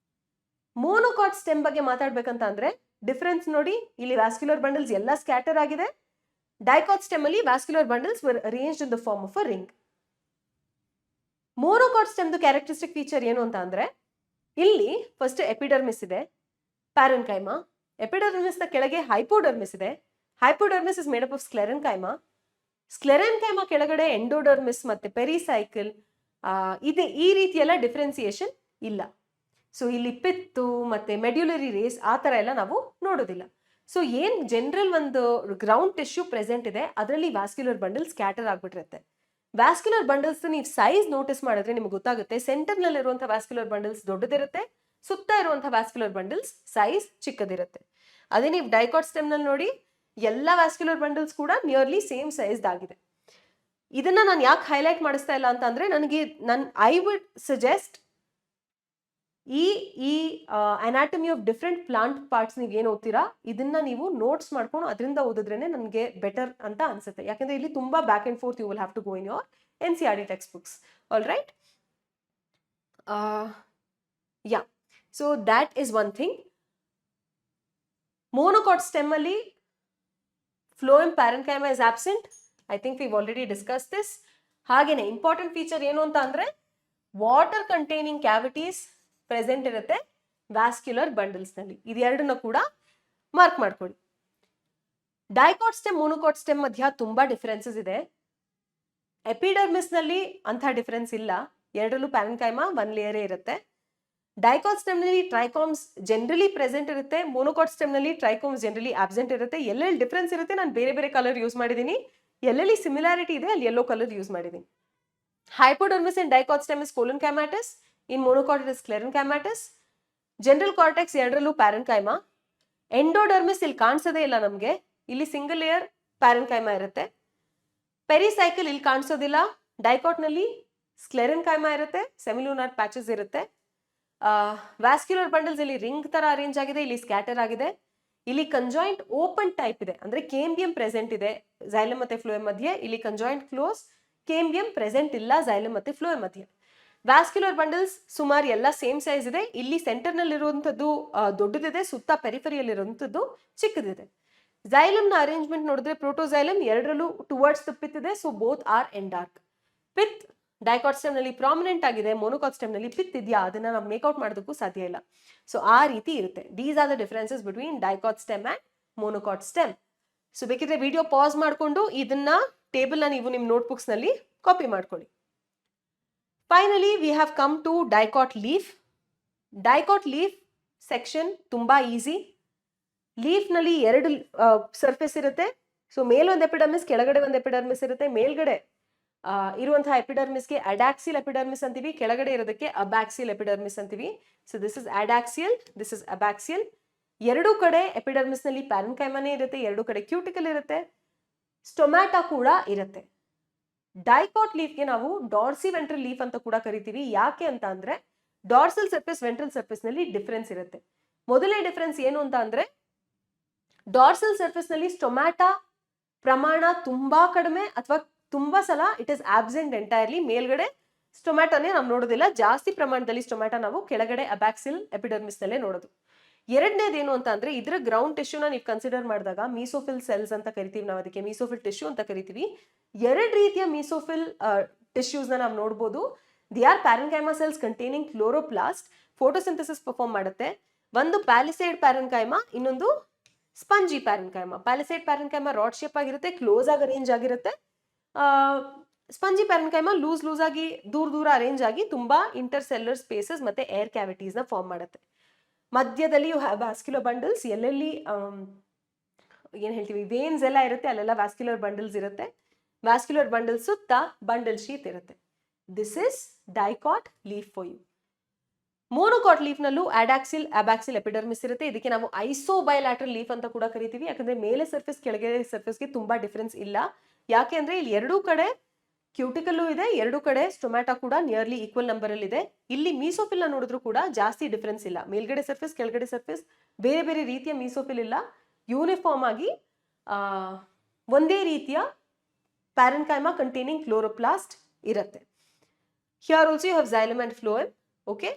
Speaker 1: Monocot stem ಬಗ್ಗೆ ಮಾತಾಡ್ಬೇಕಂತ ಅಂದ್ರೆ ಡಿಫರೆನ್ಸ್ ನೋಡಿ. ಇಲ್ಲಿ ವ್ಯಾಸ್ಕ್ಯುಲರ್ ಬಂಡಲ್ಸ್ ಎಲ್ಲ ಸ್ಕ್ಯಾಟರ್ ಆಗಿದೆ. ಡೈಕಾಟ್ ಸ್ಟೆಮ್ ಅಲ್ಲಿ vascular bundles were arranged in the form of a ring. Monocot stem characteristic feature ಏನು ಅಂತ ಅಂದ್ರೆ ಇಲ್ಲಿ ಫಸ್ಟ್ ಎಪಿಡರ್ಮಿಸ್ ಇದೆ, ಪ್ಯಾರೆನ್ಕೈಮಾ. ಎಪಿಡರ್ಮಿಸ್ ನ ಕೆಳಗೆ ಹೈಪೋಡರ್ಮಿಸ್ ಇದೆ. Hypodermis is made up of sclerenchyma. Sclerenchyma ಕೆಳಗಡೆ ಎಂಡೋಡರ್ಮಿಸ್ ಮತ್ತೆ ಪೆರಿಸೈಕಲ್ ಇದೆ. ಈ ರೀತಿ ಎಲ್ಲ ಡಿಫ್ರೆನ್ಸಿಯೇಷನ್ ಇಲ್ಲ. ಸೊ ಇಲ್ಲಿ ಪಿತ್ತು ಮತ್ತೆ ಮೆಡ್ಯುಲರಿ ರೇಸ್ ಆ ತರ ಎಲ್ಲ ನಾವು ನೋಡೋದಿಲ್ಲ. ಸೊ ಏನ್ ಜನರಲ್ ಒಂದು ಗ್ರೌಂಡ್ ಟಿಶ್ಯೂ ಪ್ರೆಸೆಂಟ್ ಇದೆ ಅದರಲ್ಲಿ ವ್ಯಾಸ್ಕ್ಯುಲರ್ ಬಂಡಲ್ ಸ್ಕ್ಯಾಟರ್ ಆಗ್ಬಿಟ್ಟಿರುತ್ತೆ. ವ್ಯಾಸ್ಕ್ಯುಲರ್ ಬಂಡಲ್ಸ್ ನೀವು ಸೈಜ್ ನೋಟಿಸ್ ಮಾಡಿದ್ರೆ ನಿಮ್ಗೆ ಗೊತ್ತಾಗುತ್ತೆ. ಸೆಂಟರ್ ನಲ್ಲಿ ಇರುವಂತಹ ವ್ಯಾಸ್ಕ್ಯುಲರ್ ಬಂಡಲ್ಸ್ ದೊಡ್ಡದಿರುತ್ತೆ, ಸುತ್ತ ಇರುವಂತಹ ವ್ಯಾಸ್ಕ್ಯುಲರ್ ಬಂಡಲ್ಸ್ ಸೈಜ್ ಚಿಕ್ಕದಿರುತ್ತೆ. ಅದೇ ನೀವು ಡೈಕಾಟ್ ಸ್ಟೆಮ್ ನಲ್ಲಿ ನೋಡಿ ಎಲ್ಲ ವ್ಯಾಸ್ಕ್ಯುಲರ್ ಬಂಡಲ್ಸ್ ಕೂಡ ನಿಯರ್ಲಿ ಸೇಮ್ ಸೈಜ್ ಆಗಿದೆ. ಇದನ್ನ ನಾನು ಯಾಕೆ ಹೈಲೈಟ್ ಮಾಡಿಸ್ತಾ ಇಲ್ಲ ಅಂತ ಅಂದ್ರೆ ಐ ವುಡ್ ಸಜೆಸ್ಟ್ ಈ anatomy of different plant parts ನೀವು ಏನು ಓದ್ತೀರಾ ಇದನ್ನ ನೀವು ನೋಟ್ಸ್ ಮಾಡ್ಕೊಂಡು ಅದರಿಂದ ಓದಿದ್ರೇನೆ ನನಗೆ ಬೆಟರ್ ಅಂತ ಅನ್ಸುತ್ತೆ. ಯಾಕಂದ್ರೆ ಇಲ್ಲಿ ತುಂಬಾ back and forth you will have to go in your NCERT textbooks. All right. Yeah, so that is one thing. Monocot stem ಅಲ್ಲಿ phloem parenchyma is absent. I think we've already discuss this. ಹಾಗೇನೆ important feature ಏನು ಅಂತ ಅಂದ್ರೆ water containing cavities present ಇರುತ್ತೆ vascular bundles ನಲ್ಲಿ. ಇದೆರಡನ್ನ ಕೂಡ mark ಮಾಡ್ಕೊಳ್ಳಿ. ಡೈಕಾಟ್ ಸ್ಟೆಮ್ ಮೋನೋಕಾಟ್ ಸ್ಟೆಮ್ ಮಧ್ಯ ತುಂಬಾ ಡಿಫರೆನ್ಸಸ್ ಇದೆ. ಎಪಿಡರ್ಮಿಸ್ ನಲ್ಲಿ ಅಂಥ ಡಿಫರೆನ್ಸ್ ಇಲ್ಲ, ಎರಡರಲ್ಲೂ ಪ್ಯಾರೆನ್ಕೈಮಾ ಒನ್ ಲೇಯರೇ ಇರುತ್ತೆ. ಡೈಕಾಟ್ ಸ್ಟೆಮ್ ನಲ್ಲಿ ಟ್ರೈಕಾಮ್ಸ್ ಜನರಲಿ ಪ್ರೆಸೆಂಟ್ ಇರುತ್ತೆ, ಮೋನೋಕಾಟ್ ಸ್ಟೆಮ್ ನಲ್ಲಿ ಟ್ರೈಕಾಮ್ಸ್ ಜನರಲಿ ಆಬ್ಸೆಂಟ್ ಇರುತ್ತೆ. ಎಲ್ಲೆಲ್ಲಿ ಡಿಫರೆನ್ಸ್ ಇರುತ್ತೆ ನಾನು ಬೇರೆ ಬೇರೆ ಕಲರ್ ಯೂಸ್ ಮಾಡಿದ್ದೀನಿ, ಎಲ್ಲೆಲ್ಲಿ ಸಿಮಿಲಾರಿಟಿ ಇದೆ ಅಲ್ಲಿ ಯೆಲ್ಲೋ ಕಲರ್ ಯೂಸ್ ಮಾಡಿದ್ದೀನಿ. Hypodermis in dicot stem is colonchamatus. In monocot it is sclerenchymatus. General cortex ಎರಡರಲ್ಲೂ ಪ್ಯಾರೆನ್ಕೈಮಾ. ಎಂಡೋಡರ್ಮಿಸ್ ಇಲ್ಲಿ ಕಾಣಿಸೋದೇ ಇಲ್ಲ ನಮಗೆ, ಇಲ್ಲಿ ಸಿಂಗಲ್ ಲೇಯರ್ ಪ್ಯಾರೆನ್ಕೈಮಾ ಇರುತ್ತೆ. ಪೆರಿಸೈಕಲ್ ಇಲ್ಲಿ ಕಾಣಿಸೋದಿಲ್ಲ, ಡೈಕಾಟ್ ನಲ್ಲಿ ಸ್ಕ್ಲೆರೆನ್ಕೈಮಾ ಇರುತ್ತೆ, ಸೆಮಿಲೂನಾರ್ ಪ್ಯಾಚಸ್ ಇರುತ್ತೆ. ವ್ಯಾಸ್ಕ್ಯುಲರ್ ಬಂಡಲ್ಸ್ ಇಲ್ಲಿ ರಿಂಗ್ ತರ ಅರೇಂಜ್ ಆಗಿದೆ, ಇಲ್ಲಿ ಸ್ಕ್ಯಾಟರ್ ಆಗಿದೆ. ಇಲ್ಲಿ ಕಂಜಾಯಿಂಟ್ ಓಪನ್ ಟೈಪ್ ಇದೆ, ಅಂದ್ರೆ ಕೇಂಬಿಯಂ ಪ್ರೆಸೆಂಟ್ ಇದೆ ಝೈಲಮ್ ಮತ್ತೆ ಫ್ಲೋಯಮ್ ಮಧ್ಯೆ. ಇಲ್ಲಿ ಕಂಜಾಯಿಂಟ್ ಕ್ಲೋಸ್, ಕೇಂಬಿಯಂ ಪ್ರೆಸೆಂಟ್ ಇಲ್ಲ ಝೈಲಮ್ ಮತ್ತೆ ಫ್ಲೋಯಮ್ ಮಧ್ಯೆ. ವ್ಯಾಸ್ಕ್ಯುಲರ್ ಬಂಡಲ್ಸ್ ಸುಮಾರು ಎಲ್ಲ ಸೇಮ್ ಸೈಜ್ ಇದೆ. ಇಲ್ಲಿ ಸೆಂಟರ್ ನಲ್ಲಿ ಇರುವಂತದ್ದು ದೊಡ್ಡದಿದೆ, ಸುತ್ತ ಪೆರಿಫರಿಯಲ್ಲಿ ಇರುವಂತದ್ದು ಚಿಕ್ಕದಿದೆ. ಝೈಲಮ್ ನ ಅರೇಂಜ್ಮೆಂಟ್ ನೋಡಿದ್ರೆ ಪ್ರೋಟೋಝೈಲಮ್ ಎರಡರಲ್ಲೂ ಟುವರ್ಡ್ಸ್ ದ ಪಿತ್ ಇದೆ, so both are ಎಂಡಾರ್ಕ್. Pith dicot stem ನಲ್ಲಿ ಪ್ರಾಮಿನೆಂಟ್ ಆಗಿದೆ, ಮೋನೋಕಾಟ್ ಸ್ಟೆಮ್ ನಲ್ಲಿ ಪಿತ್ ಇದೆಯಾ ಅದನ್ನ ನಾವು ಮೇಕ್ಔಟ್ ಮಾಡೋದಕ್ಕೂ ಸಾಧ್ಯ ಇಲ್ಲ. ಸೊ ಆ ರೀತಿ ಇರುತ್ತೆ. These are the differences between dicot stem and monocot stem. So ಬೇಕಿದ್ರೆ ವಿಡಿಯೋ ಪಾಸ್ ಮಾಡಿಕೊಂಡು ಇದನ್ನ ಟೇಬಲ್ ನ ನೀವು ನಿಮ್ಮ ನೋಟ್ಬುಕ್ಸ್ ನಲ್ಲಿ ಕಾಪಿ ಮಾಡ್ಕೊಳ್ಳಿ. Finally we have come to dicot leaf. Dicot leaf section ತುಂಬಾ ಈಸಿ. ಲೀಫ್ ನಲ್ಲಿ ಎರಡು ಸರ್ಫೇಸ್ ಇರುತ್ತೆ. ಸೊ ಮೇಲೊಂದು ಎಪಿಡರ್ಮಿಸ್, ಕೆಳಗಡೆ ಒಂದು ಎಪಿಡರ್ಮಿಸ್ ಇರುತ್ತೆ. ಮೇಲ್ಗಡೆ ಇರುವಂತಹ ಎಪಿಡರ್ಮಿಸ್ಗೆ ಅಡಾಕ್ಸಿಲ್ ಎಪಿಡರ್ಮಿಸ್ ಅಂತೀವಿ, ಕೆಳಗಡೆ ಇರೋದಕ್ಕೆ ಅಬ್ಯಾಕ್ಸಿಲ್ ಎಪಿಡರ್ಮಿಸ್ ಅಂತೀವಿ. So this is adaxial, this is abaxial. ಎರಡೂ ಕಡೆ ಎಪಿಡರ್ಮಿಸ್ ನಲ್ಲಿ ಪ್ಯಾರೆನ್ಕೈಮಾನೇ ಇರುತ್ತೆ, ಎರಡೂ ಕಡೆ ಕ್ಯೂಟಿಕಲ್ ಇರುತ್ತೆ, ಸ್ಟೊಮ್ಯಾಟಾ ಕೂಡ ಇರುತ್ತೆ. ಡೈಕಾಟ್ ಲೀಫ್ಗೆ ನಾವು ಡಾರ್ಸಿ ವೆಂಟ್ರಲ್ ಲೀಫ್ ಅಂತ ಕೂಡ ಕರಿತೀವಿ. ಯಾಕೆ ಅಂತ ಅಂದ್ರೆ ಡಾರ್ಸಲ್ ಸರ್ಫೇಸ್ ವೆಂಟ್ರಲ್ ಸರ್ಫೇಸ್ ನಲ್ಲಿ ಡಿಫರೆನ್ಸ್ ಇರುತ್ತೆ. ಮೊದಲನೇ ಡಿಫರೆನ್ಸ್ ಏನು ಅಂತ ಅಂದ್ರೆ ಡಾರ್ಸಲ್ ಸರ್ಫೇಸ್ ನಲ್ಲಿ ಸ್ಟೊಮ್ಯಾಟಾ ಪ್ರಮಾಣ ತುಂಬಾ ಕಡಿಮೆ ಅಥವಾ ತುಂಬಾ ಸಲ ಇಟ್ ಇಸ್ ಆಬ್ಸೆಂಟ್ ಎಂಟೈರ್ಲಿ. ಮೇಲ್ಗಡೆ ಸ್ಟೊಮ್ಯಾಟಾನೇ ನಾವು ನೋಡೋದಿಲ್ಲ, ಜಾಸ್ತಿ ಪ್ರಮಾಣದಲ್ಲಿ ಸ್ಟೊಮ್ಯಾಟಾ ನಾವು ಕೆಳಗಡೆ ಅಬ್ಯಾಕ್ಸಿಲ್ ಎಪಿಡರ್ಮಿಸ್ ನಲ್ಲೇ ನೋಡೋದು. ಎರಡನೇದೇನು ಅಂತ ಅಂದ್ರೆ ಇದರ ಗ್ರೌಂಡ್ ಟಿಶ್ಯೂನ ನೀವು ಕನ್ಸಿಡರ್ ಮಾಡಿದಾಗ ಮೀಸೋಫಿಲ್ ಸೆಲ್ಸ್ ಅಂತ ಕರಿತೀವಿ ನಾವು, ಅದಕ್ಕೆ ಮೀಸೋಫಿಲ್ ಟಿಶ್ಯೂ ಅಂತ ಕರಿತೀವಿ. ಎರಡು ರೀತಿಯ ಮೀಸೋಫಿಲ್ ಟಿಶ್ಯೂಸ್ ನಾವು ನೋಡಬಹುದು. They are parenchyma cells containing chloroplast. Photosynthesis perform ಮಾಡುತ್ತೆ. ಒಂದು ಪ್ಯಾಲಿಸೈಡ್ ಪ್ಯಾರೆನ್ಕೈಮಾ, ಇನ್ನೊಂದು spongy parenchyma. Palisade parenchyma rod shape ಆಗಿರುತ್ತೆ, ಕ್ಲೋಸ್ ಆಗಿ ಅರೇಂಜ್ ಆಗಿರುತ್ತೆ. ಸ್ಪಂಜಿ ಪ್ಯಾರೆನ್ಕೈಮಾ ಲೂಸ್ ಆಗಿ ದೂರ ಅರೇಂಜ್ ಆಗಿ ತುಂಬಾ ಇಂಟರ್ಸೆಲ್ಯುಲರ್ ಸ್ಪೇಸಸ್ ಮತ್ತೆ ಏರ್ ಕ್ಯಾವಿಟೀಸ್ ನ ಫಾರ್ಮ್ ಮಾಡುತ್ತೆ. ಮಧ್ಯದಲ್ಲಿ ಯು ಹ್ಯಾವ್ ವ್ಯಾಸ್ಕ್ಯುಲರ್ ಬಂಡಲ್ಸ್. ಎಲ್ಲೆಲ್ಲಿ ಏನ್ ಹೇಳ್ತೀವಿ ವೇನ್ಸ್ ಎಲ್ಲ ಇರುತ್ತೆ ಅಲ್ಲೆಲ್ಲ ವ್ಯಾಸ್ಕ್ಯುಲರ್ ಬಂಡಲ್ಸ್ ಇರುತ್ತೆ. ವ್ಯಾಸ್ಕ್ಯುಲರ್ ಬಂಡಲ್ ಸುತ್ತ ಬಂಡಲ್ ಶೀತ್ ಇರುತ್ತೆ. This is dicot leaf for you. Monocot leaf ನಲ್ಲೂ ಅಡಾಕ್ಸಿಲ್ ಅಬ್ಯಾಕ್ಸಿಲ್ ಎಪಿಡರ್ಮಿಸ್ ಇರುತ್ತೆ. ಇದಕ್ಕೆ ನಾವು ಐಸೋಬೈಲ್ಯಾಟ್ರಲ್ ಲೀಫ್ ಅಂತ ಕೂಡ ಕರಿತೀವಿ. ಯಾಕಂದ್ರೆ ಮೇಲೆ ಸರ್ಫೇಸ್ ಕೆಳಗಡೆ ಸರ್ಫೇಸ್ಗೆ ತುಂಬಾ ಡಿಫರೆನ್ಸ್ ಇಲ್ಲ. ಯಾಕೆ ಅಂದ್ರೆ ಇಲ್ಲಿ ಎರಡೂ ಕಡೆ ಕ್ಯೂಟಿಕಲ್ಲು ಇದೆ, ಎರಡೂ ಕಡೆ ಸ್ಟೊಮ್ಯಾಟಾ ಕೂಡ ನಿಯರ್ಲಿ ಈಕ್ವಲ್ ನಂಬರ್ ಅಲ್ಲಿ ಇದೆ. ಇಲ್ಲಿ ಮೀಸೋಫಿಲ್ ನೋಡಿದ್ರು ಕೂಡ ಜಾಸ್ತಿ ಡಿಫರೆನ್ಸ್ ಇಲ್ಲ. ಮೇಲ್ಗಡೆ ಸರ್ಫೇಸ್ ಕೆಳಗಡೆ ಸರ್ಫೇಸ್ ಬೇರೆ ಬೇರೆ ರೀತಿಯ ಮೀಸೋಫಿಲ್ ಇಲ್ಲ, ಯೂನಿಫಾರ್ಮ್ ಆಗಿ ಒಂದೇ ರೀತಿಯ ಪ್ಯಾರೆನ್ಕೈಮಾ ಕಂಟೈನಿಂಗ್ ಕ್ಲೋರೋಪ್ಲಾಸ್ಟ್ ಇರುತ್ತೆ. Here also you have xylem and phloem. Okay,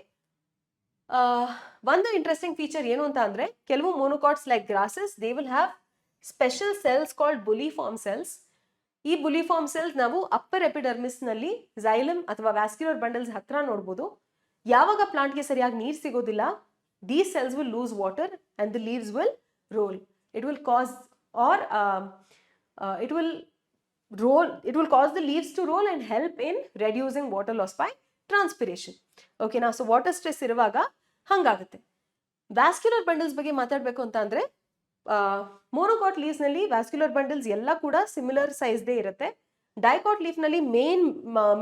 Speaker 1: ಒಂದು ಇಂಟ್ರೆಸ್ಟಿಂಗ್ ಫೀಚರ್ ಏನು ಅಂತ ಅಂದ್ರೆ ಕೆಲವು monocots like grasses they will have special cells called bulliform cells. ಈ ಬುಲಿಫಾರ್ಮ್ ಸೆಲ್ಸ್ ನಾವು ಅಪ್ಪರ್ ಎಪಿಡರ್ಮಿಸ್ ನಲ್ಲಿ ಝೈಲಮ್ ಅಥವಾ ವ್ಯಾಸ್ಕ್ಯುಲರ್ ಬಂಡಲ್ಸ್ ಹತ್ರ ನೋಡಬಹುದು. ಯಾವಾಗ ಪ್ಲಾಂಟ್ಗೆ ಸರಿಯಾಗಿ ನೀರು ಸಿಗೋದಿಲ್ಲ, these cells will lose water and the leaves will roll. It will cause or it will cause the leaves to roll and help in reducing water loss by transpiration. Okay, ನಾ so water stress ಇರುವಾಗ ಹಂಗಾಗುತ್ತೆ. Vascular bundles ಬಗ್ಗೆ ಮಾತಾಡಬೇಕು ಅಂತ ಅಂದ್ರೆ monocot leaves ನಲ್ಲಿ vascular bundles ಎಲ್ಲ ಕೂಡ similar ಸೈಜ್ದೇ ಇರುತ್ತೆ. ಡೈಕಾಟ್ ಲೀಫ್ ನಲ್ಲಿ ಮೇನ್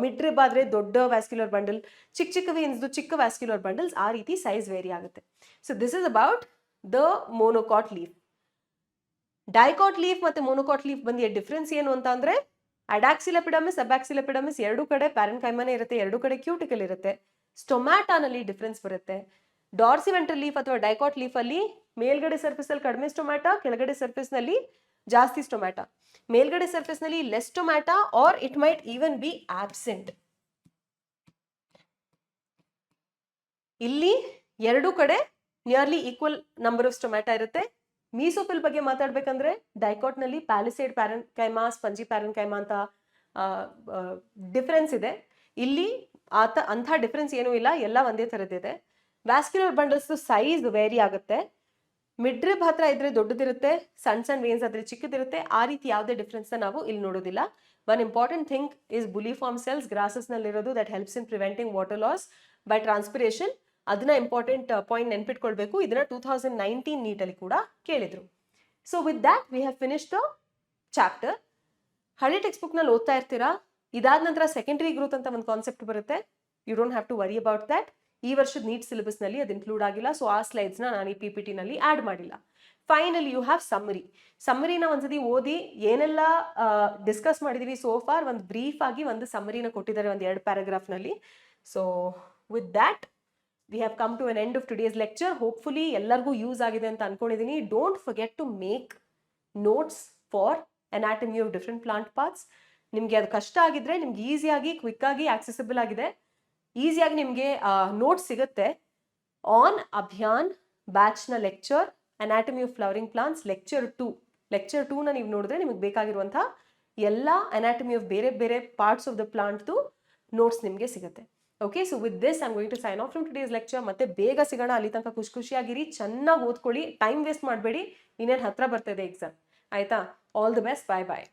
Speaker 1: ಮಿಡ್ ರಿಬ್ ಆದ್ರೆ ದೊಡ್ಡ ವ್ಯಾಸ್ಕ್ಯುಲರ್ ಬಂಡಲ್, ಚಿಕ್ಕ ವೇನ್ಸ್ ಚಿಕ್ಕ ವ್ಯಾಸ್ಕ್ಯುಲರ್ ಬಂಡಲ್ಸ್, ಆ ರೀತಿ ಸೈಜ್ ವೇರಿ ಆಗುತ್ತೆ. So this is about the monocot leaf. Dicot leaf ಮತ್ತೆ ಮೋನೋಕಾಟ್ ಲೀಫ್ ಬಂದಿಯ ಡಿಫ್ರೆನ್ಸ್ ಏನು ಅಂತ ಅಂದ್ರೆ ಅಡಾಕ್ಸಿಲ್ ಎಪಿಡರ್ಮಿಸ್ ಅಬ್ಯಾಕ್ಸಿಲ್ ಎಪಿಡರ್ಮಿಸ್ ಎರಡೂ ಕಡೆ ಪ್ಯಾರೆನ್ಕೈಮಾನೇ ಇರುತ್ತೆ, ಎರಡೂ ಕಡೆ ಕ್ಯೂಟಿಕಲ್ ಇರುತ್ತೆ. ಸ್ಟೊಮ್ಯಾಟಾನಲ್ಲಿ ಡಿಫ್ರೆನ್ಸ್ ಬರುತ್ತೆ. ಡಾರ್ಸಿವೆಂಟ್ರಲ್ ಲೀಫ್ ಅಥವಾ ಡೈಕಾಟ್ ಲೀಫ್ ಅಲ್ಲಿ ಮೇಲ್ಗಡೆ ಸರ್ಫೇಸ್ ಅಲ್ಲಿ ಕಡಿಮೆ ಸ್ಟೊಮ್ಯಾಟಾ, ಕೆಳಗಡೆ ಸರ್ಫೇಸ್ ನಲ್ಲಿ ಜಾಸ್ತಿ ಸ್ಟೊಮ್ಯಾಟಾ. ಮೇಲ್ಗಡೆ ಸರ್ಫೇಸ್ ನಲ್ಲಿ less stomata or it might even be absent. ಇಲ್ಲಿ ಎರಡೂ ಕಡೆ nearly equal number of stomata ಇರುತ್ತೆ. ಮೀಸೋಫಿಲ್ ಬಗ್ಗೆ ಮಾತಾಡ್ಬೇಕಂದ್ರೆ ಡೈಕಾಟ್ನಲ್ಲಿ ಪ್ಯಾಲಿಸೇಡ್ ಪ್ಯಾರೆನ್ಕೈಮಾ, ಸ್ಪಂಜಿ ಪ್ಯಾರೆನ್ಕೈಮಾ ಅಂತ ಡಿಫರೆನ್ಸ್ ಇದೆ. ಇಲ್ಲಿ ಅಂಥ ಡಿಫರೆನ್ಸ್ ಏನೂ ಇಲ್ಲ, ಎಲ್ಲ ಒಂದೇ ಥರದ್ದಿದೆ. ವ್ಯಾಸ್ಕ್ಯುಲರ್ ಬಂಡಲ್ಸ್ ಸೈಜ್ ವೇರಿ ಆಗುತ್ತೆ. ಮಿಡ್ರಿಬ್ ಹತ್ರ ಇದ್ರೆ ದೊಡ್ಡದಿರುತ್ತೆ, ಸಣ್ಣ ಸಣ್ಣ ವೇನ್ಸ್ ಆದ್ರೆ ಚಿಕ್ಕದಿರುತ್ತೆ. ಆ ರೀತಿ ಯಾವುದೇ ಡಿಫ್ರೆನ್ಸ್ನ ನಾವು ಇಲ್ಲಿ ನೋಡೋದಿಲ್ಲ. One important thing is bulliform cells ಗ್ರಾಸಸ್ನಲ್ಲಿರೋದು, that helps in preventing water loss by transpiration. ಅದನ್ನ ಇಂಪಾರ್ಟೆಂಟ್ ಪಾಯಿಂಟ್ ನೆನ್ಪಿಟ್ಕೊಳ್ಬೇಕು. ಇದನ್ನ 2019 ನೀಟಲ್ಲಿ ಕೂಡ ಕೇಳಿದ್ರು. So with that we have finish the chapter. ಹಳೆ ಟೆಕ್ಸ್ಟ್ ಬುಕ್ನಲ್ಲಿ ಓದ್ತಾ ಇರ್ತೀರಾ. ಇದಾದ ನಂತರ ಸೆಕೆಂಡರಿ ಗ್ರೋತ್ ಅಂತ ಒಂದು ಕಾನ್ಸೆಪ್ಟ್ ಬರುತ್ತೆ. You don't have to worry about that. ಈ ವರ್ಷದ ನೀಟ್ ಸಿಲೆಬಸ್ನಲ್ಲಿ ಅದು ಇನ್ಕ್ಲೂಡ್ ಆಗಿಲ್ಲ. ಸೊ ಆ ಸ್ಲೈಡ್ಸ್ನ ನಾನು ಈ PPT ನಲ್ಲಿ ಆ್ಯಡ್ ಮಾಡಿಲ್ಲ. Finally you have summary. ಸಮ್ಮರಿನ ಒಂದ್ಸತಿ ಓದಿ ಏನೆಲ್ಲ ಡಿಸ್ಕಸ್ ಮಾಡಿದೀವಿ ಸೋ ಫಾರ್ ಒಂದು ಬ್ರೀಫ್ ಆಗಿ ಒಂದು ಸಮ್ಮರಿನ ಕೊಟ್ಟಿದ್ದಾರೆ ಒಂದು 2 ಪ್ಯಾರಾಗ್ರಾಫ್ನಲ್ಲಿ. So with that we have come to an end of today's lecture. Hopefully ಎಲ್ಲರಿಗೂ ಯೂಸ್ ಆಗಿದೆ ಅಂತ ಅನ್ಕೊಂಡಿದ್ದೀನಿ. Don't forget to make notes for anatomy of different plant parts. ನಿಮಗೆ ಅದು ಕಷ್ಟ ಆಗಿದ್ರೆ ನಿಮ್ಗೆ ಈಸಿಯಾಗಿ ಕ್ವಿಕ್ಕಾಗಿ ಆಕ್ಸೆಸಿಬಲ್ ಆಗಿದೆ, ಈಸಿಯಾಗಿ ನಿಮಗೆ ನೋಟ್ಸ್ ಸಿಗುತ್ತೆ. ಆನ್ ಅಭಿಯಾನ್ ಬ್ಯಾಚ್ನ lecture anatomy of flowering plants lecture 2ನ ನೀವು ನೋಡಿದ್ರೆ ನಿಮಗೆ ಬೇಕಾಗಿರುವಂಥ ಎಲ್ಲ ಅನಾಟಮಿ ಆಫ್ ಬೇರೆ ಬೇರೆ ಪಾರ್ಟ್ಸ್ ಆಫ್ ದ ಪ್ಲಾಂಟ್ದು ನೋಟ್ಸ್ ನಿಮಗೆ ಸಿಗುತ್ತೆ. Okay, so with this I am going to sign off from today's lecture. ಮತ್ತೆ ಬೇಗ ಸಿಗೋಣ. ಅಲ್ಲಿ ತನಕ ಖುಷಿಯಾಗಿರಿ, ಚೆನ್ನಾಗಿ ಓದ್ಕೊಳ್ಳಿ, ಟೈಮ್ ವೇಸ್ಟ್ ಮಾಡಬೇಡಿ. ಇನ್ನೇನು ಹತ್ರ ಬರ್ತಾ ಇದೆ ಎಕ್ಸಾಮ್. ಆಯ್ತಾ? All the best. Bye bye.